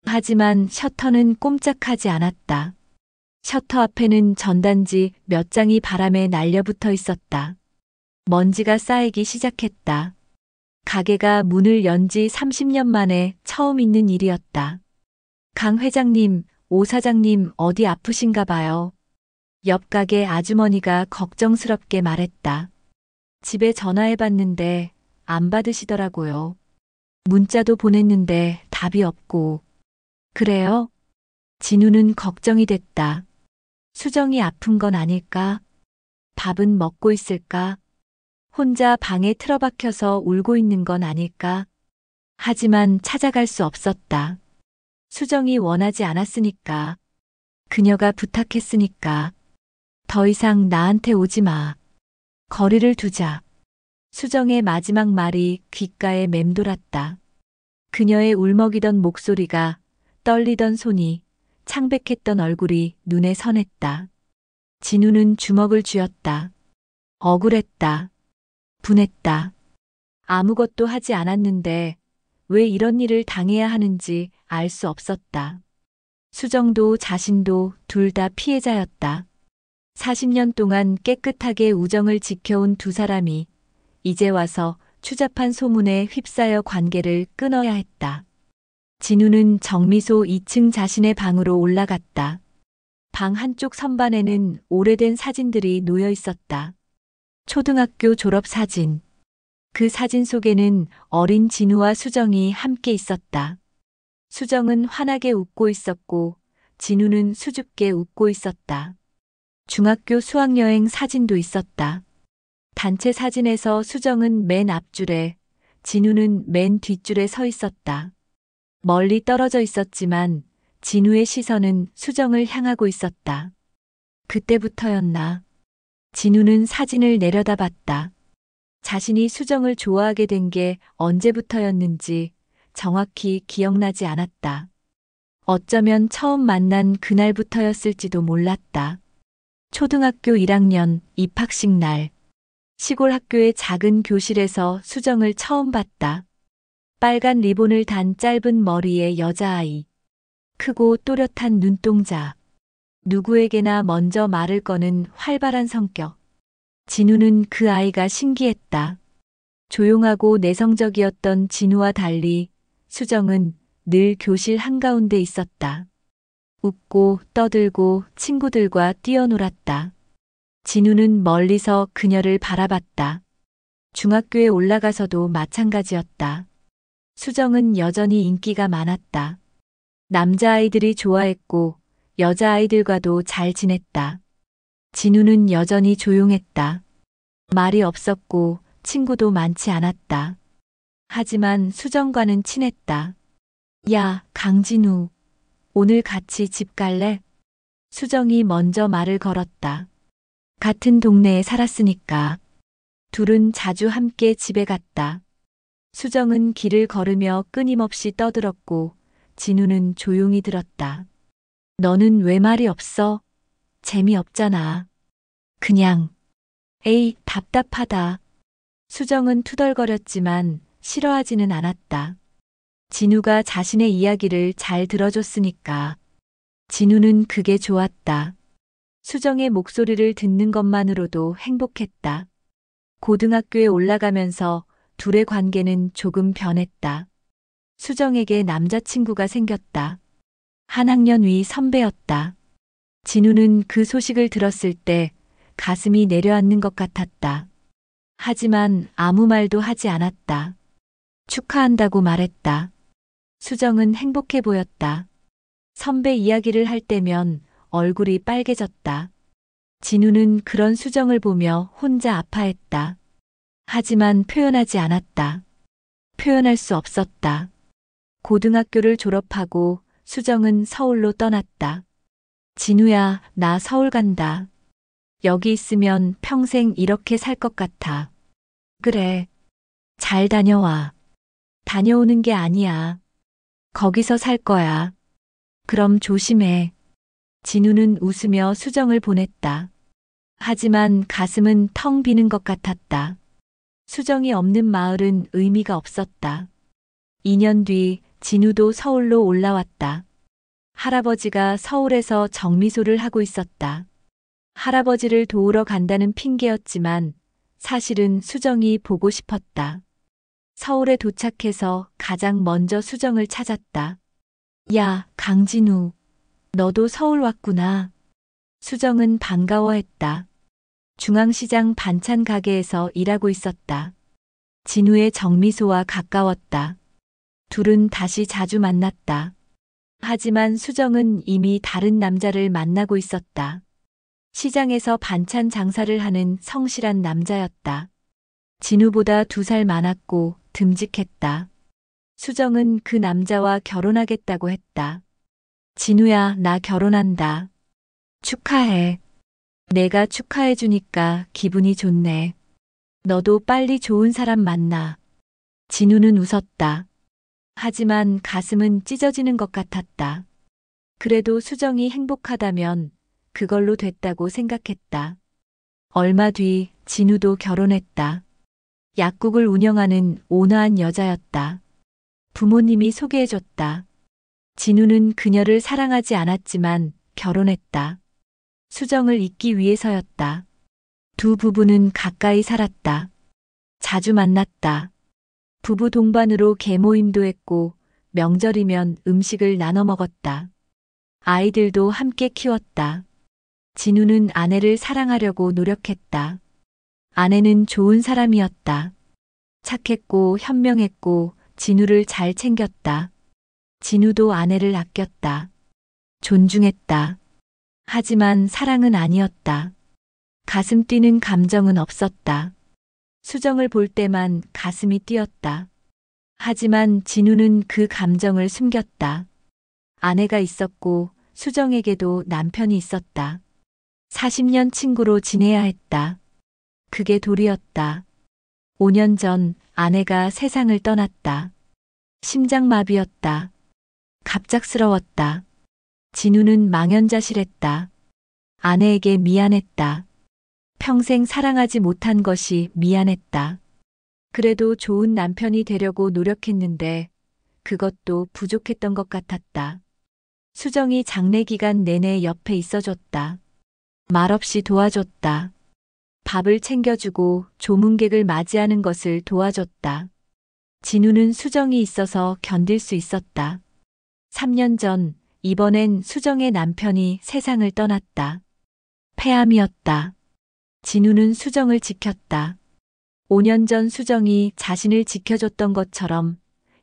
하지만 셔터는 꼼짝하지 않았다. 셔터 앞에는 전단지 몇 장이 바람에 날려붙어 있었다. 먼지가 쌓이기 시작했다. 가게가 문을 연 지 30년 만에 처음 있는 일이었다. 강 회장님, 오 사장님 어디 아프신가 봐요. 옆 가게 아주머니가 걱정스럽게 말했다. 집에 전화해봤는데 안 받으시더라고요. 문자도 보냈는데 답이 없고. 그래요? 진우는 걱정이 됐다. 수정이 아픈 건 아닐까? 밥은 먹고 있을까? 혼자 방에 틀어박혀서 울고 있는 건 아닐까? 하지만 찾아갈 수 없었다. 수정이 원하지 않았으니까. 그녀가 부탁했으니까. 더 이상 나한테 오지 마. 거리를 두자. 수정의 마지막 말이 귓가에 맴돌았다. 그녀의 울먹이던 목소리가, 떨리던 손이, 창백했던 얼굴이 눈에 선했다. 진우는 주먹을 쥐었다. 억울했다. 분했다. 아무것도 하지 않았는데 왜 이런 일을 당해야 하는지 알 수 없었다. 수정도 자신도 둘 다 피해자였다. 40년 동안 깨끗하게 우정을 지켜온 두 사람이 이제 와서 추잡한 소문에 휩싸여 관계를 끊어야 했다. 진우는 정미소 2층 자신의 방으로 올라갔다. 방 한쪽 선반에는 오래된 사진들이 놓여 있었다. 초등학교 졸업 사진. 그 사진 속에는 어린 진우와 수정이 함께 있었다. 수정은 환하게 웃고 있었고 진우는 수줍게 웃고 있었다. 중학교 수학여행 사진도 있었다. 단체 사진에서 수정은 맨 앞줄에, 진우는 맨 뒷줄에 서 있었다. 멀리 떨어져 있었지만 진우의 시선은 수정을 향하고 있었다. 그때부터였나. 진우는 사진을 내려다봤다. 자신이 수정을 좋아하게 된 게 언제부터였는지 정확히 기억나지 않았다. 어쩌면 처음 만난 그날부터였을지도 몰랐다. 초등학교 1학년 입학식 날. 시골 학교의 작은 교실에서 수정을 처음 봤다. 빨간 리본을 단 짧은 머리의 여자아이. 크고 또렷한 눈동자. 누구에게나 먼저 말을 거는 활발한 성격. 진우는 그 아이가 신기했다. 조용하고 내성적이었던 진우와 달리 수정은 늘 교실 한가운데 있었다. 웃고 떠들고 친구들과 뛰어놀았다. 진우는 멀리서 그녀를 바라봤다. 중학교에 올라가서도 마찬가지였다. 수정은 여전히 인기가 많았다. 남자아이들이 좋아했고 여자아이들과도 잘 지냈다. 진우는 여전히 조용했다. 말이 없었고 친구도 많지 않았다. 하지만 수정과는 친했다. 야, 강진우. 오늘 같이 집 갈래? 수정이 먼저 말을 걸었다. 같은 동네에 살았으니까. 둘은 자주 함께 집에 갔다. 수정은 길을 걸으며 끊임없이 떠들었고 진우는 조용히 들었다. 너는 왜 말이 없어? 재미없잖아. 그냥. 에이, 답답하다. 수정은 투덜거렸지만 싫어하지는 않았다. 진우가 자신의 이야기를 잘 들어줬으니까. 진우는 그게 좋았다. 수정의 목소리를 듣는 것만으로도 행복했다. 고등학교에 올라가면서 둘의 관계는 조금 변했다. 수정에게 남자친구가 생겼다. 한 학년 위 선배였다. 진우는 그 소식을 들었을 때 가슴이 내려앉는 것 같았다. 하지만 아무 말도 하지 않았다. 축하한다고 말했다. 수정은 행복해 보였다. 선배 이야기를 할 때면 얼굴이 빨개졌다. 진우는 그런 수정을 보며 혼자 아파했다. 하지만 표현하지 않았다. 표현할 수 없었다. 고등학교를 졸업하고 수정은 서울로 떠났다. 진우야, 나 서울 간다. 여기 있으면 평생 이렇게 살 것 같아. 그래. 잘 다녀와. 다녀오는 게 아니야. 거기서 살 거야. 그럼 조심해. 진우는 웃으며 수정을 보냈다. 하지만 가슴은 텅 비는 것 같았다. 수정이 없는 마을은 의미가 없었다. 2년 뒤 진우도 서울로 올라왔다. 할아버지가 서울에서 정미소를 하고 있었다. 할아버지를 도우러 간다는 핑계였지만 사실은 수정이 보고 싶었다. 서울에 도착해서 가장 먼저 수정을 찾았다. 야, 강진우. 너도 서울 왔구나. 수정은 반가워했다. 중앙시장 반찬 가게에서 일하고 있었다. 진우의 정미소와 가까웠다. 둘은 다시 자주 만났다. 하지만 수정은 이미 다른 남자를 만나고 있었다. 시장에서 반찬 장사를 하는 성실한 남자였다. 진우보다 2살 많았고 듬직했다. 수정은 그 남자와 결혼하겠다고 했다. 진우야, 나 결혼한다. 축하해. 내가 축하해주니까 기분이 좋네. 너도 빨리 좋은 사람 만나. 진우는 웃었다. 하지만 가슴은 찢어지는 것 같았다. 그래도 수정이 행복하다면 그걸로 됐다고 생각했다. 얼마 뒤 진우도 결혼했다. 약국을 운영하는 온화한 여자였다. 부모님이 소개해줬다. 진우는 그녀를 사랑하지 않았지만 결혼했다. 수정을 잊기 위해서였다. 두 부부는 가까이 살았다. 자주 만났다. 부부 동반으로 개모임도 했고 명절이면 음식을 나눠 먹었다. 아이들도 함께 키웠다. 진우는 아내를 사랑하려고 노력했다. 아내는 좋은 사람이었다. 착했고 현명했고 진우를 잘 챙겼다. 진우도 아내를 아꼈다. 존중했다. 하지만 사랑은 아니었다. 가슴 뛰는 감정은 없었다. 수정을 볼 때만 가슴이 뛰었다. 하지만 진우는 그 감정을 숨겼다. 아내가 있었고 수정에게도 남편이 있었다. 40년 친구로 지내야 했다. 그게 도리였다. 5년 전 아내가 세상을 떠났다. 심장마비였다. 갑작스러웠다. 진우는 망연자실했다. 아내에게 미안했다. 평생 사랑하지 못한 것이 미안했다. 그래도 좋은 남편이 되려고 노력했는데 그것도 부족했던 것 같았다. 수정이 장례 기간 내내 옆에 있어줬다. 말없이 도와줬다. 밥을 챙겨주고 조문객을 맞이하는 것을 도와줬다. 진우는 수정이 있어서 견딜 수 있었다. 3년 전 이번엔 수정의 남편이 세상을 떠났다. 폐암이었다. 진우는 수정을 지켰다. 5년 전 수정이 자신을 지켜줬던 것처럼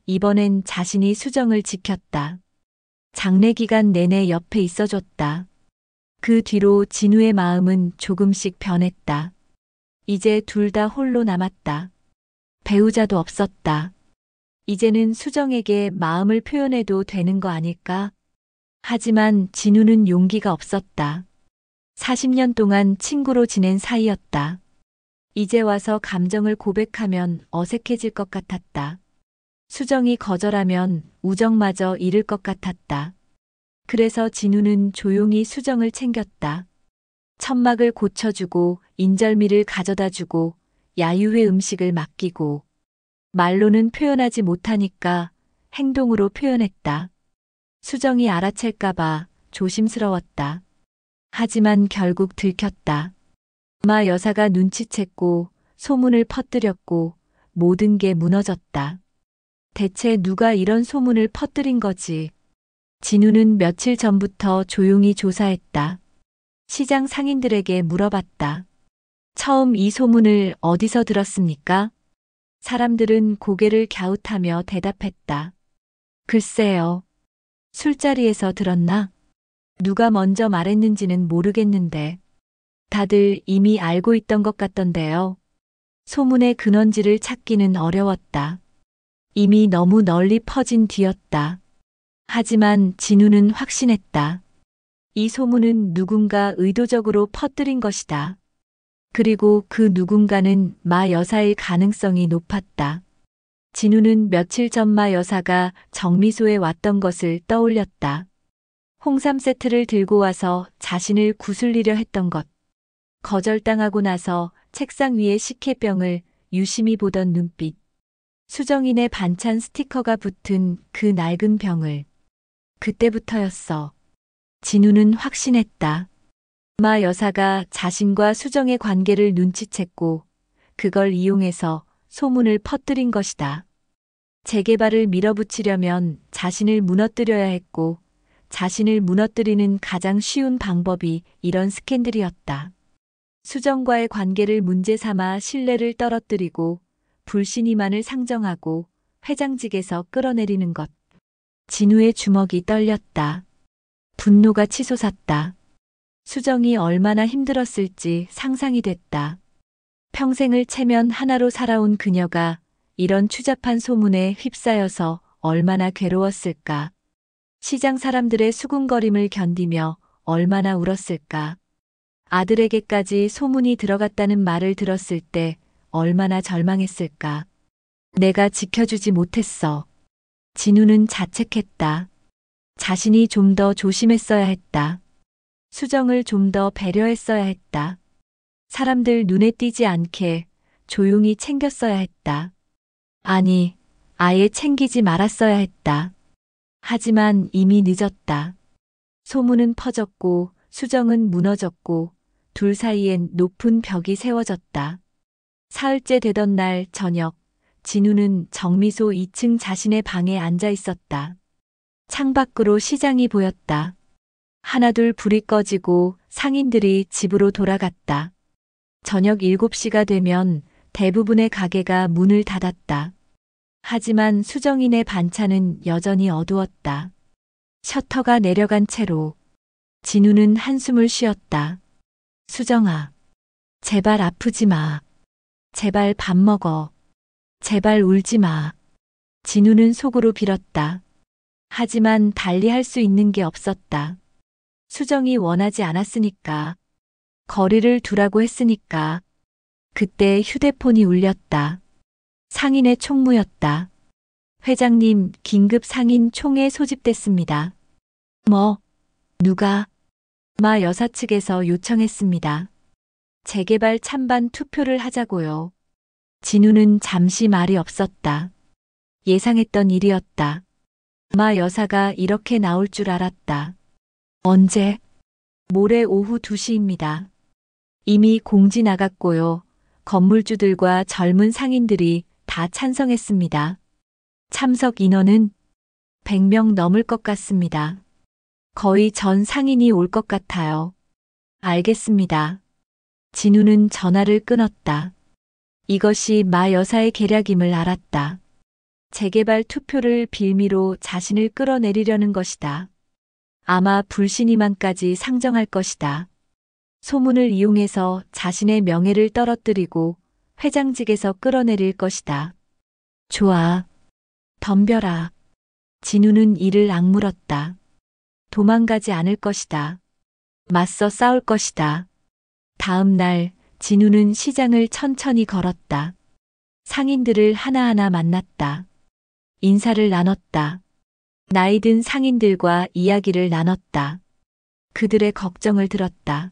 이번엔 자신이 수정을 지켰다. 장례 기간 내내 옆에 있어줬다. 그 뒤로 진우의 마음은 조금씩 변했다. 이제 둘 다 홀로 남았다. 배우자도 없었다. 이제는 수정에게 마음을 표현해도 되는 거 아닐까? 하지만 진우는 용기가 없었다. 40년 동안 친구로 지낸 사이였다. 이제 와서 감정을 고백하면 어색해질 것 같았다. 수정이 거절하면 우정마저 잃을 것 같았다. 그래서 진우는 조용히 수정을 챙겼다. 천막을 고쳐주고 인절미를 가져다주고 야유회 음식을 맡기고 말로는 표현하지 못하니까 행동으로 표현했다. 수정이 알아챌까봐 조심스러웠다. 하지만 결국 들켰다. 마 여사가 눈치챘고 소문을 퍼뜨렸고 모든 게 무너졌다. 대체 누가 이런 소문을 퍼뜨린 거지? 진우는 며칠 전부터 조용히 조사했다. 시장 상인들에게 물어봤다. 처음 이 소문을 어디서 들었습니까? 사람들은 고개를 갸웃하며 대답했다. 글쎄요. 술자리에서 들었나? 누가 먼저 말했는지는 모르겠는데 다들 이미 알고 있던 것 같던데요. 소문의 근원지를 찾기는 어려웠다. 이미 너무 널리 퍼진 뒤였다. 하지만 진우는 확신했다. 이 소문은 누군가 의도적으로 퍼뜨린 것이다. 그리고 그 누군가는 마 여사일 가능성이 높았다. 진우는 며칠 전 마 여사가 정미소에 왔던 것을 떠올렸다. 홍삼 세트를 들고 와서 자신을 구슬리려 했던 것. 거절당하고 나서 책상 위에 식혜병을 유심히 보던 눈빛. 수정인의 반찬 스티커가 붙은 그 낡은 병을. 그때부터였어. 진우는 확신했다. 마 여사가 자신과 수정의 관계를 눈치챘고 그걸 이용해서 소문을 퍼뜨린 것이다. 재개발을 밀어붙이려면 자신을 무너뜨려야 했고 자신을 무너뜨리는 가장 쉬운 방법이 이런 스캔들이었다. 수정과의 관계를 문제 삼아 신뢰를 떨어뜨리고 불신이만을 상정하고 회장직에서 끌어내리는 것. 진우의 주먹이 떨렸다. 분노가 치솟았다. 수정이 얼마나 힘들었을지 상상이 됐다. 평생을 체면 하나로 살아온 그녀가 이런 추잡한 소문에 휩싸여서 얼마나 괴로웠을까. 시장 사람들의 수군거림을 견디며 얼마나 울었을까. 아들에게까지 소문이 들어갔다는 말을 들었을 때 얼마나 절망했을까. 내가 지켜주지 못했어. 진우는 자책했다. 자신이 좀 더 조심했어야 했다. 수정을 좀 더 배려했어야 했다. 사람들 눈에 띄지 않게 조용히 챙겼어야 했다. 아니, 아예 챙기지 말았어야 했다. 하지만 이미 늦었다. 소문은 퍼졌고 수정은 무너졌고 둘 사이엔 높은 벽이 세워졌다. 사흘째 되던 날 저녁, 진우는 정미소 2층 자신의 방에 앉아 있었다. 창밖으로 시장이 보였다. 하나둘 불이 꺼지고 상인들이 집으로 돌아갔다. 저녁 7시가 되면 대부분의 가게가 문을 닫았다. 하지만 수정인의 반찬은 여전히 어두웠다. 셔터가 내려간 채로 진우는 한숨을 쉬었다. 수정아, 제발 아프지 마. 제발 밥 먹어. 제발 울지 마. 진우는 속으로 빌었다. 하지만 달리 할 수 있는 게 없었다. 수정이 원하지 않았으니까. 거리를 두라고 했으니까. 그때 휴대폰이 울렸다. 상인의 총무였다. 회장님, 긴급 상인 총회 소집됐습니다. 뭐? 누가? 마 여사 측에서 요청했습니다. 재개발 찬반 투표를 하자고요. 진우는 잠시 말이 없었다. 예상했던 일이었다. 마 여사가 이렇게 나올 줄 알았다. 언제? 모레 오후 2시입니다. 이미 공지 나갔고요. 건물주들과 젊은 상인들이 다 찬성했습니다. 참석 인원은 100명 넘을 것 같습니다. 거의 전 상인이 올 것 같아요. 알겠습니다. 진우는 전화를 끊었다. 이것이 마 여사의 계략임을 알았다. 재개발 투표를 빌미로 자신을 끌어내리려는 것이다. 아마 불신이만까지 상정할 것이다. 소문을 이용해서 자신의 명예를 떨어뜨리고 회장직에서 끌어내릴 것이다. 좋아. 덤벼라. 진우는 이를 악물었다. 도망가지 않을 것이다. 맞서 싸울 것이다. 다음 날 진우는 시장을 천천히 걸었다. 상인들을 하나하나 만났다. 인사를 나눴다. 나이 든 상인들과 이야기를 나눴다. 그들의 걱정을 들었다.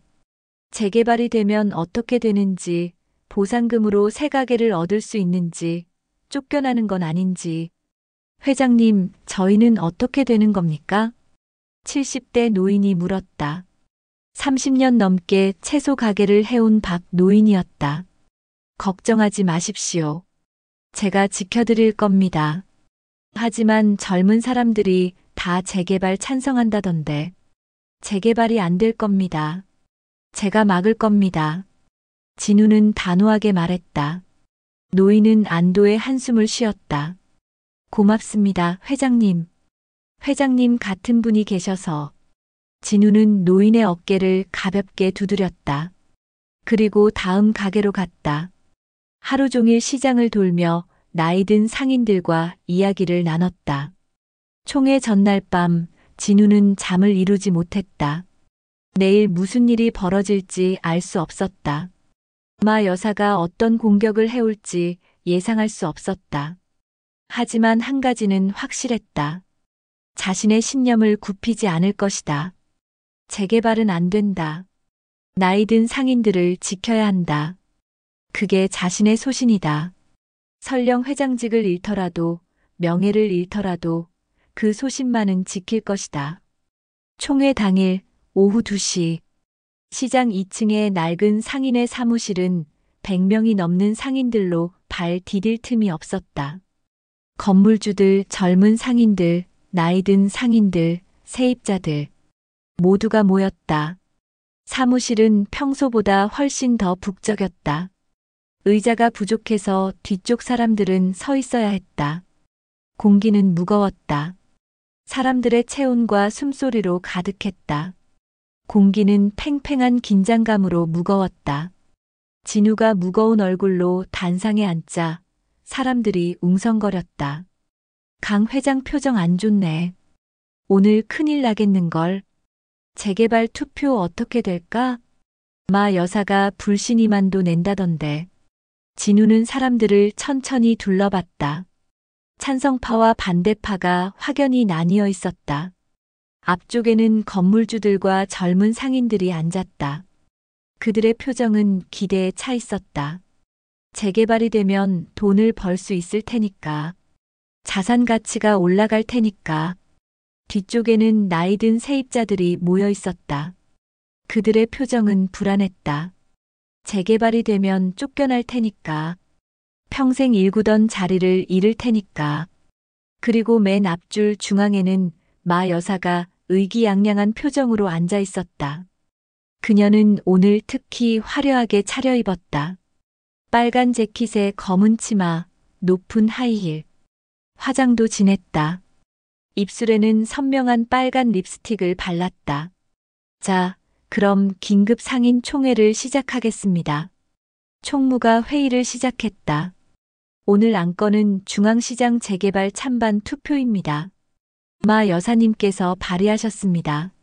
재개발이 되면 어떻게 되는지, 보상금으로 새 가게를 얻을 수 있는지, 쫓겨나는 건 아닌지. 회장님, 저희는 어떻게 되는 겁니까? 70대 노인이 물었다. 30년 넘게 채소 가게를 해온 박 노인이었다. 걱정하지 마십시오. 제가 지켜드릴 겁니다. 하지만 젊은 사람들이 다 재개발 찬성한다던데. 재개발이 안 될 겁니다. 제가 막을 겁니다. 진우는 단호하게 말했다. 노인은 안도의 한숨을 쉬었다. 고맙습니다, 회장님. 회장님 같은 분이 계셔서. 진우는 노인의 어깨를 가볍게 두드렸다. 그리고 다음 가게로 갔다. 하루 종일 시장을 돌며 나이 든 상인들과 이야기를 나눴다. 총회 전날 밤 진우는 잠을 이루지 못했다. 내일 무슨 일이 벌어질지 알 수 없었다. 마 여사가 어떤 공격을 해올지 예상할 수 없었다. 하지만 한 가지는 확실했다. 자신의 신념을 굽히지 않을 것이다. 재개발은 안 된다. 나이 든 상인들을 지켜야 한다. 그게 자신의 소신이다. 설령 회장직을 잃더라도, 명예를 잃더라도 그 소신만은 지킬 것이다. 총회 당일 오후 2시 시장 2층의 낡은 상인의 사무실은 100명이 넘는 상인들로 발 디딜 틈이 없었다. 건물주들, 젊은 상인들, 나이 든 상인들, 세입자들 모두가 모였다. 사무실은 평소보다 훨씬 더 북적였다. 의자가 부족해서 뒤쪽 사람들은 서 있어야 했다. 공기는 무거웠다. 사람들의 체온과 숨소리로 가득했다. 공기는 팽팽한 긴장감으로 무거웠다. 진우가 무거운 얼굴로 단상에 앉자 사람들이 웅성거렸다. 강 회장 표정 안 좋네. 오늘 큰일 나겠는걸. 재개발 투표 어떻게 될까? 마 여사가 불신이만도 낸다던데. 진우는 사람들을 천천히 둘러봤다. 찬성파와 반대파가 확연히 나뉘어 있었다. 앞쪽에는 건물주들과 젊은 상인들이 앉았다. 그들의 표정은 기대에 차 있었다. 재개발이 되면 돈을 벌 수 있을 테니까. 자산 가치가 올라갈 테니까. 뒤쪽에는 나이 든 세입자들이 모여 있었다. 그들의 표정은 불안했다. 재개발이 되면 쫓겨날 테니까. 평생 일구던 자리를 잃을 테니까. 그리고 맨 앞줄 중앙에는 마 여사가 의기양양한 표정으로 앉아 있었다. 그녀는 오늘 특히 화려하게 차려입었다. 빨간 재킷에 검은 치마, 높은 하이힐. 화장도 진했다. 입술에는 선명한 빨간 립스틱을 발랐다. 자, 그럼 긴급 상인 총회를 시작하겠습니다. 총무가 회의를 시작했다. 오늘 안건은 중앙시장 재개발 찬반 투표입니다. 마 여사님께서 발의하셨습니다.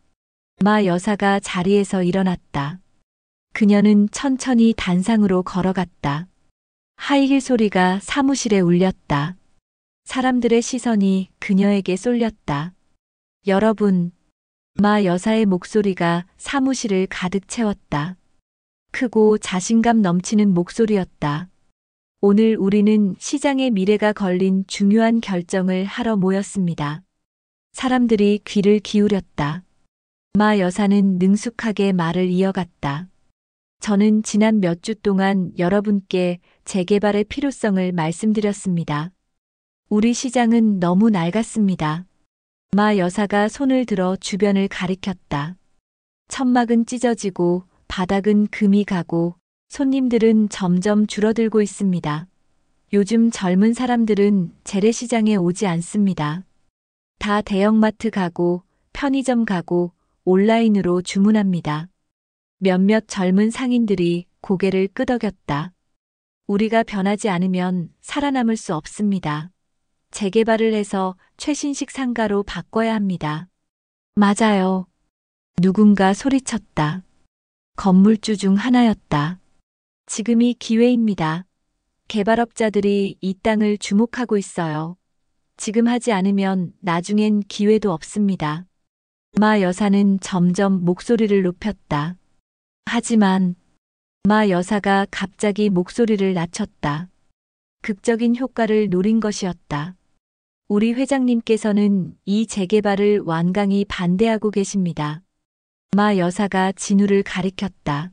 마 여사가 자리에서 일어났다. 그녀는 천천히 단상으로 걸어갔다. 하이힐 소리가 사무실에 울렸다. 사람들의 시선이 그녀에게 쏠렸다. 여러분, 마 여사의 목소리가 사무실을 가득 채웠다. 크고 자신감 넘치는 목소리였다. 오늘 우리는 시장의 미래가 걸린 중요한 결정을 하러 모였습니다. 사람들이 귀를 기울였다. 마 여사는 능숙하게 말을 이어갔다. 저는 지난 몇 주 동안 여러분께 재개발의 필요성을 말씀드렸습니다. 우리 시장은 너무 낡았습니다. 마 여사가 손을 들어 주변을 가리켰다. 천막은 찢어지고 바닥은 금이 가고 손님들은 점점 줄어들고 있습니다. 요즘 젊은 사람들은 재래시장에 오지 않습니다. 다 대형마트 가고 편의점 가고 온라인으로 주문합니다. 몇몇 젊은 상인들이 고개를 끄덕였다. 우리가 변하지 않으면 살아남을 수 없습니다. 재개발을 해서 최신식 상가로 바꿔야 합니다. 맞아요. 누군가 소리쳤다. 건물주 중 하나였다. 지금이 기회입니다. 개발업자들이 이 땅을 주목하고 있어요. 지금 하지 않으면 나중엔 기회도 없습니다. 마 여사는 점점 목소리를 높였다. 하지만 마 여사가 갑자기 목소리를 낮췄다. 극적인 효과를 노린 것이었다. 우리 회장님께서는 이 재개발을 완강히 반대하고 계십니다. 마 여사가 진우를 가리켰다.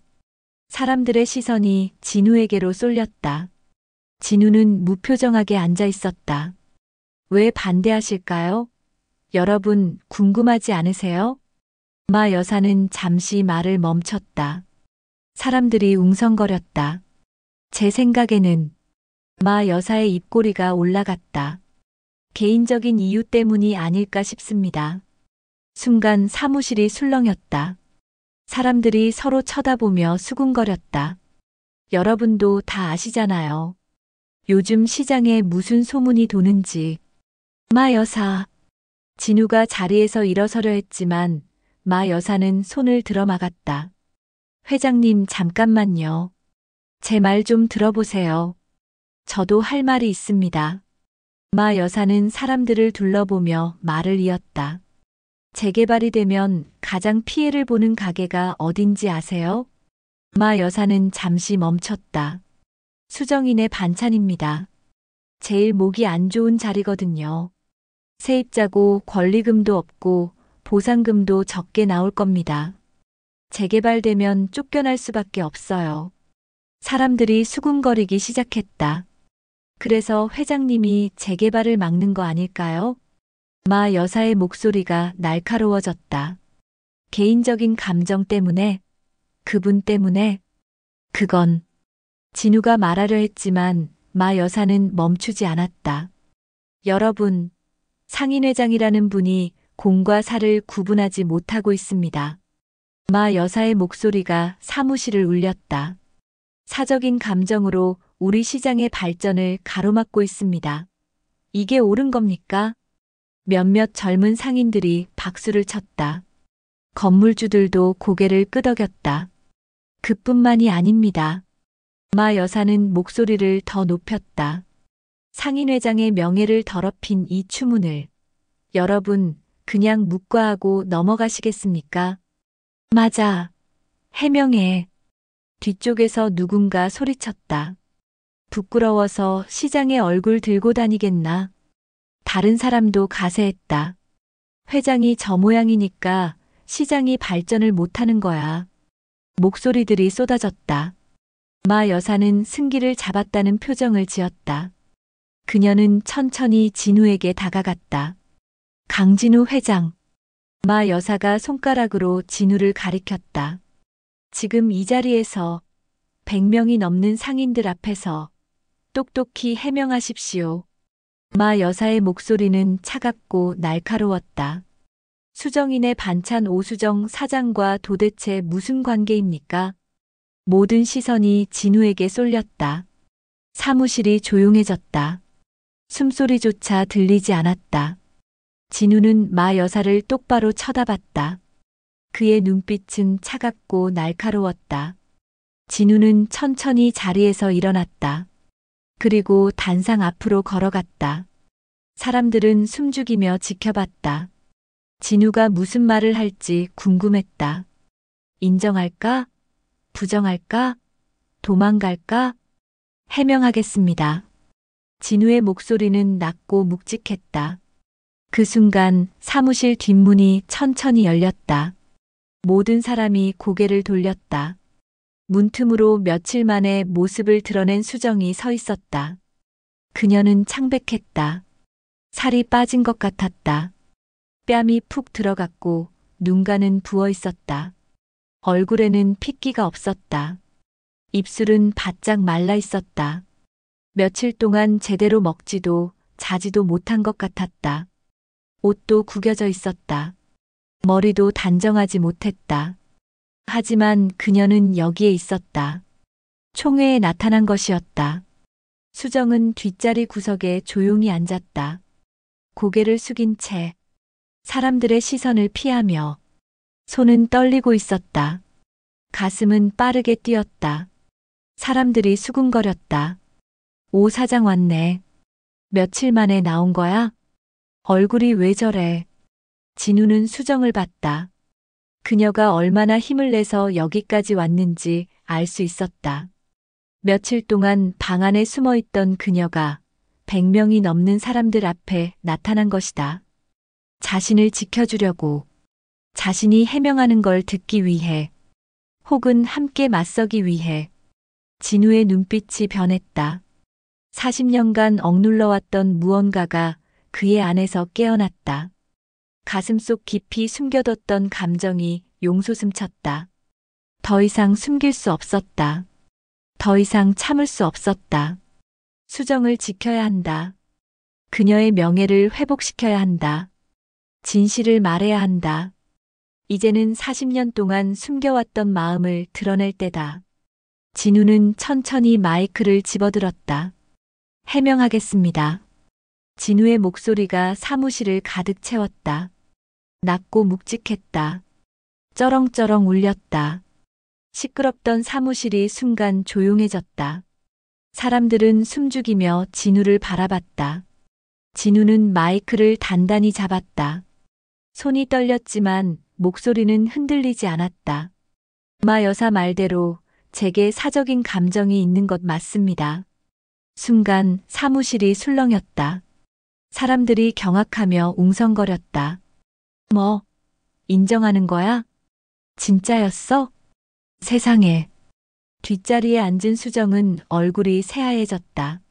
사람들의 시선이 진우에게로 쏠렸다. 진우는 무표정하게 앉아 있었다. 왜 반대하실까요? 여러분 궁금하지 않으세요? 마 여사는 잠시 말을 멈췄다. 사람들이 웅성거렸다. 제 생각에는 마 여사의 입꼬리가 올라갔다. 개인적인 이유 때문이 아닐까 싶습니다. 순간 사무실이 술렁였다. 사람들이 서로 쳐다보며 수군거렸다. 여러분도 다 아시잖아요. 요즘 시장에 무슨 소문이 도는지. 마 여사. 진우가 자리에서 일어서려 했지만 마 여사는 손을 들어 막았다. 회장님 잠깐만요. 제 말 좀 들어보세요. 저도 할 말이 있습니다. 마 여사는 사람들을 둘러보며 말을 이었다. 재개발이 되면 가장 피해를 보는 가게가 어딘지 아세요? 마 여사는 잠시 멈췄다. 수정인의 반찬입니다. 제일 목이 안 좋은 자리거든요. 세입자고 권리금도 없고 보상금도 적게 나올 겁니다. 재개발되면 쫓겨날 수밖에 없어요. 사람들이 수군거리기 시작했다. 그래서 회장님이 재개발을 막는 거 아닐까요? 마 여사의 목소리가 날카로워졌다. 개인적인 감정 때문에, 그분 때문에, 그건 진우가 말하려 했지만 마 여사는 멈추지 않았다. 여러분, 상인회장이라는 분이 공과 사를 구분하지 못하고 있습니다. 마 여사의 목소리가 사무실을 울렸다. 사적인 감정으로 우리 시장의 발전을 가로막고 있습니다. 이게 옳은 겁니까? 몇몇 젊은 상인들이 박수를 쳤다. 건물주들도 고개를 끄덕였다. 그뿐만이 아닙니다. 마 여사는 목소리를 더 높였다. 상인회장의 명예를 더럽힌 이 추문을 여러분 그냥 묵과하고 넘어가시겠습니까? 맞아. 해명해. 뒤쪽에서 누군가 소리쳤다. 부끄러워서 시장에 얼굴 들고 다니겠나? 다른 사람도 가세했다. 회장이 저 모양이니까 시장이 발전을 못하는 거야. 목소리들이 쏟아졌다. 마 여사는 승기를 잡았다는 표정을 지었다. 그녀는 천천히 진우에게 다가갔다. 강진우 회장. 마 여사가 손가락으로 진우를 가리켰다. 지금 이 자리에서 100명이 넘는 상인들 앞에서 똑똑히 해명하십시오. 마 여사의 목소리는 차갑고 날카로웠다. 수정인의 반찬 오수정 사장과 도대체 무슨 관계입니까? 모든 시선이 진우에게 쏠렸다. 사무실이 조용해졌다. 숨소리조차 들리지 않았다. 진우는 마 여사를 똑바로 쳐다봤다. 그의 눈빛은 차갑고 날카로웠다. 진우는 천천히 자리에서 일어났다. 그리고 단상 앞으로 걸어갔다. 사람들은 숨죽이며 지켜봤다. 진우가 무슨 말을 할지 궁금했다. 인정할까? 부정할까? 도망갈까? 해명하겠습니다. 진우의 목소리는 낮고 묵직했다. 그 순간 사무실 뒷문이 천천히 열렸다. 모든 사람이 고개를 돌렸다. 문틈으로 며칠 만에 모습을 드러낸 수정이 서 있었다. 그녀는 창백했다. 살이 빠진 것 같았다. 뺨이 푹 들어갔고 눈가는 부어 있었다. 얼굴에는 핏기가 없었다. 입술은 바짝 말라 있었다. 며칠 동안 제대로 먹지도 자지도 못한 것 같았다. 옷도 구겨져 있었다. 머리도 단정하지 못했다. 하지만 그녀는 여기에 있었다. 총회에 나타난 것이었다. 수정은 뒷자리 구석에 조용히 앉았다. 고개를 숙인 채 사람들의 시선을 피하며 손은 떨리고 있었다. 가슴은 빠르게 뛰었다. 사람들이 수군거렸다. 오 사장 왔네. 며칠 만에 나온 거야? 얼굴이 왜 저래? 진우는 수정을 봤다. 그녀가 얼마나 힘을 내서 여기까지 왔는지 알 수 있었다. 며칠 동안 방 안에 숨어 있던 그녀가 100명이 넘는 사람들 앞에 나타난 것이다. 자신을 지켜주려고, 자신이 해명하는 걸 듣기 위해, 혹은 함께 맞서기 위해. 진우의 눈빛이 변했다. 40년간 억눌러왔던 무언가가 그의 안에서 깨어났다. 가슴속 깊이 숨겨뒀던 감정이 용솟음쳤다. 더 이상 숨길 수 없었다. 더 이상 참을 수 없었다. 수정을 지켜야 한다. 그녀의 명예를 회복시켜야 한다. 진실을 말해야 한다. 이제는 40년 동안 숨겨왔던 마음을 드러낼 때다. 진우는 천천히 마이크를 집어들었다. 해명하겠습니다. 진우의 목소리가 사무실을 가득 채웠다. 낮고 묵직했다. 쩌렁쩌렁 울렸다. 시끄럽던 사무실이 순간 조용해졌다. 사람들은 숨죽이며 진우를 바라봤다. 진우는 마이크를 단단히 잡았다. 손이 떨렸지만 목소리는 흔들리지 않았다. 마 여사 말대로 제게 사적인 감정이 있는 것 맞습니다. 순간 사무실이 술렁였다. 사람들이 경악하며 웅성거렸다. 뭐, 인정하는 거야? 진짜였어? 세상에. 뒷자리에 앉은 수정은 얼굴이 새하얘졌다.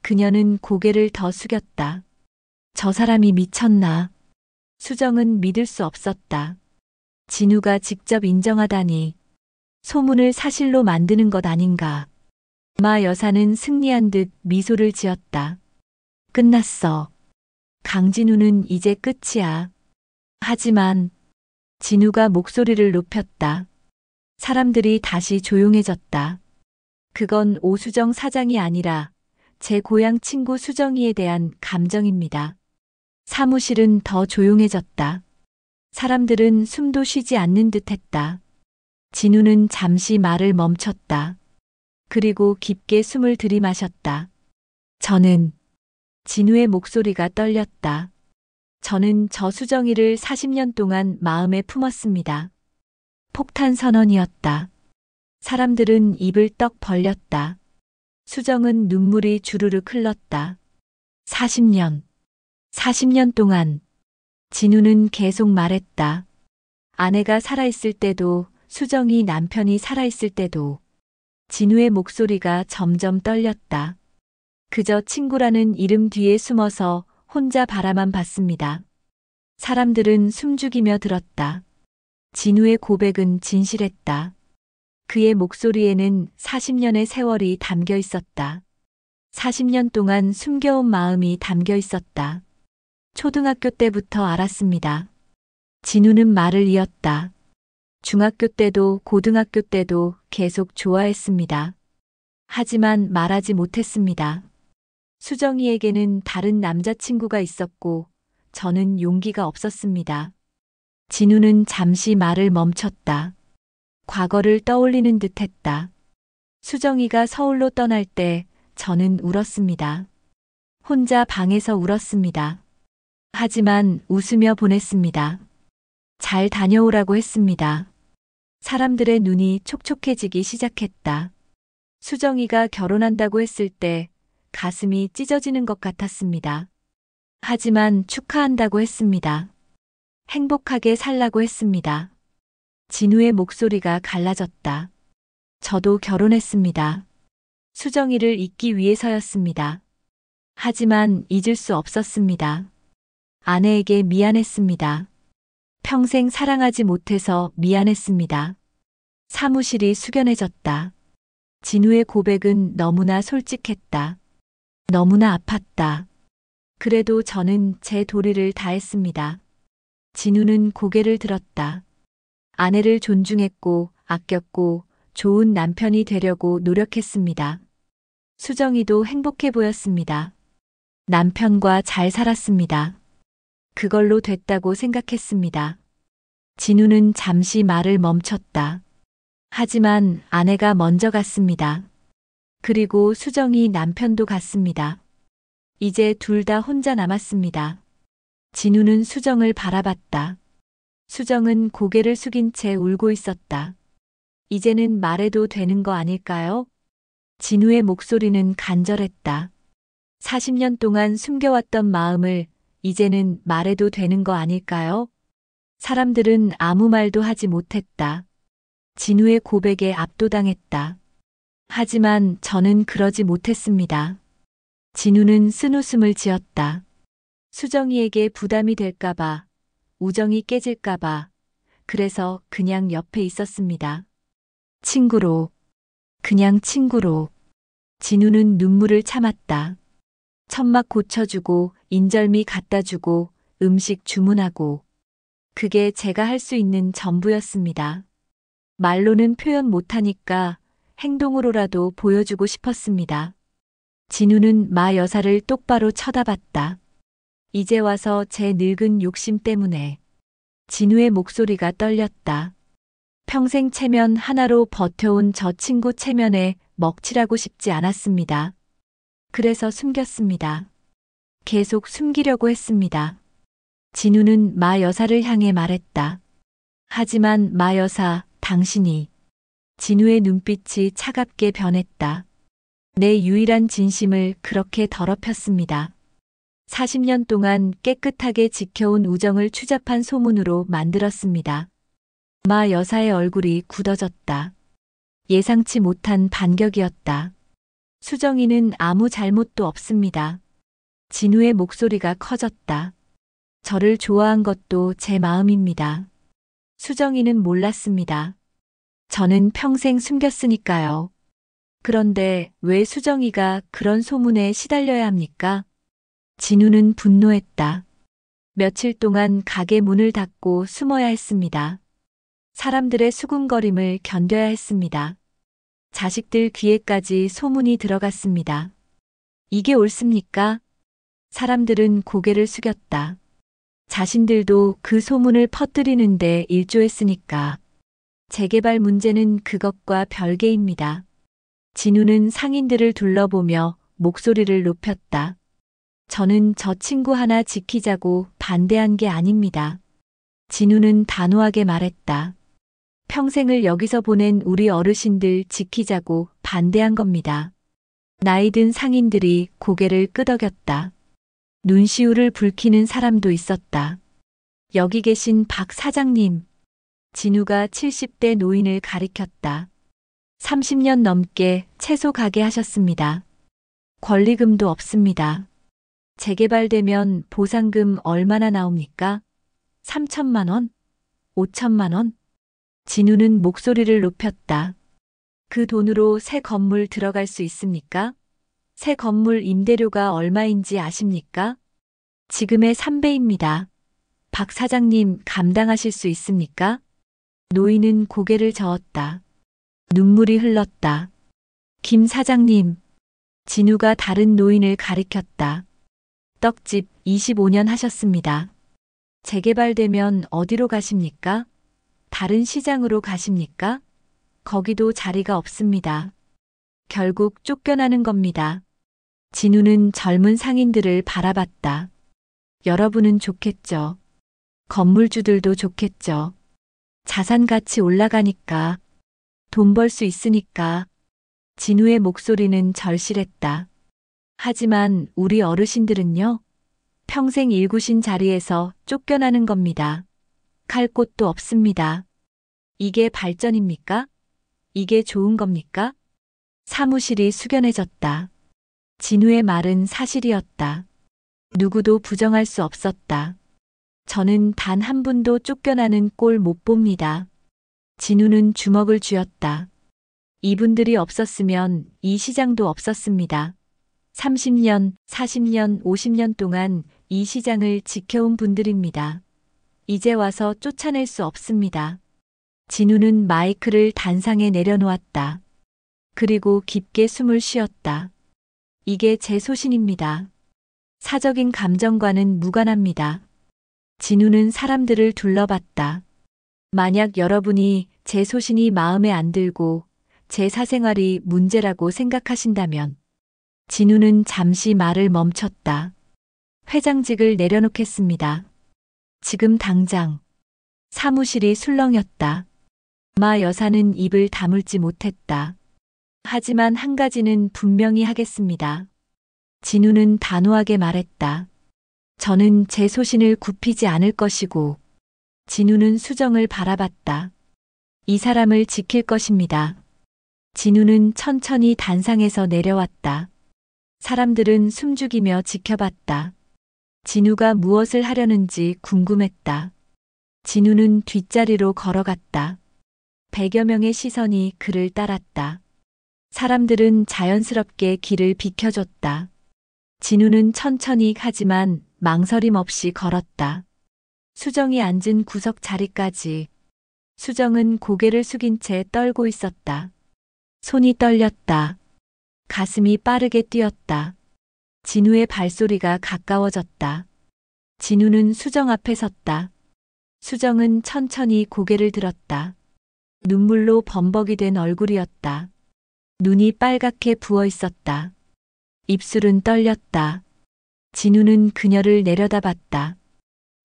그녀는 고개를 더 숙였다. 저 사람이 미쳤나? 수정은 믿을 수 없었다. 진우가 직접 인정하다니. 소문을 사실로 만드는 것 아닌가. 마 여사는 승리한 듯 미소를 지었다. 끝났어. 강진우는 이제 끝이야. 하지만 진우가 목소리를 높였다. 사람들이 다시 조용해졌다. 그건 오수정 사장이 아니라 제 고향 친구 수정이에 대한 감정입니다. 사무실은 더 조용해졌다. 사람들은 숨도 쉬지 않는 듯 했다. 진우는 잠시 말을 멈췄다. 그리고 깊게 숨을 들이마셨다. 저는, 진우의 목소리가 떨렸다. 저는 저 수정이를 40년 동안 마음에 품었습니다. 폭탄 선언이었다. 사람들은 입을 떡 벌렸다. 수정은 눈물이 주르륵 흘렀다. 40년 동안. 진우는 계속 말했다. 아내가 살아있을 때도, 수정이 남편이 살아있을 때도. 진우의 목소리가 점점 떨렸다. 그저 친구라는 이름 뒤에 숨어서 혼자 바라만 봤습니다. 사람들은 숨죽이며 들었다. 진우의 고백은 진실했다. 그의 목소리에는 40년의 세월이 담겨 있었다. 40년 동안 숨겨온 마음이 담겨 있었다. 초등학교 때부터 알았습니다. 진우는 말을 이었다. 중학교 때도 고등학교 때도 계속 좋아했습니다. 하지만 말하지 못했습니다. 수정이에게는 다른 남자친구가 있었고 저는 용기가 없었습니다. 진우는 잠시 말을 멈췄다. 과거를 떠올리는 듯 했다. 수정이가 서울로 떠날 때 저는 울었습니다. 혼자 방에서 울었습니다. 하지만 웃으며 보냈습니다. 잘 다녀오라고 했습니다. 사람들의 눈이 촉촉해지기 시작했다. 수정이가 결혼한다고 했을 때 가슴이 찢어지는 것 같았습니다. 하지만 축하한다고 했습니다. 행복하게 살라고 했습니다. 진우의 목소리가 갈라졌다. 저도 결혼했습니다. 수정이를 잊기 위해서였습니다. 하지만 잊을 수 없었습니다. 아내에게 미안했습니다. 평생 사랑하지 못해서 미안했습니다. 사무실이 숙연해졌다. 진우의 고백은 너무나 솔직했다. 너무나 아팠다. 그래도 저는 제 도리를 다했습니다. 진우는 고개를 들었다. 아내를 존중했고 아꼈고 좋은 남편이 되려고 노력했습니다. 수정이도 행복해 보였습니다. 남편과 잘 살았습니다. 그걸로 됐다고 생각했습니다. 진우는 잠시 말을 멈췄다. 하지만 아내가 먼저 갔습니다. 그리고 수정이 남편도 갔습니다. 이제 둘 다 혼자 남았습니다. 진우는 수정을 바라봤다. 수정은 고개를 숙인 채 울고 있었다. 이제는 말해도 되는 거 아닐까요? 진우의 목소리는 간절했다. 40년 동안 숨겨왔던 마음을 이제는 말해도 되는 거 아닐까요? 사람들은 아무 말도 하지 못했다. 진우의 고백에 압도당했다. 하지만 저는 그러지 못했습니다. 진우는 쓴웃음을 지었다. 수정이에게 부담이 될까봐, 우정이 깨질까봐, 그래서 그냥 옆에 있었습니다. 친구로, 그냥 친구로. 진우는 눈물을 참았다. 천막 고쳐주고, 인절미 갖다주고, 음식 주문하고. 그게 제가 할 수 있는 전부였습니다. 말로는 표현 못하니까 행동으로라도 보여주고 싶었습니다. 진우는 마 여사를 똑바로 쳐다봤다. 이제 와서 제 늙은 욕심 때문에. 진우의 목소리가 떨렸다. 평생 체면 하나로 버텨온 저 친구 체면에 먹칠하고 싶지 않았습니다. 그래서 숨겼습니다. 계속 숨기려고 했습니다. 진우는 마 여사를 향해 말했다. 하지만 마 여사, 당신이. 진우의 눈빛이 차갑게 변했다. 내 유일한 진심을 그렇게 더럽혔습니다. 40년 동안 깨끗하게 지켜온 우정을 추잡한 소문으로 만들었습니다. 마 여사의 얼굴이 굳어졌다. 예상치 못한 반격이었다. 수정이는 아무 잘못도 없습니다. 진우의 목소리가 커졌다. 저를 좋아한 것도 제 마음입니다. 수정이는 몰랐습니다. 저는 평생 숨겼으니까요. 그런데 왜 수정이가 그런 소문에 시달려야 합니까? 진우는 분노했다. 며칠 동안 가게 문을 닫고 숨어야 했습니다. 사람들의 수군거림을 견뎌야 했습니다. 자식들 귀에까지 소문이 들어갔습니다. 이게 옳습니까? 사람들은 고개를 숙였다. 자신들도 그 소문을 퍼뜨리는데 일조했으니까. 재개발 문제는 그것과 별개입니다. 진우는 상인들을 둘러보며 목소리를 높였다. 저는 저 친구 하나 지키자고 반대한 게 아닙니다. 진우는 단호하게 말했다. 평생을 여기서 보낸 우리 어르신들 지키자고 반대한 겁니다. 나이든 상인들이 고개를 끄덕였다. 눈시울을 붉히는 사람도 있었다. 여기 계신 박 사장님. 진우가 70대 노인을 가리켰다. 30년 넘게 채소 가게 하셨습니다. 권리금도 없습니다. 재개발되면 보상금 얼마나 나옵니까? 3천만 원? 5천만 원? 진우는 목소리를 높였다. 그 돈으로 새 건물 들어갈 수 있습니까? 새 건물 임대료가 얼마인지 아십니까? 지금의 3배입니다. 박 사장님 감당하실 수 있습니까? 노인은 고개를 저었다. 눈물이 흘렀다. 김 사장님. 진우가 다른 노인을 가리켰다. 떡집 25년 하셨습니다. 재개발되면 어디로 가십니까? 다른 시장으로 가십니까? 거기도 자리가 없습니다. 결국 쫓겨나는 겁니다. 진우는 젊은 상인들을 바라봤다. 여러분은 좋겠죠. 건물주들도 좋겠죠. 자산 가치 올라가니까. 돈 벌 수 있으니까. 진우의 목소리는 절실했다. 하지만 우리 어르신들은요? 평생 일구신 자리에서 쫓겨나는 겁니다. 갈 곳도 없습니다. 이게 발전입니까? 이게 좋은 겁니까? 사무실이 숙연해졌다. 진우의 말은 사실이었다. 누구도 부정할 수 없었다. 저는 단 한 분도 쫓겨나는 꼴 못 봅니다. 진우는 주먹을 쥐었다. 이분들이 없었으면 이 시장도 없었습니다. 30년, 40년, 50년 동안 이 시장을 지켜온 분들입니다. 이제 와서 쫓아낼 수 없습니다. 진우는 마이크를 단상에 내려놓았다. 그리고 깊게 숨을 쉬었다. 이게 제 소신입니다. 사적인 감정과는 무관합니다. 진우는 사람들을 둘러봤다. 만약 여러분이 제 소신이 마음에 안 들고 제 사생활이 문제라고 생각하신다면 진우는 잠시 말을 멈췄다. 회장직을 내려놓겠습니다. 지금 당장. 사무실이 술렁였다. 마 여사는 입을 다물지 못했다. 하지만 한 가지는 분명히 하겠습니다. 진우는 단호하게 말했다. 저는 제 소신을 굽히지 않을 것이고. 진우는 수정을 바라봤다. 이 사람을 지킬 것입니다. 진우는 천천히 단상에서 내려왔다. 사람들은 숨죽이며 지켜봤다. 진우가 무엇을 하려는지 궁금했다. 진우는 뒷자리로 걸어갔다. 100여 명의 시선이 그를 따랐다. 사람들은 자연스럽게 길을 비켜줬다. 진우는 천천히 하지만 망설임 없이 걸었다. 수정이 앉은 구석 자리까지. 수정은 고개를 숙인 채 떨고 있었다. 손이 떨렸다. 가슴이 빠르게 뛰었다. 진우의 발소리가 가까워졌다. 진우는 수정 앞에 섰다. 수정은 천천히 고개를 들었다. 눈물로 범벅이 된 얼굴이었다. 눈이 빨갛게 부어 있었다. 입술은 떨렸다. 진우는 그녀를 내려다봤다.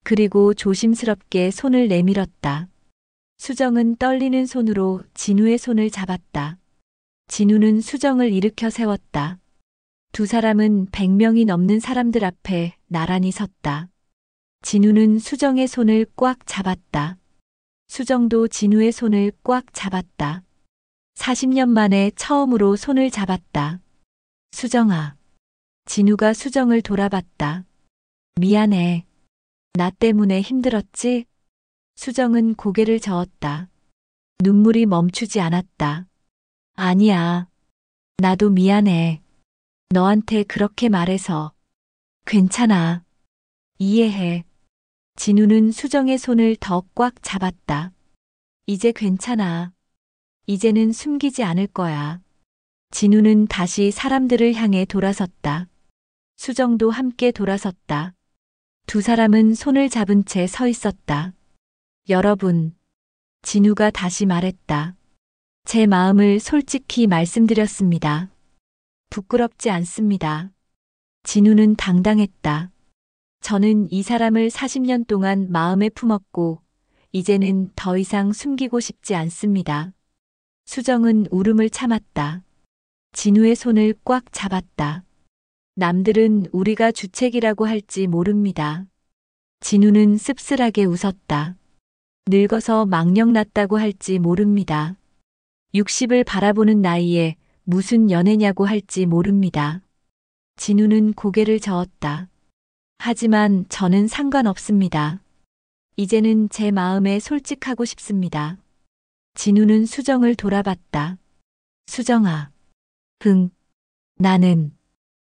그리고 조심스럽게 손을 내밀었다. 수정은 떨리는 손으로 진우의 손을 잡았다. 진우는 수정을 일으켜 세웠다. 두 사람은 100명이 넘는 사람들 앞에 나란히 섰다. 진우는 수정의 손을 꽉 잡았다. 수정도 진우의 손을 꽉 잡았다. 40년 만에 처음으로 손을 잡았다. 수정아. 진우가 수정을 돌아봤다. 미안해. 나 때문에 힘들었지? 수정은 고개를 저었다. 눈물이 멈추지 않았다. 아니야. 나도 미안해. 너한테 그렇게 말해서. 괜찮아. 이해해. 진우는 수정의 손을 더 꽉 잡았다. 이제 괜찮아. 이제는 숨기지 않을 거야. 진우는 다시 사람들을 향해 돌아섰다. 수정도 함께 돌아섰다. 두 사람은 손을 잡은 채 서 있었다. 여러분, 진우가 다시 말했다. 제 마음을 솔직히 말씀드렸습니다. 부끄럽지 않습니다. 진우는 당당했다. 저는 이 사람을 40년 동안 마음에 품었고, 이제는 더 이상 숨기고 싶지 않습니다. 수정은 울음을 참았다. 진우의 손을 꽉 잡았다. 남들은 우리가 주책이라고 할지 모릅니다. 진우는 씁쓸하게 웃었다. 늙어서 망령났다고 할지 모릅니다. 60을 바라보는 나이에 무슨 연애냐고 할지 모릅니다. 진우는 고개를 저었다. 하지만 저는 상관없습니다. 이제는 제 마음에 솔직하고 싶습니다. 진우는 수정을 돌아봤다. 수정아.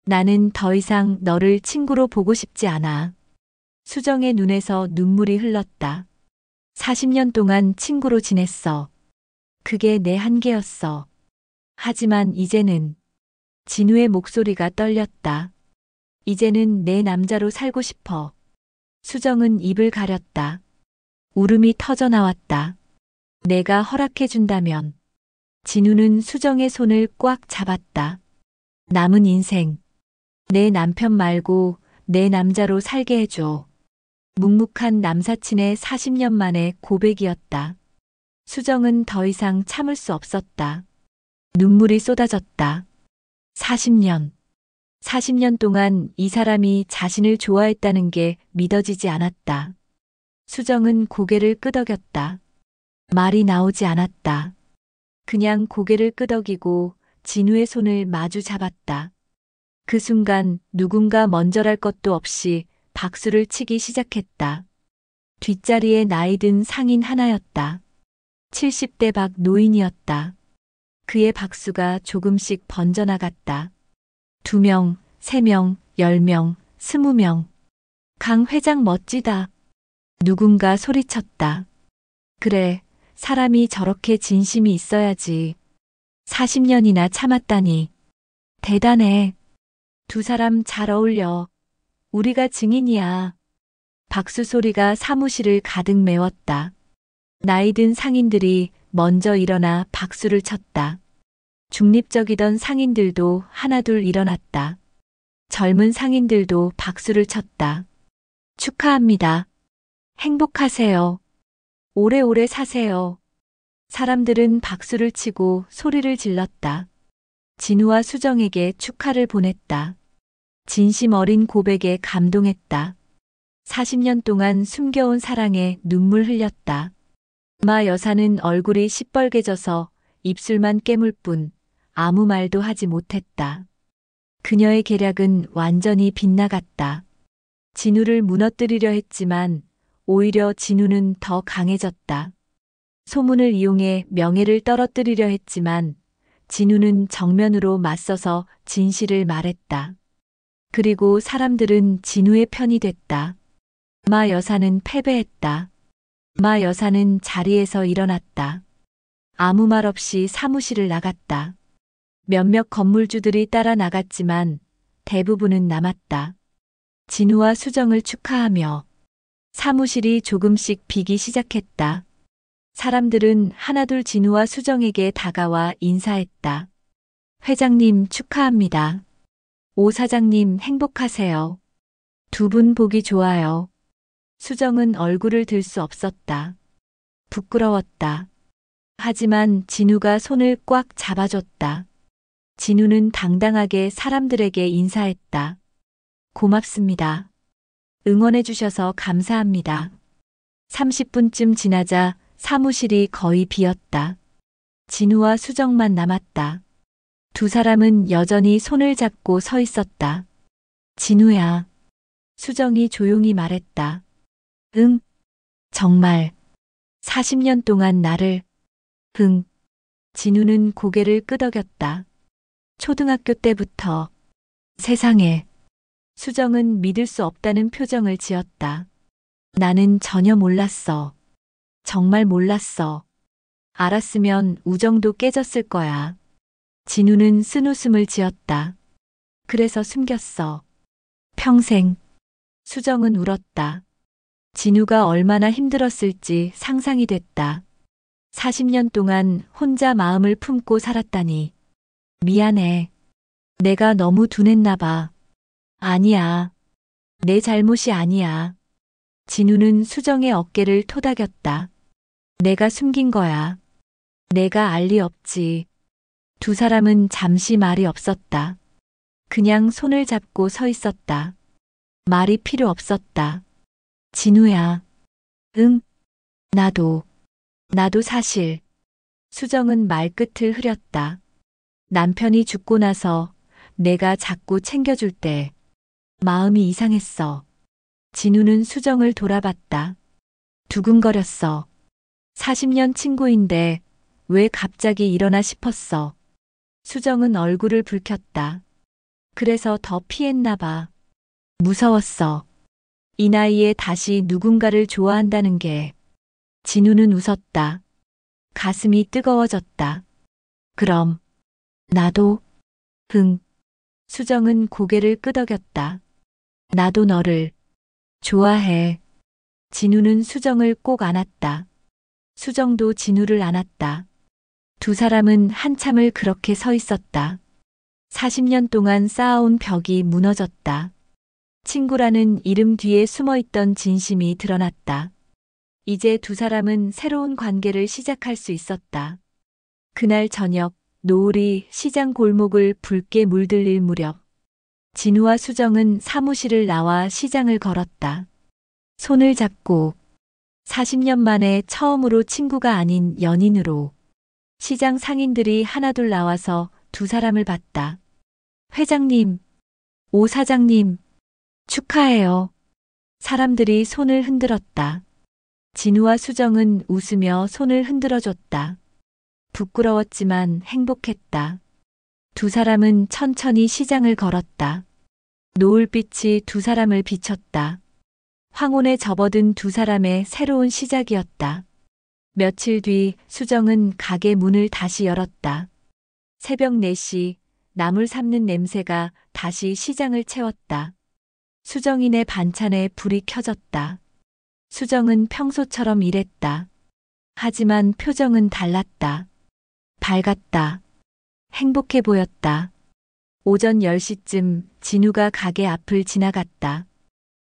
나는 더 이상 너를 친구로 보고 싶지 않아. 수정의 눈에서 눈물이 흘렀다. 40년 동안 친구로 지냈어. 그게 내 한계였어. 하지만 이제는. 진우의 목소리가 떨렸다. 이제는 내 남자로 살고 싶어. 수정은 입을 가렸다. 울음이 터져 나왔다. 내가 허락해준다면. 진우는 수정의 손을 꽉 잡았다. 남은 인생. 내 남편 말고 내 남자로 살게 해줘. 묵묵한 남사친의 40년 만의 고백이었다. 수정은 더 이상 참을 수 없었다. 눈물이 쏟아졌다. 40년 동안 이 사람이 자신을 좋아했다는 게 믿어지지 않았다. 수정은 고개를 끄덕였다. 말이 나오지 않았다. 그냥 고개를 끄덕이고 진우의 손을 마주 잡았다. 그 순간 누군가 먼저랄 것도 없이 박수를 치기 시작했다. 뒷자리에 나이 든 상인 하나였다. 70대 박 노인이었다. 그의 박수가 조금씩 번져나갔다. 2명, 3명, 10명, 20명. 강 회장 멋지다. 누군가 소리쳤다. 그래, 사람이 저렇게 진심이 있어야지. 40년이나 참았다니. 대단해. 두 사람 잘 어울려. 우리가 증인이야. 박수 소리가 사무실을 가득 메웠다. 나이 든 상인들이 먼저 일어나 박수를 쳤다. 중립적이던 상인들도 하나둘 일어났다. 젊은 상인들도 박수를 쳤다. 축하합니다. 행복하세요. 오래오래 사세요. 사람들은 박수를 치고 소리를 질렀다. 진우와 수정에게 축하를 보냈다. 진심 어린 고백에 감동했다. 40년 동안 숨겨온 사랑에 눈물 흘렸다. 마 여사는 얼굴이 시뻘개져서 입술만 깨물 뿐 아무 말도 하지 못했다. 그녀의 계략은 완전히 빗나갔다. 진우를 무너뜨리려 했지만 오히려 진우는 더 강해졌다. 소문을 이용해 명예를 떨어뜨리려 했지만 진우는 정면으로 맞서서 진실을 말했다. 그리고 사람들은 진우의 편이 됐다. 마 여사는 패배했다. 마 여사는 자리에서 일어났다. 아무 말 없이 사무실을 나갔다. 몇몇 건물주들이 따라 나갔지만 대부분은 남았다. 진우와 수정을 축하하며 사무실이 조금씩 비기 시작했다. 사람들은 하나둘 진우와 수정에게 다가와 인사했다. 회장님 축하합니다. 오 사장님 행복하세요. 두 분 보기 좋아요. 수정은 얼굴을 들 수 없었다. 부끄러웠다. 하지만 진우가 손을 꽉 잡아줬다. 진우는 당당하게 사람들에게 인사했다. 고맙습니다. 응원해주셔서 감사합니다. 30분쯤 지나자 사무실이 거의 비었다. 진우와 수정만 남았다. 두 사람은 여전히 손을 잡고 서 있었다. 진우야. 수정이 조용히 말했다. 응. 정말. 40년 동안 나를. 응. 진우는 고개를 끄덕였다. 초등학교 때부터. 세상에. 수정은 믿을 수 없다는 표정을 지었다. 나는 전혀 몰랐어. 정말 몰랐어. 알았으면 우정도 깨졌을 거야. 진우는 쓴웃음을 지었다. 그래서 숨겼어. 평생. 수정은 울었다. 진우가 얼마나 힘들었을지 상상이 됐다. 40년 동안 혼자 마음을 품고 살았다니. 미안해. 내가 너무 둔했나 봐. 아니야. 내 잘못이 아니야. 진우는 수정의 어깨를 토닥였다. 내가 숨긴 거야. 내가 알 리 없지. 두 사람은 잠시 말이 없었다. 그냥 손을 잡고 서 있었다. 말이 필요 없었다. 진우야. 응. 나도 사실. 수정은 말끝을 흐렸다. 남편이 죽고 나서 내가 자꾸 챙겨줄 때 마음이 이상했어. 진우는 수정을 돌아봤다. 두근거렸어. 40년 친구인데 왜 갑자기 일어나 싶었어. 수정은 얼굴을 붉혔다. 그래서 더 피했나 봐. 무서웠어. 이 나이에 다시 누군가를 좋아한다는 게. 진우는 웃었다. 가슴이 뜨거워졌다. 그럼 나도. 응. 수정은 고개를 끄덕였다. 나도 너를 좋아해. 진우는 수정을 꼭 안았다. 수정도 진우를 안았다. 두 사람은 한참을 그렇게 서 있었다. 40년 동안 쌓아온 벽이 무너졌다. 친구라는 이름 뒤에 숨어있던 진심이 드러났다. 이제 두 사람은 새로운 관계를 시작할 수 있었다. 그날 저녁 노을이 시장 골목을 붉게 물들일 무렵 진우와 수정은 사무실을 나와 시장을 걸었다. 손을 잡고 40년 만에 처음으로 친구가 아닌 연인으로. 시장 상인들이 하나둘 나와서 두 사람을 봤다. 회장님, 오 사장님, 축하해요. 사람들이 손을 흔들었다. 진우와 수정은 웃으며 손을 흔들어줬다. 부끄러웠지만 행복했다. 두 사람은 천천히 시장을 걸었다. 노을빛이 두 사람을 비췄다. 황혼에 접어든 두 사람의 새로운 시작이었다. 며칠 뒤 수정은 가게 문을 다시 열었다. 새벽 4시 나물 삶는 냄새가 다시 시장을 채웠다. 수정이네 반찬에 불이 켜졌다. 수정은 평소처럼 일했다. 하지만 표정은 달랐다. 밝았다. 행복해 보였다. 오전 10시쯤 진우가 가게 앞을 지나갔다.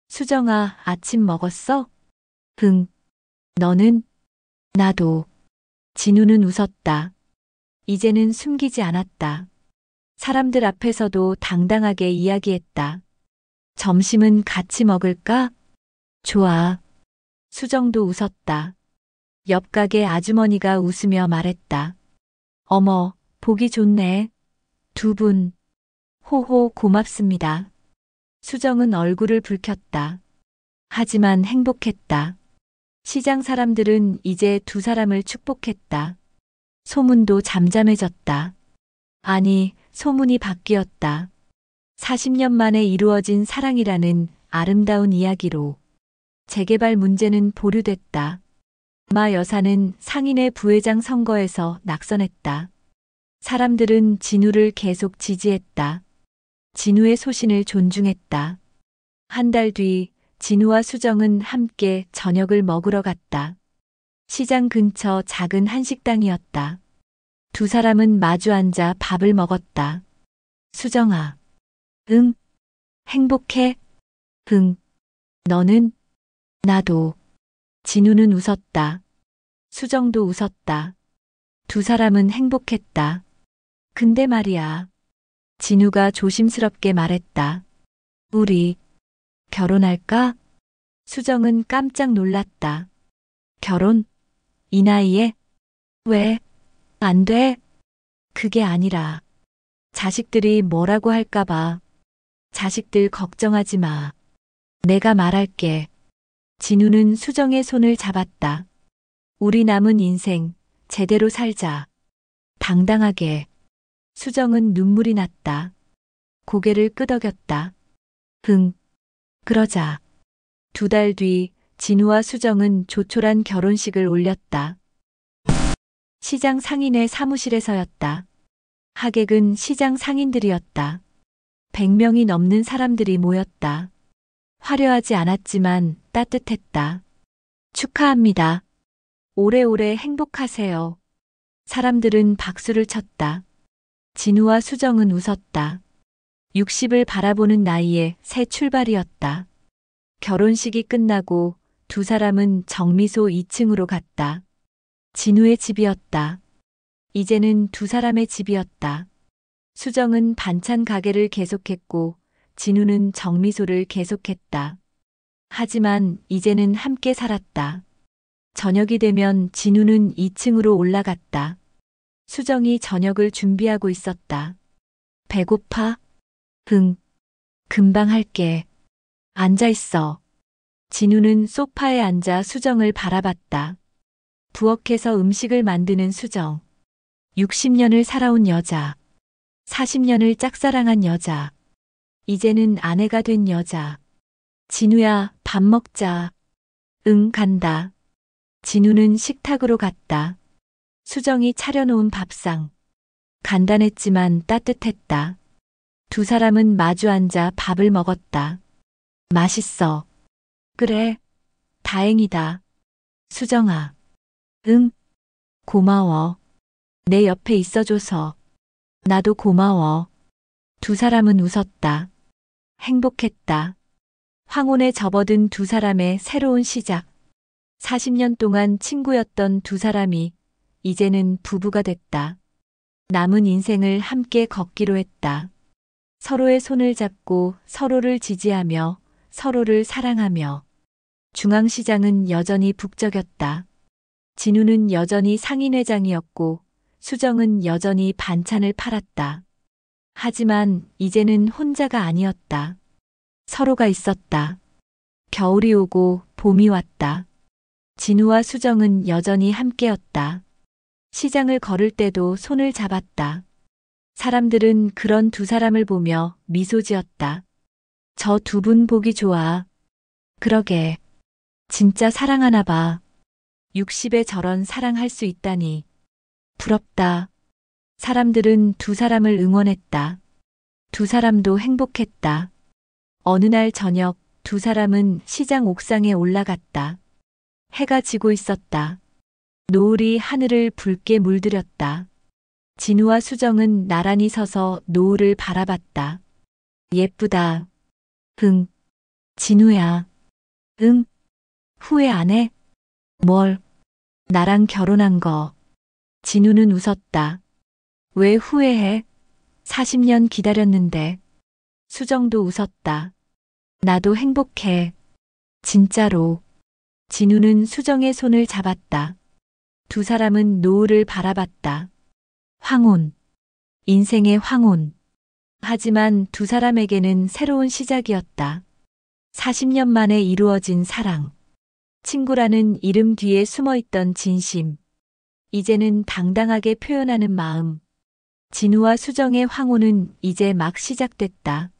수정아, 아침 먹었어? 응. 너는? 나도. 진우는 웃었다. 이제는 숨기지 않았다. 사람들 앞에서도 당당하게 이야기했다. 점심은 같이 먹을까? 좋아. 수정도 웃었다. 옆 가게 아주머니가 웃으며 말했다. 어머, 보기 좋네. 두 분. 호호 고맙습니다. 수정은 얼굴을 붉혔다. 하지만 행복했다. 시장 사람들은 이제 두 사람을 축복했다. 소문도 잠잠해졌다. 아니, 소문이 바뀌었다. 40년 만에 이루어진 사랑이라는 아름다운 이야기로. 재개발 문제는 보류됐다. 마 여사는 상인회 부회장 선거에서 낙선했다. 사람들은 진우를 계속 지지했다. 진우의 소신을 존중했다. 한 달 뒤 진우와 수정은 함께 저녁을 먹으러 갔다. 시장 근처 작은 한식당이었다. 두 사람은 마주 앉아 밥을 먹었다. 수정아. 응. 행복해? 응. 너는? 나도. 진우는 웃었다. 수정도 웃었다. 두 사람은 행복했다. 근데 말이야. 진우가 조심스럽게 말했다. 우리 결혼할까? 수정은 깜짝 놀랐다. 결혼? 이 나이에? 왜? 안 돼? 그게 아니라 자식들이 뭐라고 할까봐. 자식들 걱정하지 마. 내가 말할게. 진우는 수정의 손을 잡았다. 우리 남은 인생 제대로 살자. 당당하게. 수정은 눈물이 났다. 고개를 끄덕였다. 응. 그러자. 두 달 뒤 진우와 수정은 조촐한 결혼식을 올렸다. 시장 상인의 사무실에서였다. 하객은 시장 상인들이었다. 100명이 넘는 사람들이 모였다. 화려하지 않았지만 따뜻했다. 축하합니다. 오래오래 행복하세요. 사람들은 박수를 쳤다. 진우와 수정은 웃었다. 60을 바라보는 나이에 새 출발이었다. 결혼식이 끝나고 두 사람은 정미소 2층으로 갔다. 진우의 집이었다. 이제는 두 사람의 집이었다. 수정은 반찬 가게를 계속했고 진우는 정미소를 계속했다. 하지만 이제는 함께 살았다. 저녁이 되면 진우는 2층으로 올라갔다. 수정이 저녁을 준비하고 있었다. 배고파? 응. 금방 할게. 앉아 있어. 진우는 소파에 앉아 수정을 바라봤다. 부엌에서 음식을 만드는 수정. 60년을 살아온 여자. 40년을 짝사랑한 여자. 이제는 아내가 된 여자. 진우야, 밥 먹자. 응, 간다. 진우는 식탁으로 갔다. 수정이 차려놓은 밥상. 간단했지만 따뜻했다. 두 사람은 마주 앉아 밥을 먹었다. 맛있어. 그래. 다행이다. 수정아. 응. 고마워. 내 옆에 있어줘서. 나도 고마워. 두 사람은 웃었다. 행복했다. 황혼에 접어든 두 사람의 새로운 시작. 40년 동안 친구였던 두 사람이 이제는 부부가 됐다. 남은 인생을 함께 걷기로 했다. 서로의 손을 잡고 서로를 지지하며 서로를 사랑하며. 중앙시장은 여전히 북적였다. 진우는 여전히 상인회장이었고 수정은 여전히 반찬을 팔았다. 하지만 이제는 혼자가 아니었다. 서로가 있었다. 겨울이 오고 봄이 왔다. 진우와 수정은 여전히 함께였다. 시장을 걸을 때도 손을 잡았다. 사람들은 그런 두 사람을 보며 미소 지었다. 저 두 분 보기 좋아. 그러게. 진짜 사랑하나 봐. 60에 저런 사랑할 수 있다니. 부럽다. 사람들은 두 사람을 응원했다. 두 사람도 행복했다. 어느 날 저녁 두 사람은 시장 옥상에 올라갔다. 해가 지고 있었다. 노을이 하늘을 붉게 물들였다. 진우와 수정은 나란히 서서 노을을 바라봤다. 예쁘다. 응. 진우야. 응. 후회 안 해? 뭘? 나랑 결혼한 거. 진우는 웃었다. 왜 후회해? 40년 기다렸는데. 수정도 웃었다. 나도 행복해. 진짜로. 진우는 수정의 손을 잡았다. 두 사람은 노을을 바라봤다. 황혼. 인생의 황혼. 하지만 두 사람에게는 새로운 시작이었다. 40년 만에 이루어진 사랑. 친구라는 이름 뒤에 숨어있던 진심. 이제는 당당하게 표현하는 마음. 진우와 수정의 황혼은 이제 막 시작됐다.